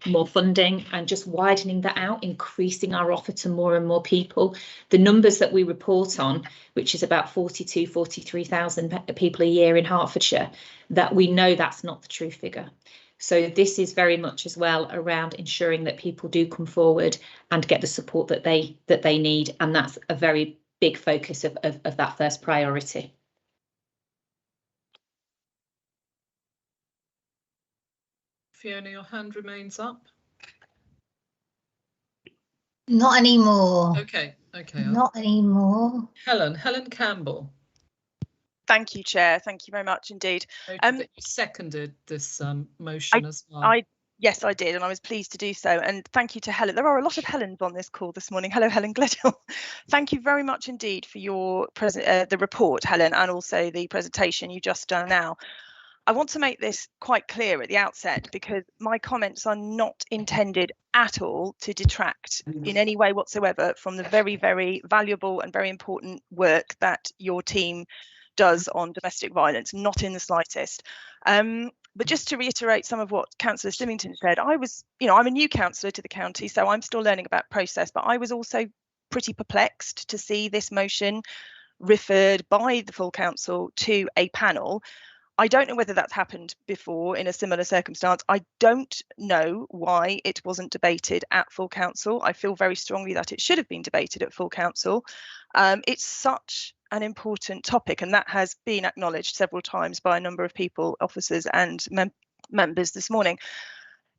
more funding and just widening that out, increasing our offer to more and more people. The numbers that we report on, which is about 43,000 people a year in Hertfordshire, that we know that's not the true figure. So this is very much as well around ensuring that people do come forward and get the support that they need, and that's a very big focus of that first priority. Fiona, your hand remains up. Not anymore. Okay. Not anymore. Helen Campbell. Thank you, Chair. Thank you very much indeed. That you seconded this motion as well. Yes, I did, and I was pleased to do so. And thank you to Helen. There are a lot of Helens on this call this morning. Hello, Helen Gledhill. Thank you very much indeed for your the report, Helen, and also the presentation you just done now. I want to make this quite clear at the outset, because my comments are not intended at all to detract in any way whatsoever from the very, very valuable and very important work that your team does on domestic violence, not in the slightest. But just to reiterate some of what Councillor Symington said, I'm a new councillor to the county, so I'm still learning about process, but I was also pretty perplexed to see this motion referred by the full council to a panel. I don't know whether that's happened before in a similar circumstance. I don't know why it wasn't debated at full council. I feel very strongly that it should have been debated at full council. It's such an important topic, and that has been acknowledged several times by a number of people, officers and members this morning.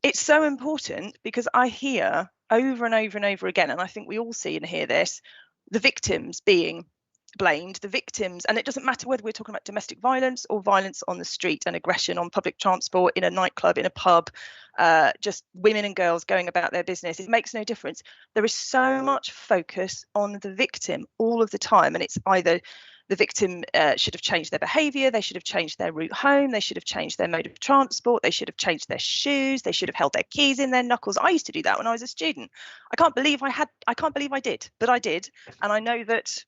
It's so important because I hear over and over and over again, and I think we all see and hear this, the victims being blamed, the victims, and it doesn't matter whether we're talking about domestic violence or violence on the street and aggression on public transport, in a nightclub, in a pub, just women and girls going about their business. It makes no difference. There is so much focus on the victim all of the time, and it's either the victim should have changed their behaviour, they should have changed their route home, they should have changed their mode of transport, they should have changed their shoes, they should have held their keys in their knuckles. I used to do that when I was a student. I can't believe I did, but I did, and I know that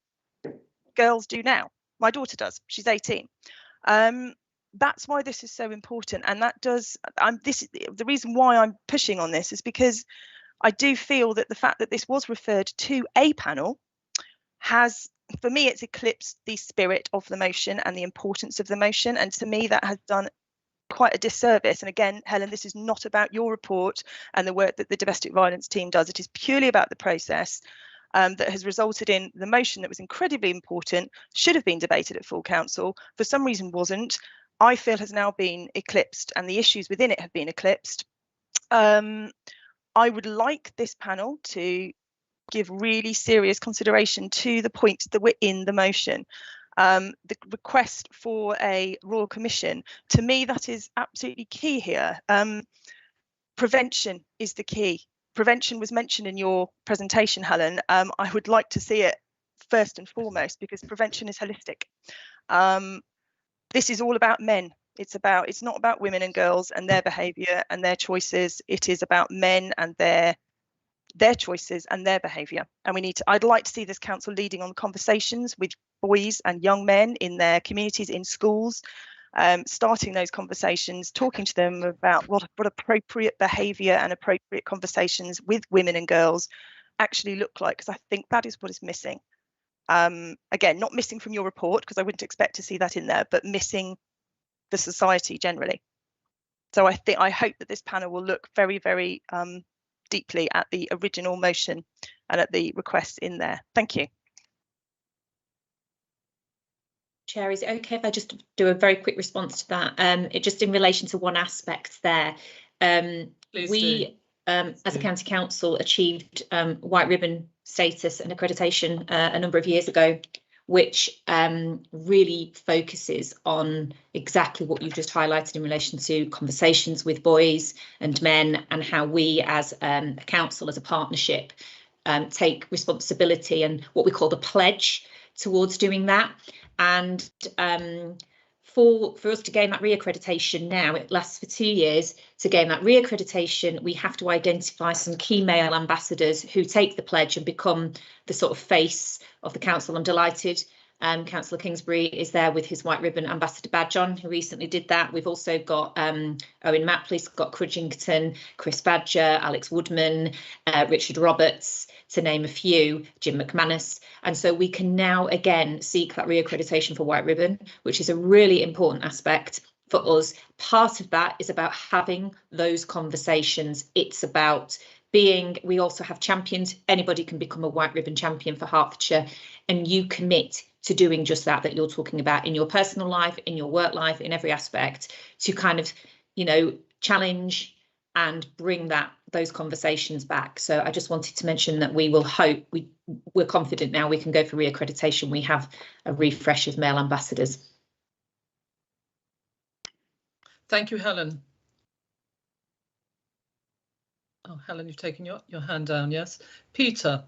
girls do now. My daughter does. She's 18. That's why this is so important, and that does. The reason why I'm pushing on this is because I do feel that the fact that this was referred to a panel has, for me, it's eclipsed the spirit of the motion and the importance of the motion, and to me that has done quite a disservice. And again, Helen, this is not about your report and the work that the domestic violence team does. It is purely about the process that has resulted in the motion that was incredibly important, should have been debated at full council, for some reason wasn't, I feel has now been eclipsed, and the issues within it have been eclipsed. I would like this panel to give really serious consideration to the points that were in the motion. The request for a royal commission, to me, that is absolutely key here. Prevention is the key. Prevention was mentioned in your presentation, Helen. I would like to see it first and foremost, because prevention is holistic. This is all about men. It's not about women and girls and their behaviour and their choices. It is about men and their choices and their behaviour. And I'd like to see this council leading on conversations with boys and young men in their communities, in schools, starting those conversations, talking to them about what appropriate behaviour and appropriate conversations with women and girls actually look like, because I think that is what is missing. Again, not missing from your report, because I wouldn't expect to see that in there, but missing the society generally. So I hope that this panel will look very, very deeply at the original motion and at the requests in there. Thank you. Chair, is it okay if I just do a very quick response to that? It just in relation to one aspect there. We, as a county council, achieved white ribbon status and accreditation a number of years ago, which really focuses on exactly what you've just highlighted in relation to conversations with boys and men, and how we as a council, as a partnership, take responsibility and what we call the pledge towards doing that. And for us to gain that reaccreditation now, it lasts for 2 years. To gain that reaccreditation, we have to identify some key male ambassadors who take the pledge and become the sort of face of the council. I'm delighted Councillor Kingsbury is there with his white ribbon ambassador badge on, who recently did that. We've also got Owen Mapley, Scott Crudgington, Chris Badger, Alex Woodman, Richard Roberts, to name a few, Jim McManus. And so we can now again seek that reaccreditation for white ribbon, which is a really important aspect for us. Part of that is about having those conversations. It's about we also have champions. Anybody can become a white ribbon champion for Hertfordshire, and you commit to doing just that you're talking about in your personal life, in your work life, in every aspect, to kind of, challenge and bring those conversations back. So I just wanted to mention that we're confident now we can go for reaccreditation. We have a refresh of male ambassadors. Thank you, Helen. Oh, Helen, you've taken your hand down, yes. Peter.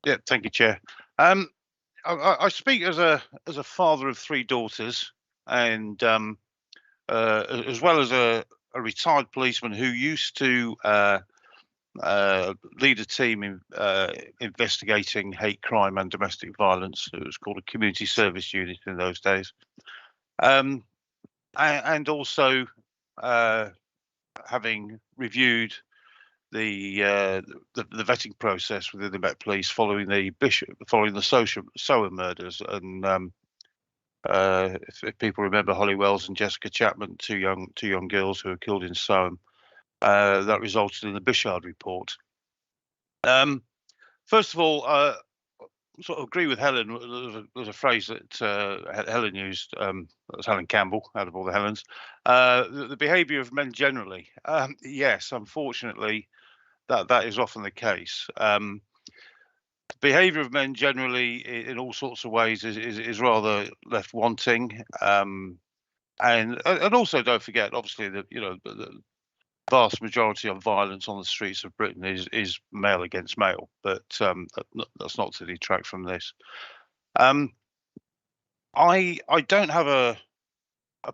Yeah, thank you, Chair. I speak as a father of 3 daughters, and as well as a retired policeman who used to lead a team in investigating hate crime and domestic violence. It was called a community service unit in those days. And also having reviewed the vetting process within the Met Police following the Sower murders, and if people remember Holly Wells and Jessica Chapman, two young girls who were killed in Soham, that resulted in the Bishard report. First of all, sort of agree with Helen. There's a phrase that Helen used. That was Helen Campbell, out of all the Helens. The behaviour of men generally. Yes, unfortunately, that is often the case. The behaviour of men generally, in all sorts of ways, is rather left wanting. And also, don't forget, obviously, the vast majority of violence on the streets of Britain is male against male, but that's not to detract from this. I don't have a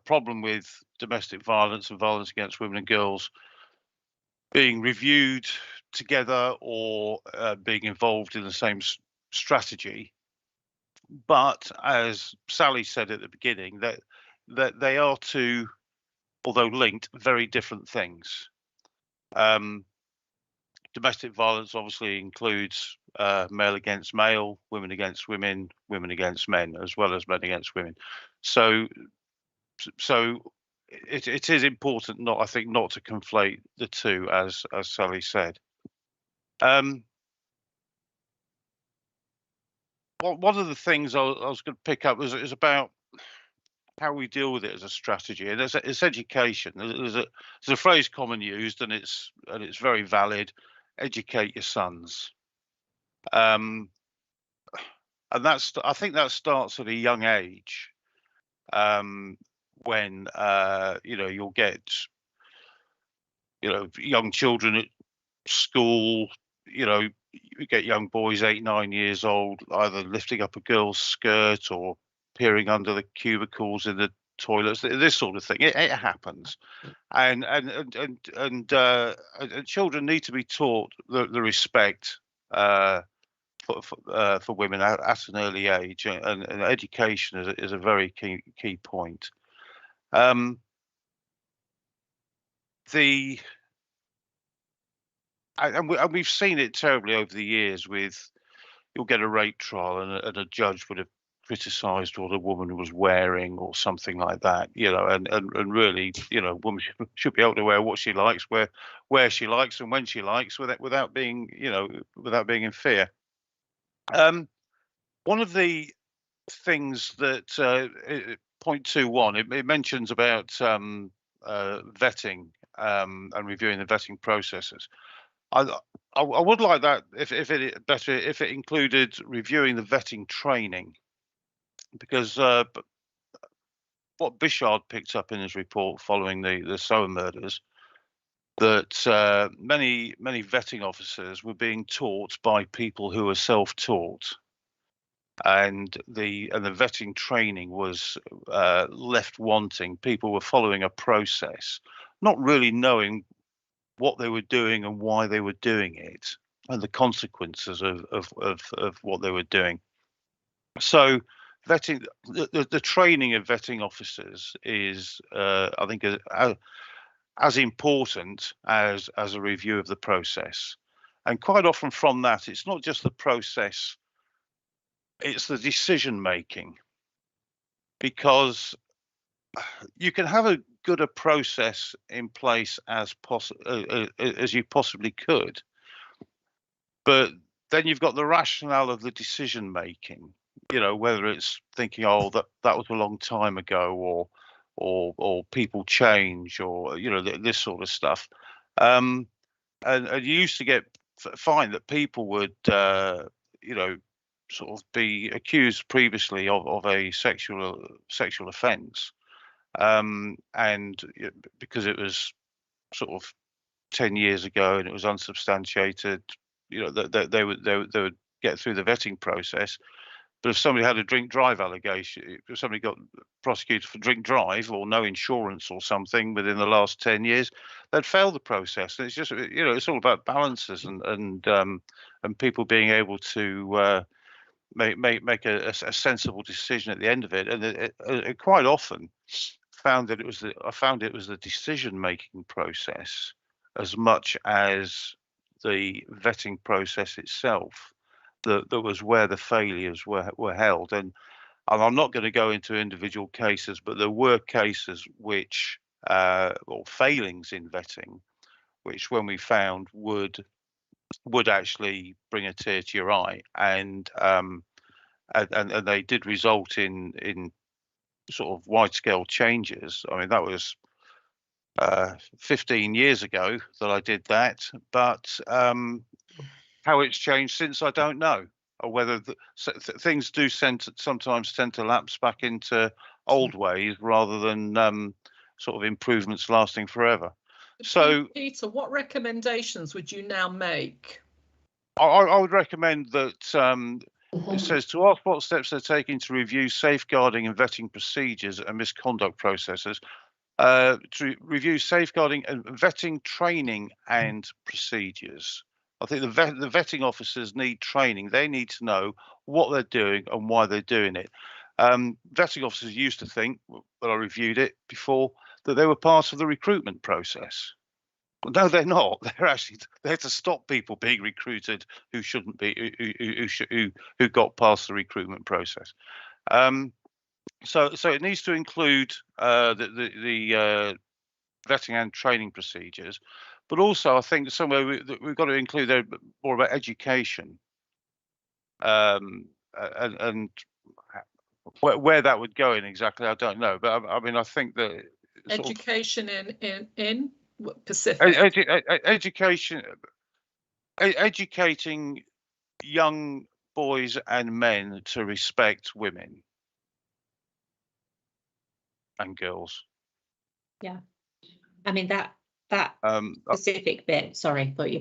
problem with domestic violence and violence against women and girls being reviewed together or being involved in the same strategy. But as Sally said at the beginning, that they are two, although linked, very different things. Domestic violence obviously includes male against male, women against women, women against men, as well as men against women. So it is important, I think, not to conflate the two, as Sally said. One of the things I was going to pick up is about how we deal with it as a strategy, and it's education. There's a phrase common used, and it's very valid. Educate your sons, and I think that starts at a young age, when you'll get young children at school. You get young boys 8, 9 years old either lifting up a girl's skirt or peering under the cubicles in the toilets, this sort of thing. It happens, and children need to be taught the respect for women at an early age, and education is a very key point. We've seen it terribly over the years. You'll get a rape trial, and a judge would have criticised what a woman was wearing or something like that, and really, a woman should be able to wear what she likes, where she likes, and when she likes, without being in fear. One of the things that point 2.1, it mentions about vetting and reviewing the vetting processes. I would like that if it included reviewing the vetting training, because what Bishard picked up in his report following the Sower murders, that many vetting officers were being taught by people who were self-taught, and the vetting training was left wanting. People were following a process, not really knowing what they were doing and why they were doing it, and the consequences of what they were doing. So vetting, the training of vetting officers is, I think, as important as a review of the process. And quite often from that, it's not just the process, it's the decision making, because you can have a good a process in place as you possibly could, but then you've got the rationale of the decision making, whether it's thinking, oh, that was a long time ago, or people change, or this sort of stuff, and you used to find that people would sort of be accused previously of a sexual offence, and because it was sort of 10 years ago and it was unsubstantiated, they would get through the vetting process. But if somebody had a drink drive allegation, if somebody got prosecuted for drink drive or no insurance or something within the last 10 years, they'd fail the process. And it's just, it's all about balances and people being able to make a sensible decision at the end of it. And it quite often found that I found it was the decision-making process as much as the vetting process itself that was where the failures were held. And I'm not going to go into individual cases, but there were cases which, or failings in vetting, which when we found would actually bring a tear to your eye, and they did result in sort of wide-scale changes. I mean, that was 15 years ago that I did that, but how it's changed since, I don't know, or whether things do sometimes tend to lapse back into old ways rather than sort of improvements lasting forever. So, Peter, what recommendations would you now make? I would recommend that it says to ask what steps they're taking to review safeguarding and vetting procedures and misconduct processes, to review safeguarding and vetting training and procedures. I think the vetting officers need training. They need to know what they're doing and why they're doing it. Vetting officers used to think, when I reviewed it before, that they were part of the recruitment process. No, they're not. They're actually there to stop people being recruited who shouldn't be, who got past the recruitment process. So it needs to include the vetting and training procedures, but also I think somewhere we've got to include there more about education, and where that would go in exactly, I don't know. But I mean, I think that education in Pacific. Educating young boys and men to respect women and girls. Yeah, I mean that specific bit. Sorry, but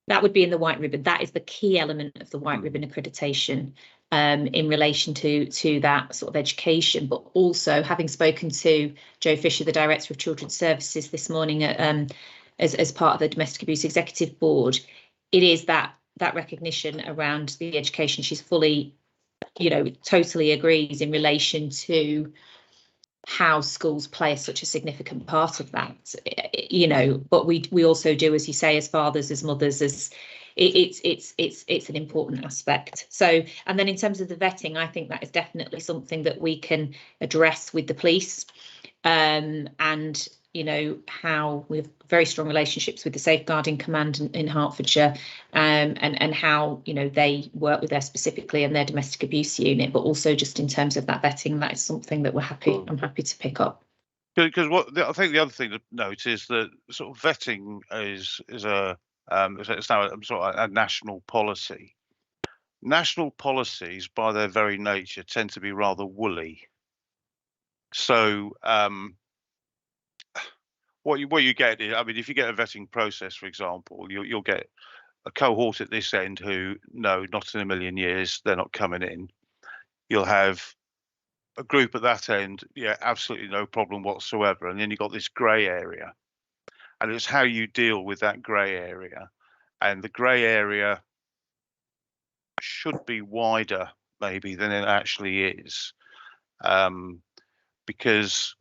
that would be in the white ribbon. That is the key element of the white ribbon accreditation in relation to that sort of education. But also, having spoken to Jo Fisher, the Director of Children's Services, this morning as part of the Domestic Abuse Executive Board, it is that recognition around the education. She's fully, totally agrees in relation to how schools play such a significant part of that, but we also do, as you say, as fathers, as mothers, as it's an important aspect. So, and then in terms of the vetting, I think that is definitely something that we can address with the police, and how we have very strong relationships with the Safeguarding Command in Hertfordshire, and how they work with their specifically and their domestic abuse unit, but also just in terms of that vetting, that is something that I'm happy to pick up. Because I think the other thing to note is that sort of vetting is it's now sort of a national policy. National policies, by their very nature, tend to be rather woolly. So what you get is, I mean, if you get a vetting process, for example, you'll get a cohort at this end who, no, not in a million years, they're not coming in. You'll have a group at that end, yeah, absolutely no problem whatsoever. And then you've got this grey area. And it's how you deal with that grey area. And the grey area should be wider, maybe, than it actually is. Because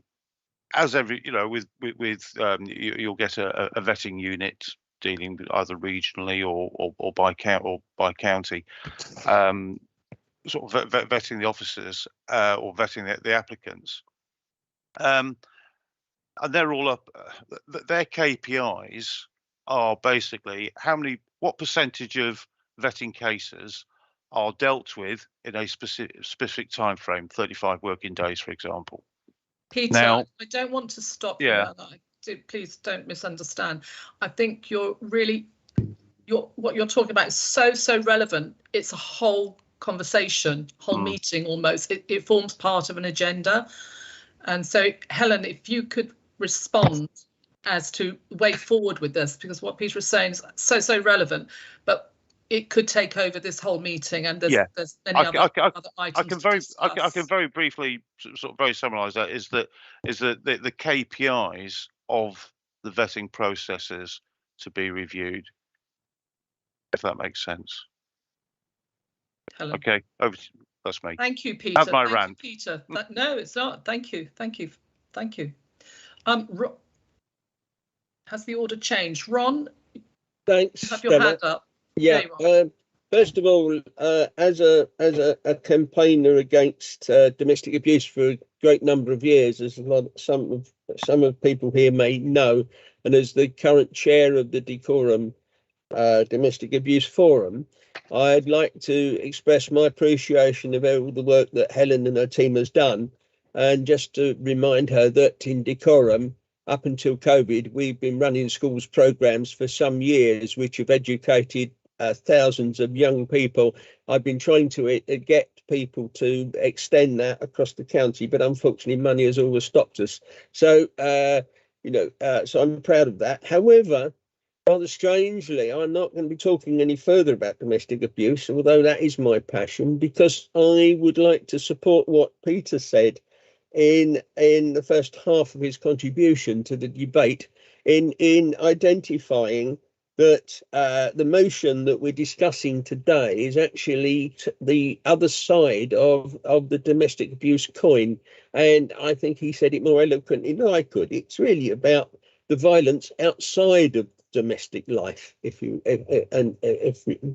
as every, you'll get a vetting unit dealing with either regionally or by county, sort of vetting the officers or vetting the applicants, and they're all up. Their KPIs are basically what percentage of vetting cases are dealt with in a specific time frame, 35 working days, for example. Peter, I don't want to stop you. Please don't misunderstand. I think what you're talking about is so relevant. It's a whole conversation, whole meeting almost. It forms part of an agenda. And so, Helen, if you could respond as to the way forward with this, because what Peter is saying is so relevant, but it could take over this whole meeting, and there's many other items. I can very briefly sort of very summarise that. Is that the KPIs of the vetting processes to be reviewed, if that makes sense. Helen. Okay, over to you. That's me. Thank you, Peter. That's my rant. Peter. No, it's not. Thank you. Has the order changed? Ron, Thanks. Have your hand up. Yeah. First of all, as a campaigner against domestic abuse for a great number of years, as some of people here may know, and as the current chair of the Decorum Domestic Abuse Forum, I'd like to express my appreciation of all the work that Helen and her team has done, and just to remind her that in Decorum, up until COVID, we've been running schools programs for some years, which have educated thousands of young people. I've been trying to get people to extend that across the county, but unfortunately money has always stopped us. So, so I'm proud of that. However, rather strangely, I'm not going to be talking any further about domestic abuse, although that is my passion, because I would like to support what Peter said in the first half of his contribution to the debate in identifying that the motion that we're discussing today is actually the other side of the domestic abuse coin. And I think he said it more eloquently than I could. It's really about the violence outside of domestic life, if you'd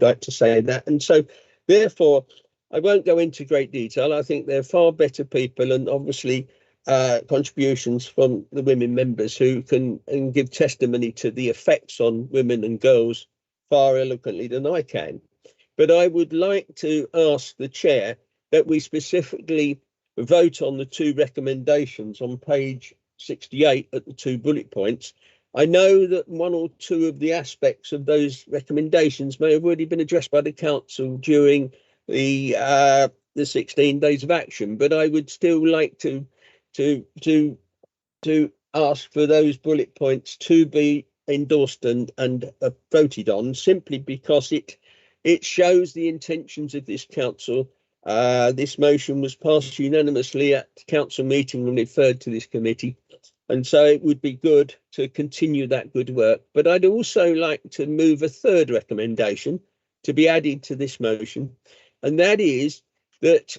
like to say that. And so, therefore, I won't go into great detail. I think they're far better people, and obviously contributions from the women members who can give testimony to the effects on women and girls far eloquently than I can. But I would like to ask the chair that we specifically vote on the two recommendations on page 68 at the 2 bullet points. I know that one or two of the aspects of those recommendations may have already been addressed by the council during the 16 days of action, but I would still like to ask for those bullet points to be endorsed and voted on, simply because it shows the intentions of this council. This motion was passed unanimously at council meeting and referred to this committee, and so it would be good to continue that good work. But I'd also like to move a third recommendation to be added to this motion, and that is that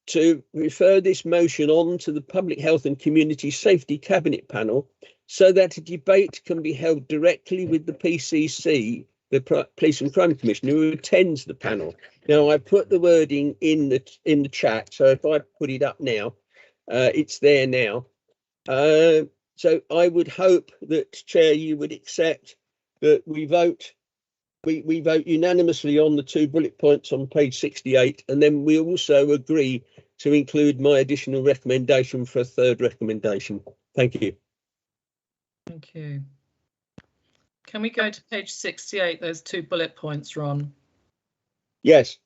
to refer this motion on to the Public Health and Community Safety Cabinet Panel, so that a debate can be held directly with the PCC, the Police and Crime Commissioner, who attends the panel. Now, I put the wording in the chat, so if I put it up now, it's there now. So I would hope that, Chair, you would accept that we vote unanimously on the 2 bullet points on page 68, and then we also agree to include my additional recommendation for a third recommendation. Thank you. Thank you. Can we go to page 68, those 2 bullet points, Ron? Yes,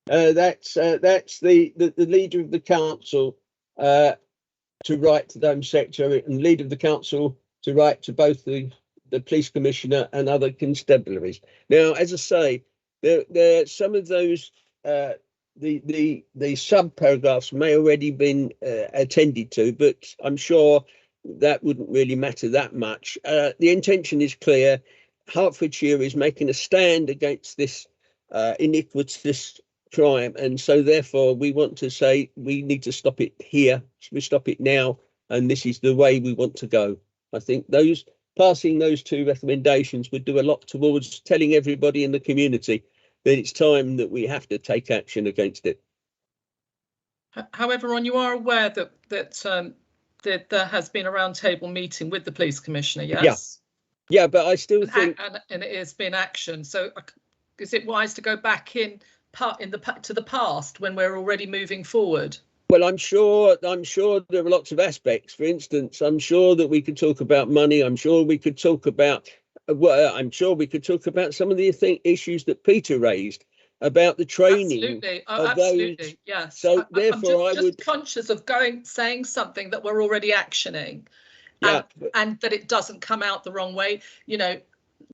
that's the leader of the council to write to the Home Secretary, and leader of the council to write to both the police commissioner and other constabularies. Now, as I say, there some of those the sub paragraphs may already been attended to, but I'm sure that wouldn't really matter that much. The intention is clear. Hertfordshire is making a stand against this iniquitous crime, and so therefore we want to say we need to stop it here. We stop it now, and this is the way we want to go. I think passing those 2 recommendations would do a lot towards telling everybody in the community that it's time that we have to take action against it. However, Ron, you are aware that there has been a roundtable meeting with the police commissioner, yes? Yeah, but I still think, and it has been action. So, is it wise to go back to the past when we're already moving forward? Well, I'm sure there are lots of aspects. For instance, I'm sure that we could talk about money. I'm sure we could talk about some of the issues that Peter raised about the training. Absolutely, those. Yes. So therefore, I'm just conscious of saying something that we're already actioning, and that it doesn't come out the wrong way. You know,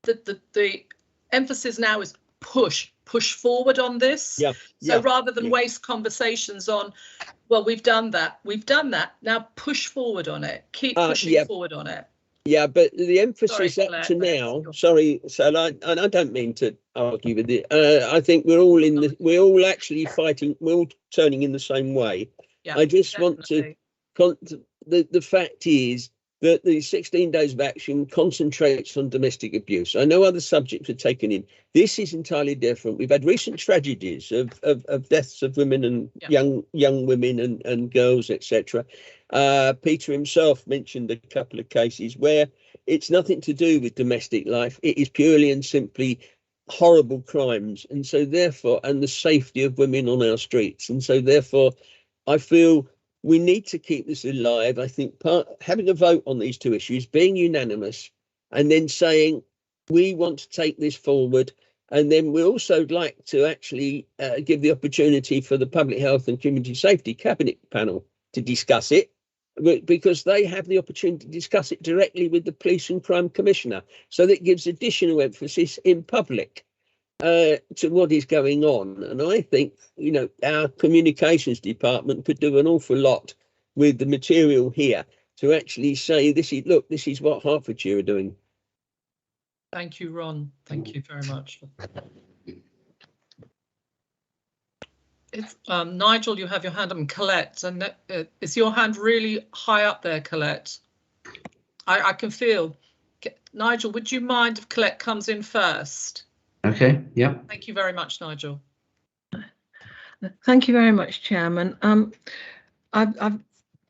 the emphasis now is push forward on this. So rather than waste conversations on, well, we've done that, now push forward on it, keep pushing forward on it. Yeah, but the emphasis up to now, sorry, Sal, I don't mean to argue with it. I think we're all actually fighting, we're all turning in the same way. I just want to, the fact is that the 16 days of action concentrates on domestic abuse. I know other subjects are taken in. This is entirely different. We've had recent tragedies of deaths of women and young women and girls, etc. Peter himself mentioned a couple of cases where it's nothing to do with domestic life. It is purely and simply horrible crimes, and so therefore, and the safety of women on our streets, and so therefore I feel we need to keep this alive. I think having a vote on these two issues, being unanimous, and then saying we want to take this forward, and then we also like to actually give the opportunity for the Public Health and Community Safety Cabinet panel to discuss it, because they have the opportunity to discuss it directly with the Police and Crime Commissioner. So that gives additional emphasis in public to what is going on. And I think, you know, our communications department could do an awful lot with the material here to actually say, this is what Hertfordshire are doing. Thank you, Ron. Thank you very much. It's, Nigel, you have your hand up. Colette, and is your hand really high up there, Colette? I can feel. Nigel, would you mind if Colette comes in first? Okay, yeah. Thank you very much, Nigel. Thank you very much, Chairman. I've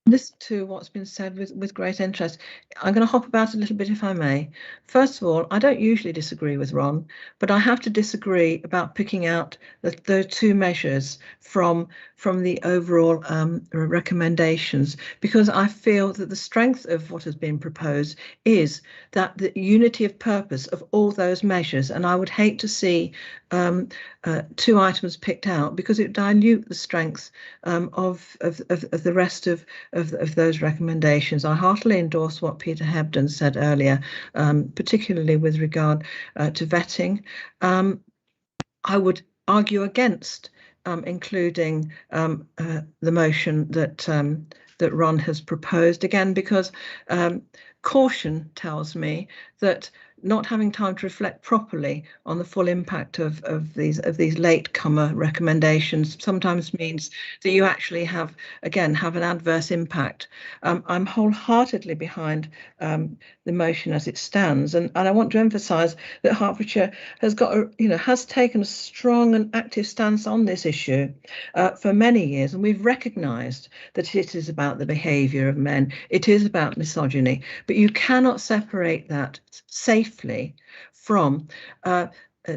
listened to what's been said with great interest. I'm going to hop about a little bit, if I may. First of all, I don't usually disagree with Ron, but I have to disagree about picking out the two measures from the overall recommendations, because I feel that the strength of what has been proposed is that the unity of purpose of all those measures, and I would hate to see two items picked out, because it dilute the strength of the rest of those recommendations. I heartily endorse what Peter Hebden said earlier, particularly with regard to vetting. I would argue against including the motion that Ron has proposed, again because caution tells me that not having time to reflect properly on the full impact of these latecomer recommendations sometimes means that you actually have an adverse impact. I'm wholeheartedly behind the motion as it stands, and I want to emphasise that Hertfordshire has taken a strong and active stance on this issue for many years, and we've recognised that it is about the behaviour of men, it is about misogyny, but you cannot separate that safely from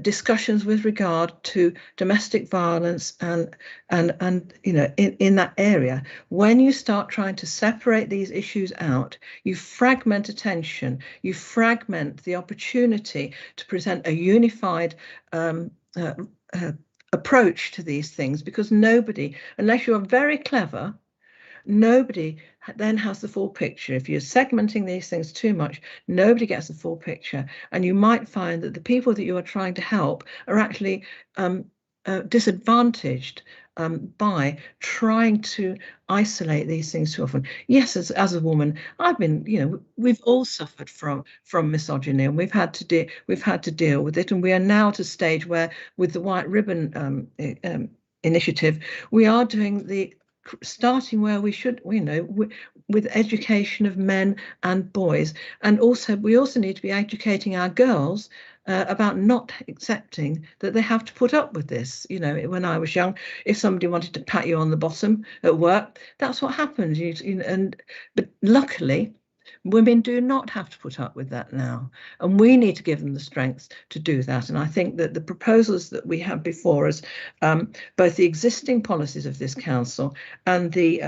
discussions with regard to domestic violence and you know, in that area. When you start trying to separate these issues out, you fragment attention, you fragment the opportunity to present a unified approach to these things, because nobody, unless you are very clever, nobody then has the full picture. If you're segmenting these things too much, nobody gets the full picture, and you might find that the people that you are trying to help are actually disadvantaged by trying to isolate these things too often. Yes, as a woman, I've been, you know, we've all suffered from misogyny, and we've had to deal with it, and we are now at a stage where, with the White Ribbon initiative, we are doing starting where we should, you know, with education of men and boys, and we also need to be educating our girls about not accepting that they have to put up with this. You know, when I was young, if somebody wanted to pat you on the bottom at work, that's what happened. But luckily, women do not have to put up with that now, and we need to give them the strength to do that. And I think that the proposals that we have before us, both the existing policies of this council and the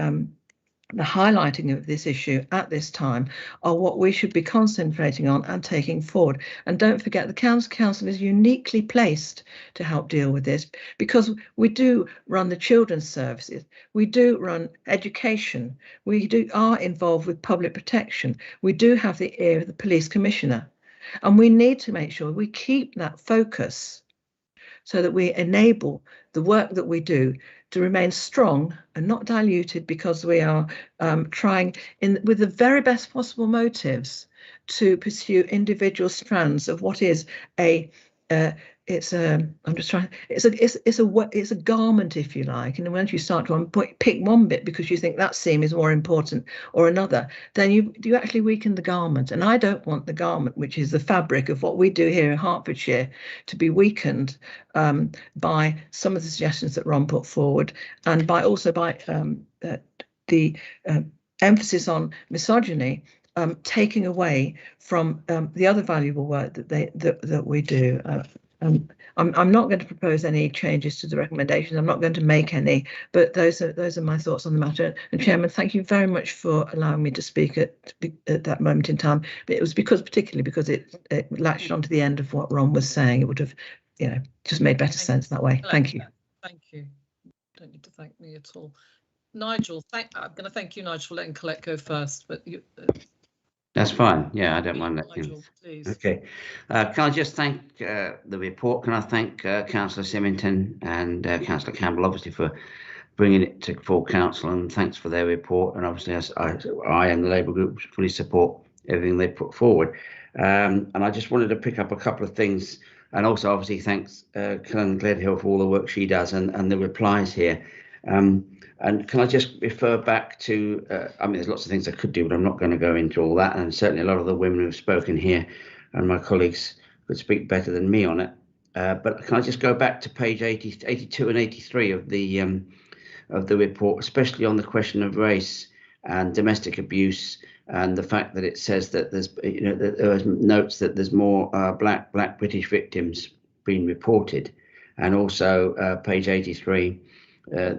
highlighting of this issue at this time, are what we should be concentrating on and taking forward. And don't forget, the council is uniquely placed to help deal with this, because we do run the children's services, we do run education, we are involved with public protection, we do have the ear of the police commissioner, and we need to make sure we keep that focus so that we enable the work that we do to remain strong and not diluted, because we are trying with the very best possible motives to pursue individual strands of what is a I'm just trying. It's a garment, if you like, and once you start to pick one bit because you think that seam is more important or another, then you actually weaken the garment. And I don't want the garment, which is the fabric of what we do here in Hertfordshire, to be weakened by some of the suggestions that Ron put forward, and by the emphasis on misogyny. Taking away from the other valuable work that we do. I'm not going to propose any changes to the recommendations. I'm not going to make any, but those are my thoughts on the matter. And Chairman, thank you very much for allowing me to speak at that moment in time. But it was particularly because it latched onto the end of what Ron was saying. It would have, just made better sense that way. Thank you. Thank you. Don't need to thank me at all. Nigel, I'm going to thank you, Nigel, for letting Colette go first, but you. That's fine. Yeah, I don't mind that. Nigel, please. Okay. Can I just thank the report? Can I thank Councillor Symington and Councillor Campbell, obviously, for bringing it to full council, and thanks for their report. And obviously, as I and the Labour Group fully support everything they put forward. And I just wanted to pick up a couple of things, and also obviously thanks Colin Gledhill for all the work she does and the replies here. And can I just refer back to, I mean, there's lots of things I could do, but I'm not going to go into all that. And certainly a lot of the women who've spoken here and my colleagues could speak better than me on it. But can I just go back to page 82 and 83 of the report, especially on the question of race and domestic abuse, and the fact that it says that there's, that there are notes that there's more black British victims being reported. And also page 83, that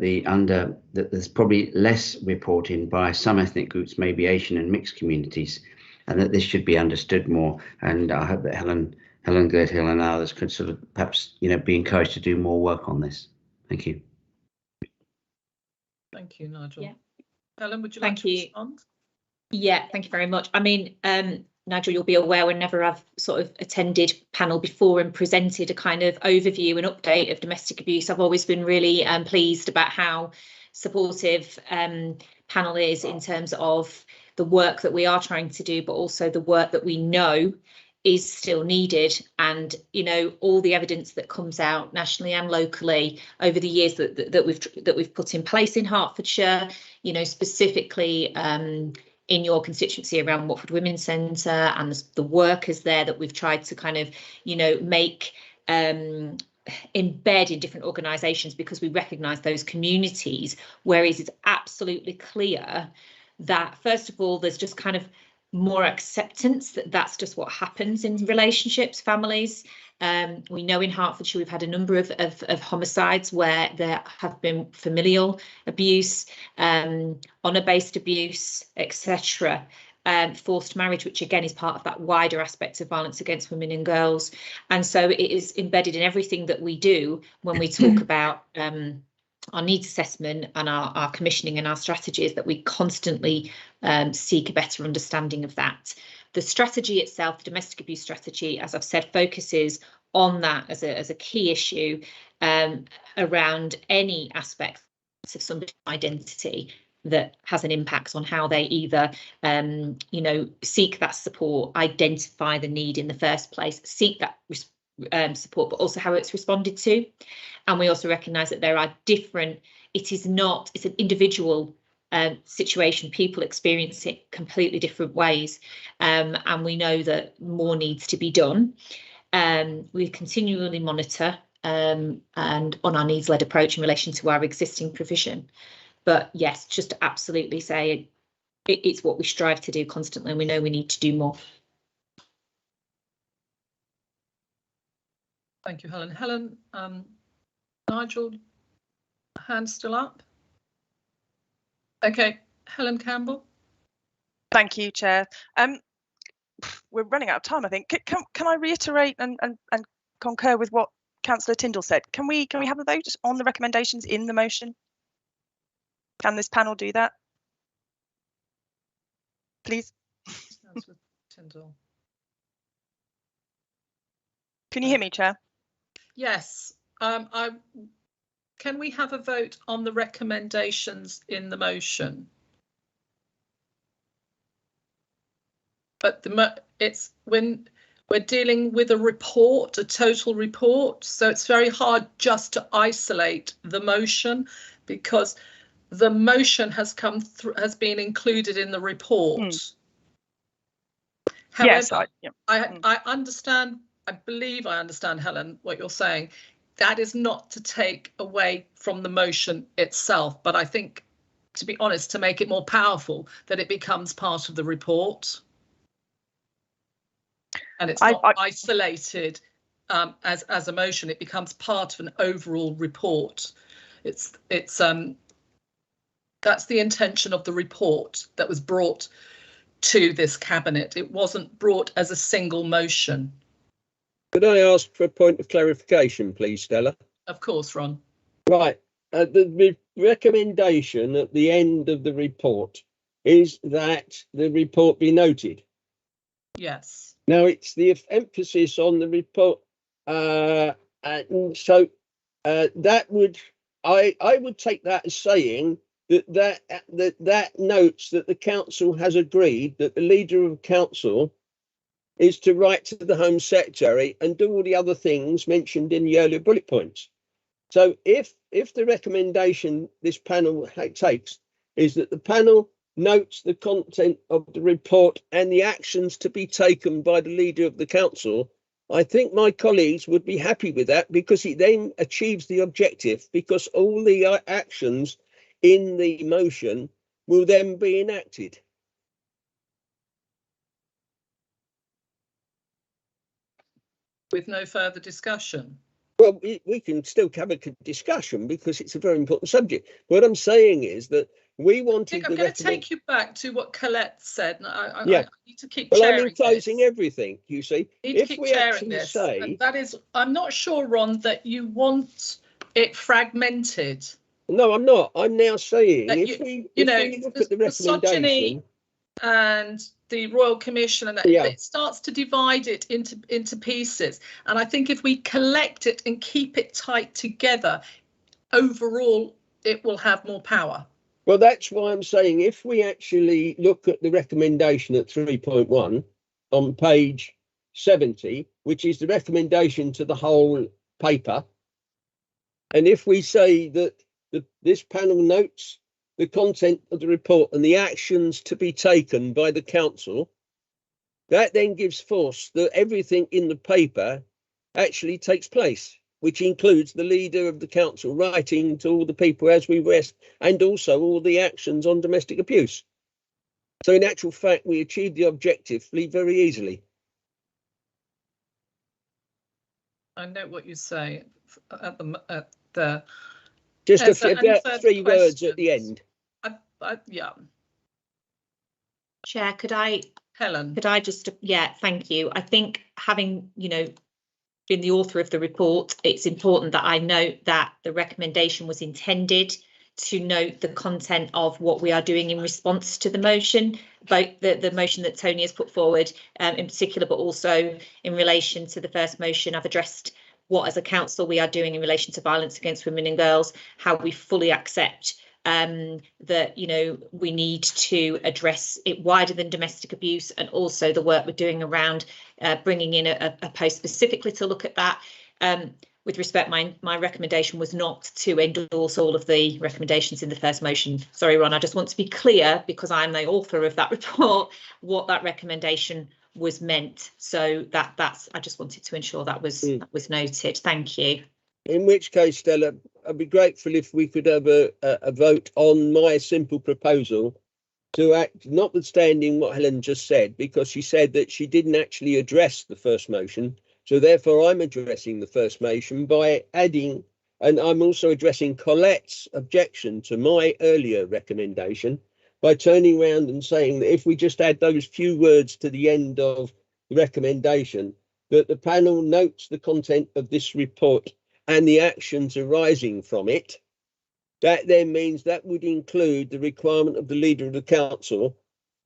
there's probably less reporting by some ethnic groups, maybe Asian and mixed communities, and that this should be understood more. And I hope that Helen Gledhill and others could sort of perhaps be encouraged to do more work on this. Thank you. Thank you, Nigel. Yeah. Helen, would you like to respond? Yeah, thank you very much. I mean, Nigel, you'll be aware whenever I've sort of attended panel before and presented a kind of overview and update of domestic abuse, I've always been really pleased about how supportive panel is in terms of the work that we are trying to do, but also the work that we know is still needed. And all the evidence that comes out nationally and locally over the years that we've put in place in Hertfordshire, specifically in your constituency around Watford Women's Centre, and the workers there that we've tried to kind of, make embed in different organisations, because we recognise those communities, whereas it's absolutely clear that, first of all, there's just kind of more acceptance that that's just what happens in relationships, families. We know in Hertfordshire we've had a number of homicides where there have been familial abuse, honour-based abuse, etc. Forced marriage, which again is part of that wider aspect of violence against women and girls. And so it is embedded in everything that we do when we talk about our needs assessment and our commissioning and our strategies, that we constantly seek a better understanding of that. The strategy itself, the domestic abuse strategy, as I've said, focuses on that as a key issue around any aspect of somebody's identity that has an impact on how they either, seek that support, identify the need in the first place, seek that support, but also how it's responded to. And we also recognise that there are different, it's an individual situation. People experience it completely different ways, and we know that more needs to be done. We continually monitor and on our needs-led approach in relation to our existing provision. But yes, just to absolutely say it's what we strive to do constantly, and we know we need to do more. Thank you, Helen. Helen, Nigel, hand still up? Okay, Helen Campbell. Thank you, Chair. We're running out of time, I think. Can I reiterate and concur with what Councillor Tyndall said? Can we have a vote on the recommendations in the motion? Can this panel do that, please? Councillor Tyndall. Can you hear me, Chair? Yes. Can we have a vote on the recommendations in the motion? But it's when We're dealing with a report, a total report, so it's very hard just to isolate the motion, because the motion has come through, has been included in the report. However, Yes, I understand, I believe I understand, Helen, what you're saying. That is not to take away from the motion itself, but I think, to be honest, to make it more powerful, that it becomes part of the report. And it's not isolated as a motion, it becomes part of an overall report. It's that's the intention of the report that was brought to this cabinet. It wasn't brought as a single motion. Could I ask for a point of clarification, please, Stella? Of course, Ron. Right. The recommendation at the end of the report is that the report be noted. Yes. Now, it's the emphasis on the report. And so that would, I would take that as saying that notes that the council has agreed that the leader of council is to write to the Home Secretary and do all the other things mentioned in the earlier bullet points. So if the recommendation this panel takes is that the panel notes the content of the report and the actions to be taken by the leader of the council, I think my colleagues would be happy with that, because it then achieves the objective, because all the actions in the motion will then be enacted. With no further discussion. Well, we can still have a discussion because it's a very important subject. What I'm saying is that we wanted. I'm going to take you back to what Colette said. And I need to keep well, sharing I'm enclosing everything, you see. If we actually say, and that is, I'm not sure, Ron, that you want it fragmented. No, I'm not. I'm now saying that if we look at the recommendation and the Royal Commission, and that it starts to divide it into pieces. And I think if we collect it and keep it tight together, overall, it will have more power. Well, that's why I'm saying if we actually look at the recommendation at 3.1 on page 70, which is the recommendation to the whole paper, and if we say that this panel notes the content of the report and the actions to be taken by the council, that then gives force that everything in the paper actually takes place, which includes the leader of the council writing to all the people as we rest, and also all the actions on domestic abuse. So in actual fact, we achieved the objective very easily. I know what you say at the just about 3 words at the end. Yeah. Chair, could I just, thank you. I think having, been the author of the report, it's important that I note that the recommendation was intended to note the content of what we are doing in response to the motion, both the motion that Tony has put forward in particular, but also in relation to the first motion. I've addressed what as a council we are doing in relation to violence against women and girls, how we fully accept that we need to address it wider than domestic abuse, and also the work we're doing around bringing in a post specifically to look at that. With respect, my recommendation was not to endorse all of the recommendations in the first motion. Sorry, Ron, I just want to be clear, because I'm the author of that report, what that recommendation was meant. So that's I just wanted to ensure that was noted. Thank you. In which case, Stella, I'd be grateful if we could have a vote on my simple proposal to act, notwithstanding what Helen just said, because she said that she didn't actually address the first motion. So therefore, I'm addressing the first motion by adding, and I'm also addressing Colette's objection to my earlier recommendation by turning around and saying that if we just add those few words to the end of the recommendation, that the panel notes the content of this report and the actions arising from it, that then means that would include the requirement of the leader of the council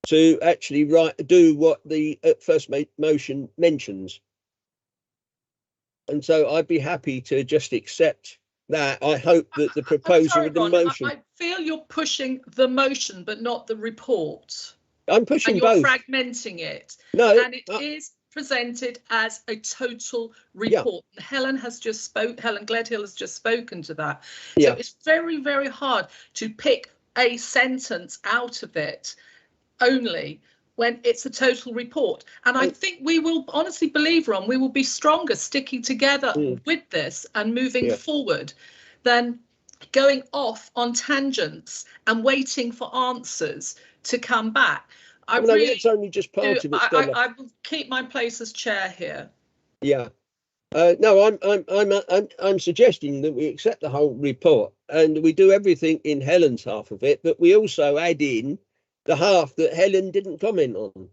to actually do what the first motion mentions. And so I'd be happy to just accept that. I hope that the proposal of the motion. I feel you're pushing the motion, but not the report. I'm pushing and you're both. Fragmenting it. No, and it is presented as a total report. Yeah. Helen Gledhill has just spoken to that. Yeah. So it's very, very hard to pick a sentence out of it only when it's a total report. And I think we will honestly believe, Ron, we will be stronger sticking together with this and moving forward than going off on tangents and waiting for answers to come back. Really it's only just part of it. I will keep my place as chair here. Yeah. No, I'm suggesting that we accept the whole report and we do everything in Helen's half of it, but we also add in the half that Helen didn't comment on.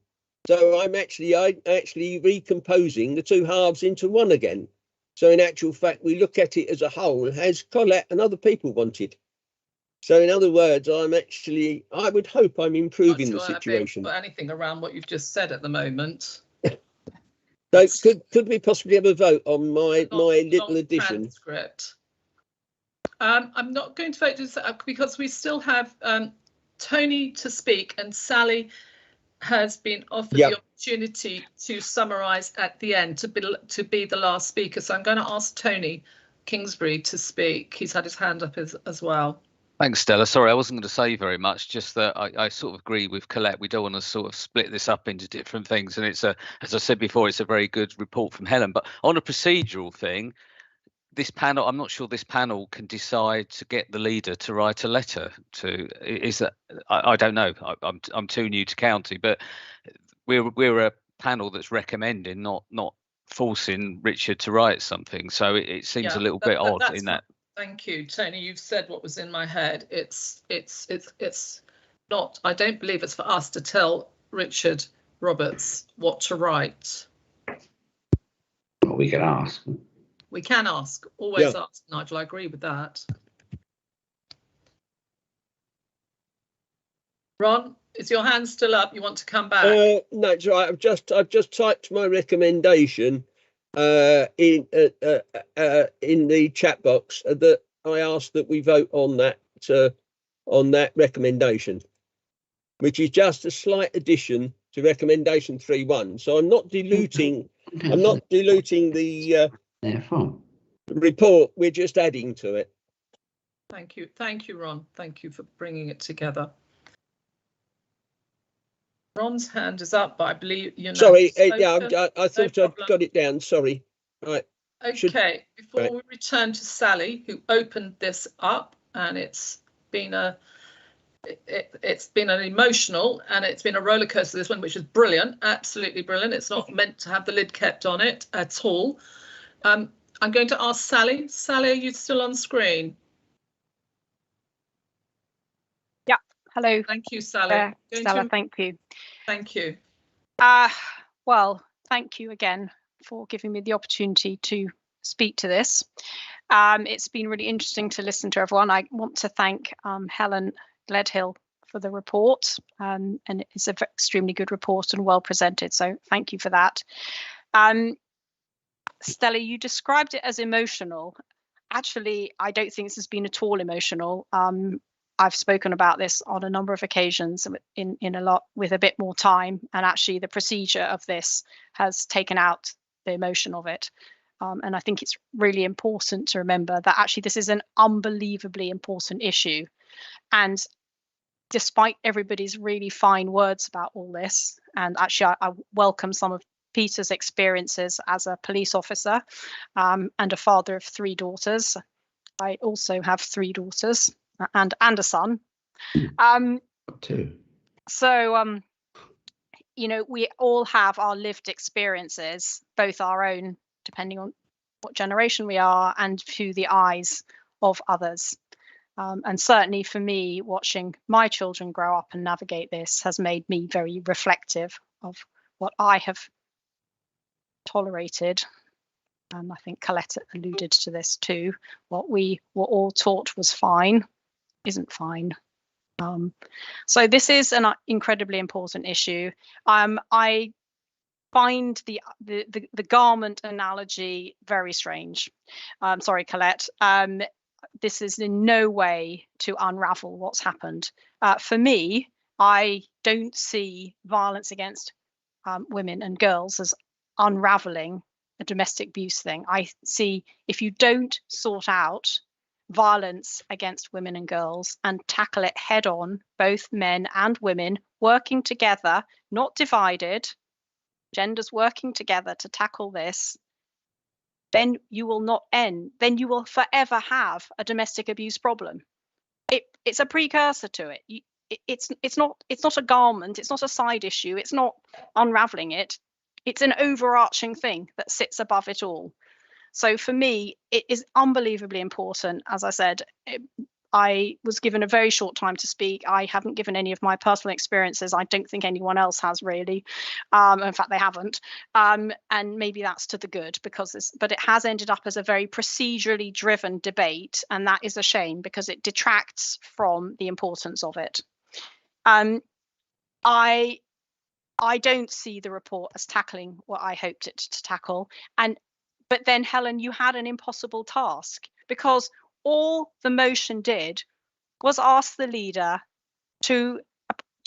So I'm actually recomposing the two halves into one again. So in actual fact, we look at it as a whole, as Colette and other people wanted. So in other words, I would hope I'm improving the situation. Anything around what you've just said at the moment. So could we possibly have a vote on my little addition? Transcript. I'm not going to vote because we still have Tony to speak, and Sally has been offered the opportunity to summarise at the end, to be the last speaker. So I'm going to ask Tony Kingsbury to speak. He's had his hand up as well. Thanks, Stella. Sorry, I wasn't going to say very much, just that I sort of agree with Colette. We don't want to sort of split this up into different things. And it's as I said before, it's a very good report from Helen. But on a procedural thing, this panel, I'm not sure this panel can decide to get the leader to write a letter to. Is that I don't know. I'm too new to county, but we're a panel that's recommending, not forcing Richard to write something. So it seems a little bit odd in that. Thank you, Tony. You've said what was in my head. It's not. I don't believe it's for us to tell Richard Roberts what to write. Well, we can ask. We can ask. Always ask, Nigel. I agree with that. Ron, is your hand still up? You want to come back? No, it's all right. I've just typed my recommendation in the chat box that I ask that we vote on that recommendation, which is just a slight addition to recommendation 3.1. So I'm not diluting the report. We're just adding to it. Thank you, Ron. Thank you for bringing it together. Ron's hand is up, but I believe you're not. Sorry, I thought I'd got it down. Sorry. Right. Okay. Before we return to Sally, who opened this up, and it's been an emotional and it's been a roller coaster, this one, which is brilliant, absolutely brilliant. It's not meant to have the lid kept on it at all. I'm going to ask Sally. Sally, are you still on screen? Yeah. Hello. Thank you, Sally. Stella, thank you. Thank you. Well, thank you again for giving me the opportunity to speak to this. It's been really interesting to listen to everyone. I want to thank Helen Gledhill for the report, and it's an extremely good report and well presented, so thank you for that. Stella, you described it as emotional. Actually, I don't think this has been at all emotional. I've spoken about this on a number of occasions in a lot with a bit more time, and actually the procedure of this has taken out the emotion of it. And I think it's really important to remember that actually this is an unbelievably important issue. And despite everybody's really fine words about all this, and actually I welcome some of Peter's experiences as a police officer and a father of 3 daughters. I also have 3 daughters and a son. Two. So, you know, we all have our lived experiences, both our own, depending on what generation we are, and through the eyes of others. And certainly for me, watching my children grow up and navigate this has made me very reflective of what I have tolerated. I think Colette alluded to this too. What we were all taught was fine isn't fine. So this is an incredibly important issue. I find the garment analogy very strange. Sorry, Colette. This is in no way to unravel what's happened. For me, I don't see violence against women and girls as unraveling a domestic abuse thing. I see if you don't sort out violence against women and girls and tackle it head on, both men and women working together, not divided, genders working together to tackle this, then you will not end, then you will forever have a domestic abuse problem. It's a precursor to it. It's not a garment, it's not a side issue, it's not unraveling it. It's an overarching thing that sits above it all. So for me, it is unbelievably important. As I said, I was given a very short time to speak. I haven't given any of my personal experiences. I don't think anyone else has really. In fact, they haven't. And maybe that's to the good, but it has ended up as a very procedurally driven debate. And that is a shame because it detracts from the importance of it. I don't see the report as tackling what I hoped it to tackle. But then, Helen, you had an impossible task because all the motion did was ask the leader to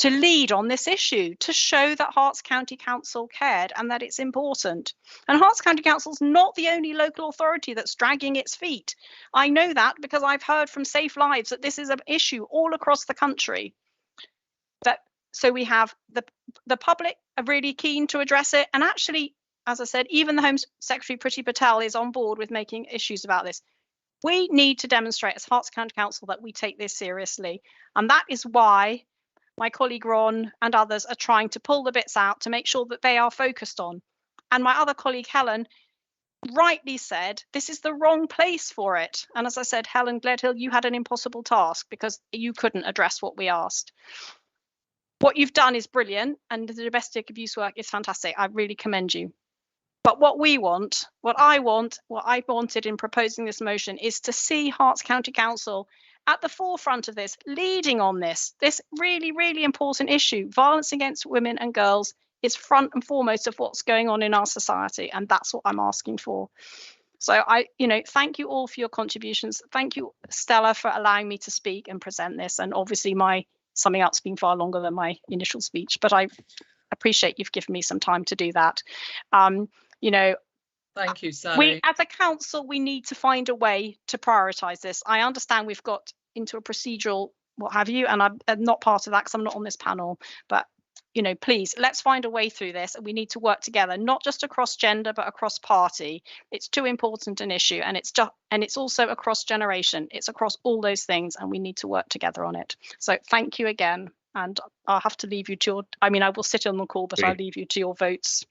lead on this issue, to show that Herts County Council cared and that it's important. And Herts County Council is not the only local authority that's dragging its feet. I know that because I've heard from Safe Lives that this is an issue all across the country. So we have the public are really keen to address it. And actually, as I said, even the Home Secretary, Priti Patel, is on board with making issues about this. We need to demonstrate as Herts County Council that we take this seriously. And that is why my colleague Ron and others are trying to pull the bits out to make sure that they are focused on. And my other colleague, Helen, rightly said, this is the wrong place for it. And as I said, Helen Gledhill, you had an impossible task because you couldn't address what we asked. What you've done is brilliant, and the domestic abuse work is fantastic. I really commend you. But what I wanted in proposing this motion is to see Herts County Council at the forefront of this, leading on this really, really important issue. Violence against women and girls is front and foremost of what's going on in our society, and that's what I'm asking for. So thank you all for your contributions. Thank you, Stella, for allowing me to speak and present this. And obviously my summing up's been far longer than my initial speech, but I appreciate you've given me some time to do that. Thank you, Sally. We, as a council, we need to find a way to prioritise this. I understand we've got into a procedural what have you, and I'm not part of that because I'm not on this panel. But please, let's find a way through this, and we need to work together, not just across gender, but across party. It's too important an issue, and it's also across generation. It's across all those things, and we need to work together on it. So thank you again, and I'll have to leave you to I will sit on the call, but I'll leave you to your votes.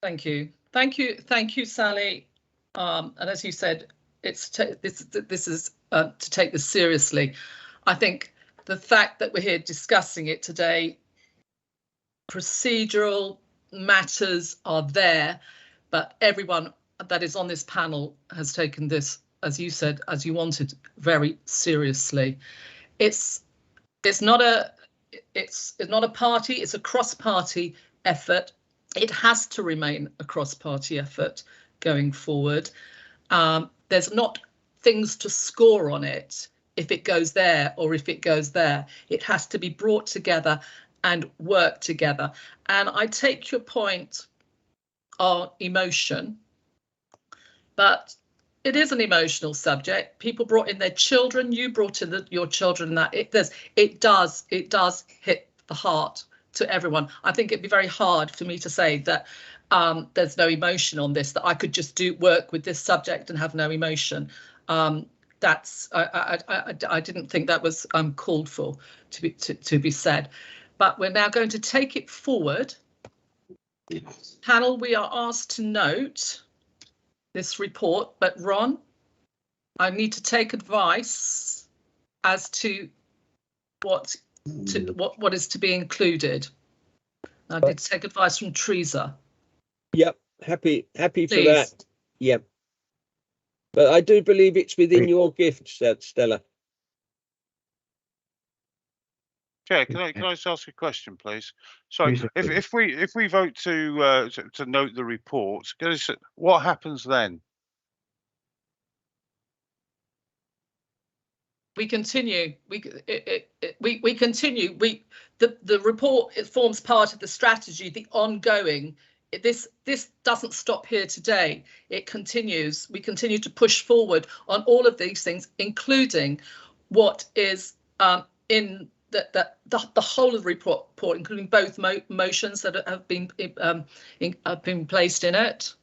Thank you, Sally. And as you said, this is to take this seriously. I think the fact that we're here discussing it today, procedural matters are there, but everyone that is on this panel has taken this, as you said, as you wanted, very seriously. It's not a party, it's a cross-party effort. It has to remain a cross-party effort going forward. There's not things to score on it if it goes there or if it goes there. It has to be brought together and work together. And I take your point on emotion, but it is an emotional subject. People brought in their children. You brought in your children. That it does hit the heart to everyone. I think it'd be very hard for me to say that there's no emotion on this, that I could just work with this subject and have no emotion. I didn't think that was called for to be said. But we're now going to take it forward. Yes. Panel, we are asked to note this report, but Ron, I need to take advice as to what is to be included. I did take advice from Teresa. Yep, happy for that. Yep. But I do believe it's within your gift, Stella. Chair, can I just ask a question, please? So, if we vote to note the report, what happens then? We continue. We continue. The report, it forms part of the strategy, the ongoing this doesn't stop here today. It continues. We continue to push forward on all of these things, including what is in the whole of the report, including both motions that have been placed in it.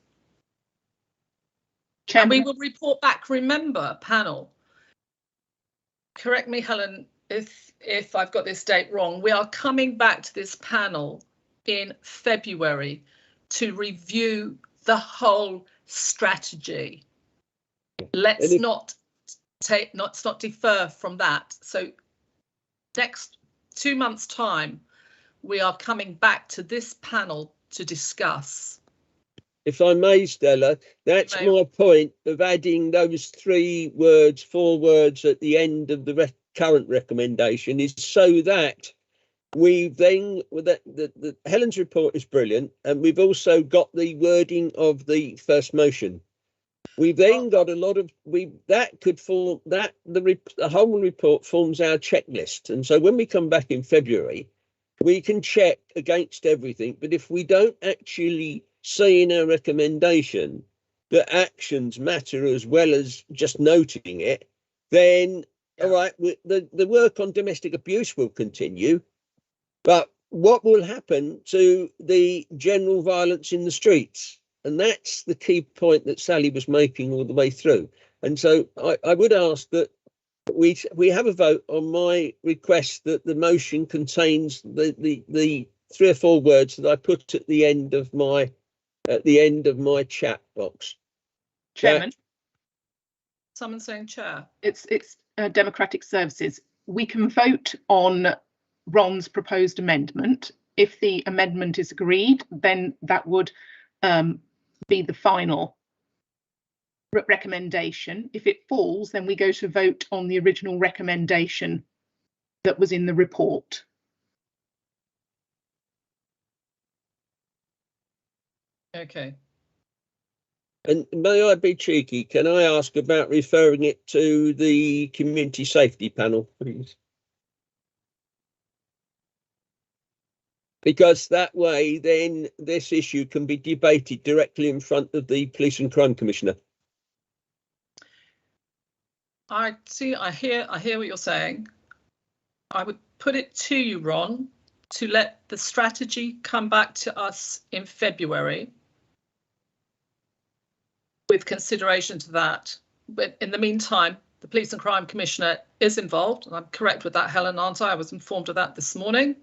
And we will report back. Remember, panel, correct me, Helen, if I've got this date wrong. We are coming back to this panel in February to review the whole strategy. Let's not defer from that. So next 2 months' time, we are coming back to this panel to discuss. If I may, Stella, that's my point of adding those 4 words at the end of the current recommendation, is so that we then, the Helen's report is brilliant, and we've also got the wording of the first motion. We've then got a lot of the whole report forms our checklist, and so when we come back in February, we can check against everything. But if we don't actually see in our recommendation that actions matter as well as just noting it, then all right, the work on domestic abuse will continue. But what will happen to the general violence in the streets? And that's the key point that Sally was making all the way through. And so I would ask that we have a vote on my request that the motion contains the 3 or 4 words that I put at the end of my chat box. Chairman. Someone saying chair. It's Democratic Services. We can vote on Ron's proposed amendment. If the amendment is agreed, then that would be the final recommendation. If it falls, then we go to vote on the original recommendation that was in the report. Okay. And may I be cheeky? Can I ask about referring it to the community safety panel, please? Because that way, then this issue can be debated directly in front of the Police and Crime Commissioner. I see. I hear what you're saying. I would put it to you, Ron, to let the strategy come back to us in February with consideration to that. But in the meantime, the Police and Crime Commissioner is involved. I'm correct with that, Helen, aren't I? I was informed of that this morning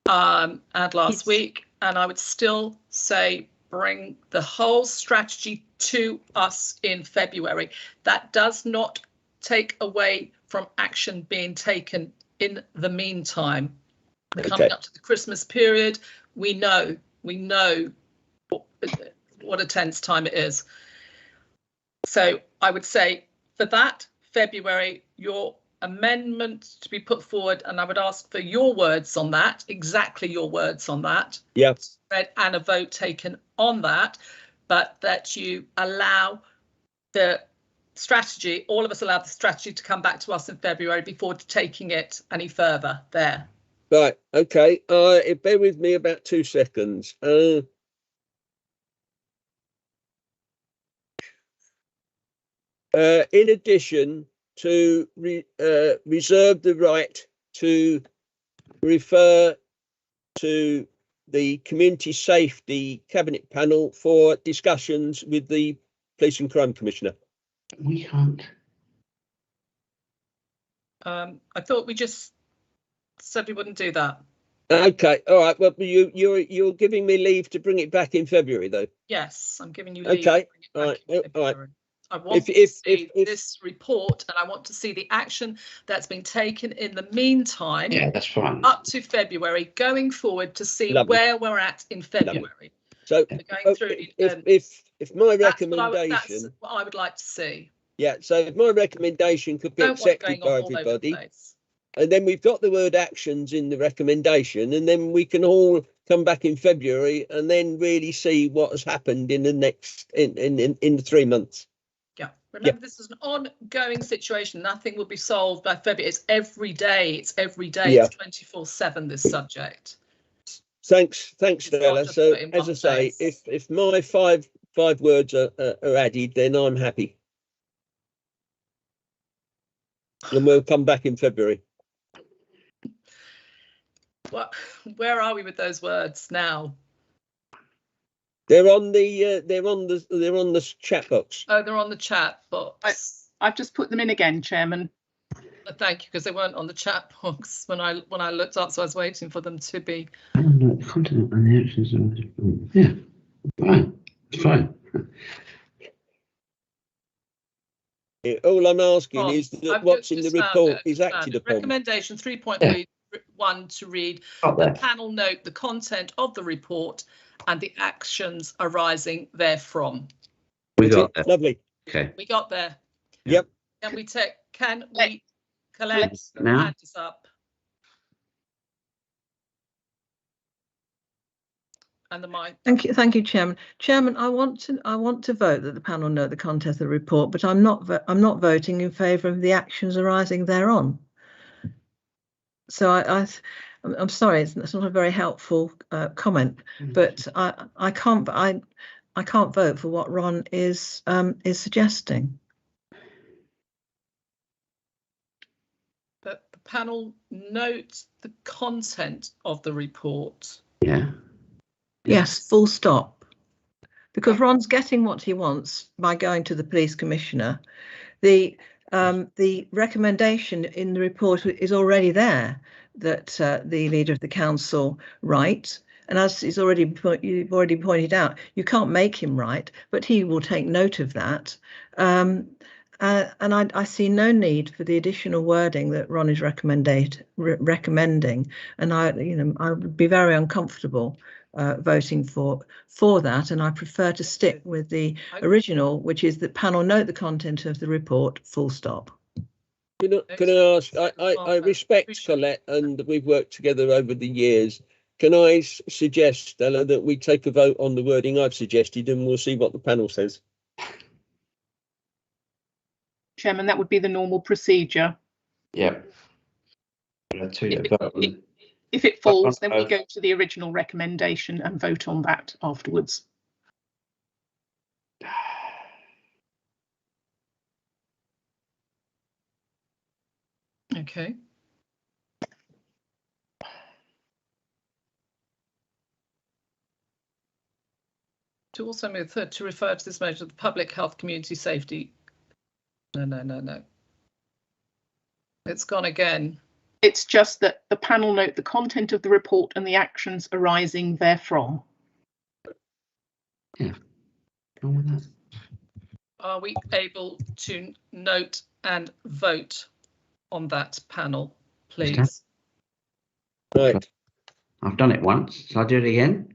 and last week. And I would still say bring the whole strategy to us in February. That does not take away from action being taken in the meantime. Okay. Coming up to the Christmas period, we know what a tense time it is. So I would say for that, February, your amendment to be put forward, and I would ask for your words on that, exactly your words on that. Yes. And a vote taken on that, but that you allow the strategy, all of us allow the strategy to come back to us in February before taking it any further there. Right, okay, bear with me about 2 seconds. In addition to reserve the right to refer to the Community Safety Cabinet Panel for discussions with the Police and Crime Commissioner. We can't. I thought we just said we wouldn't do that. Okay, all right. Well, you're giving me leave to bring it back in February, though. Yes, I'm giving you leave. Okay, all right, all right. I want to see this report, and I want to see the action that's been taken in the meantime. Yeah, that's fine. Up to February, going forward to see where we're at in February. So, going through, if my recommendation, that's what I would like to see. Yeah, so if my recommendation could be accepted by everybody, and then we've got the word actions in the recommendation, and then we can all come back in February and then really see what has happened in the next in the 3 months. Yeah, remember, this is an ongoing situation. Nothing will be solved by February. It's every day. It's every day. It's 24/7, this subject. Thanks, It's not Stella. just So put in as I one say, place. if my five words are added, then I'm happy. And we'll come back in February. What? Where are we with those words now? They're on the chat box. Oh, they're on the chat box. I've just put them in again, Chairman. Thank you, because they weren't on the chat box when I looked up, so I was waiting for them to be. The content and the actions. Yeah, fine. It's fine. All I'm asking is that what's in the report is acted upon. Recommendation 3.1 to read the panel note the content of the report and the actions arising therefrom. We got there. Lovely. Okay. We got there. Yep. Can we collect now? hand is up? And the mic. Thank you, Chairman. Chairman, I want to vote that the panel note the content of the report, but I'm not voting in favour of the actions arising thereon. So I'm sorry, it's not a very helpful comment, but I can't vote for what Ron is suggesting. That the panel note the content of the report. Yeah. Yes, full stop. Because Ron's getting what he wants by going to the police commissioner. The recommendation in the report is already there that the leader of the council write. And as you've already pointed out, you can't make him write, but he will take note of that. And I see no need for the additional wording that Ron is recommending. And I would be very uncomfortable voting for that, and I prefer to stick with the original, which is that panel note the content of the report, full stop. Can I ask? I respect Colette, and we've worked together over the years. Can I suggest, Stella, that we take a vote on the wording I've suggested, and we'll see what the panel says? Chairman, that would be the normal procedure. Yep. If it falls, then we go to the original recommendation and vote on that afterwards. Okay. To also move to refer to this measure the public health community safety. No. It's gone again. It's just that the panel note the content of the report and the actions arising therefrom. Yeah. Go on with that. Are we able to note and vote on that panel, please? Right. I've done it once. Shall I do it again?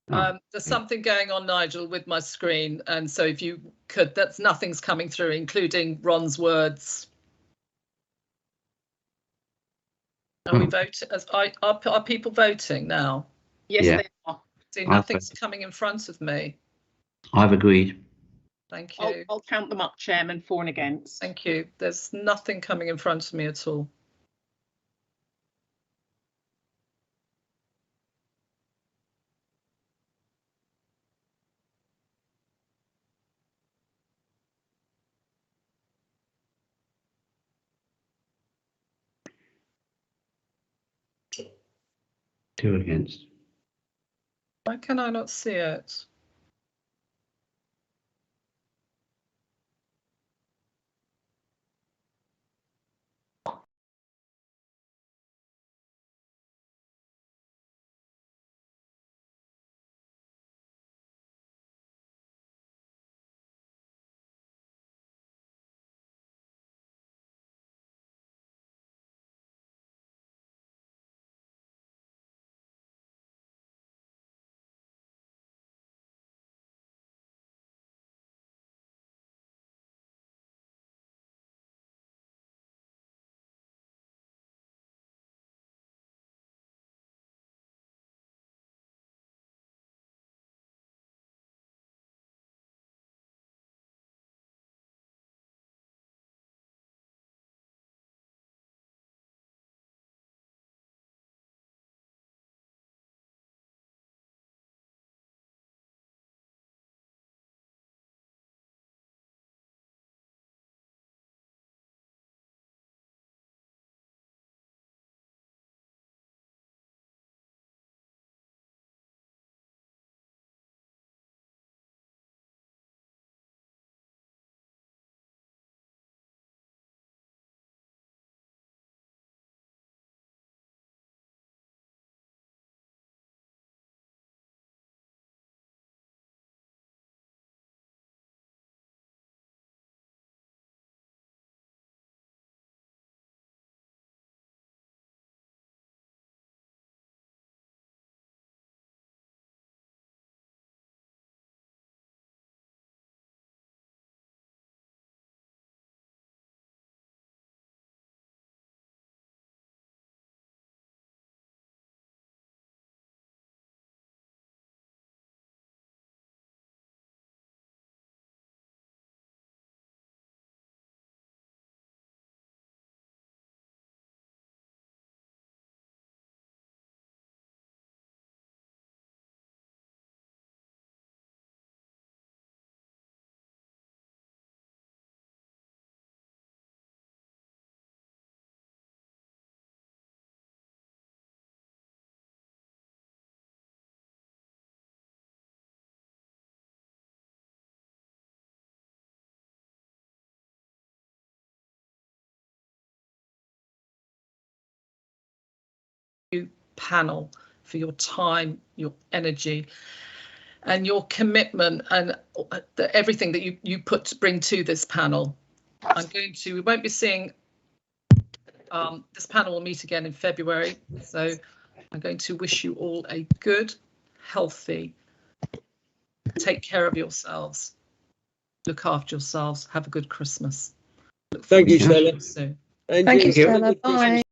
There's something going on, Nigel, with my screen, and so if you could, nothing's coming through, including Ron's words. Are we voting? Are people voting now? Yes, they are. See, nothing's coming in front of me. I've agreed. Thank you. I'll count them up, Chairman, for and against. Thank you. There's nothing coming in front of me at all. Two against. Why can I not see it? you, panel, for your time, your energy, and your commitment, and everything that you bring to this panel. We won't be seeing, this panel will meet again in February, so I'm going to wish you all a good, healthy, take care of yourselves, look after yourselves, have a good Christmas. Thank you, Stella. Soon. Thank you, Stella. Bye.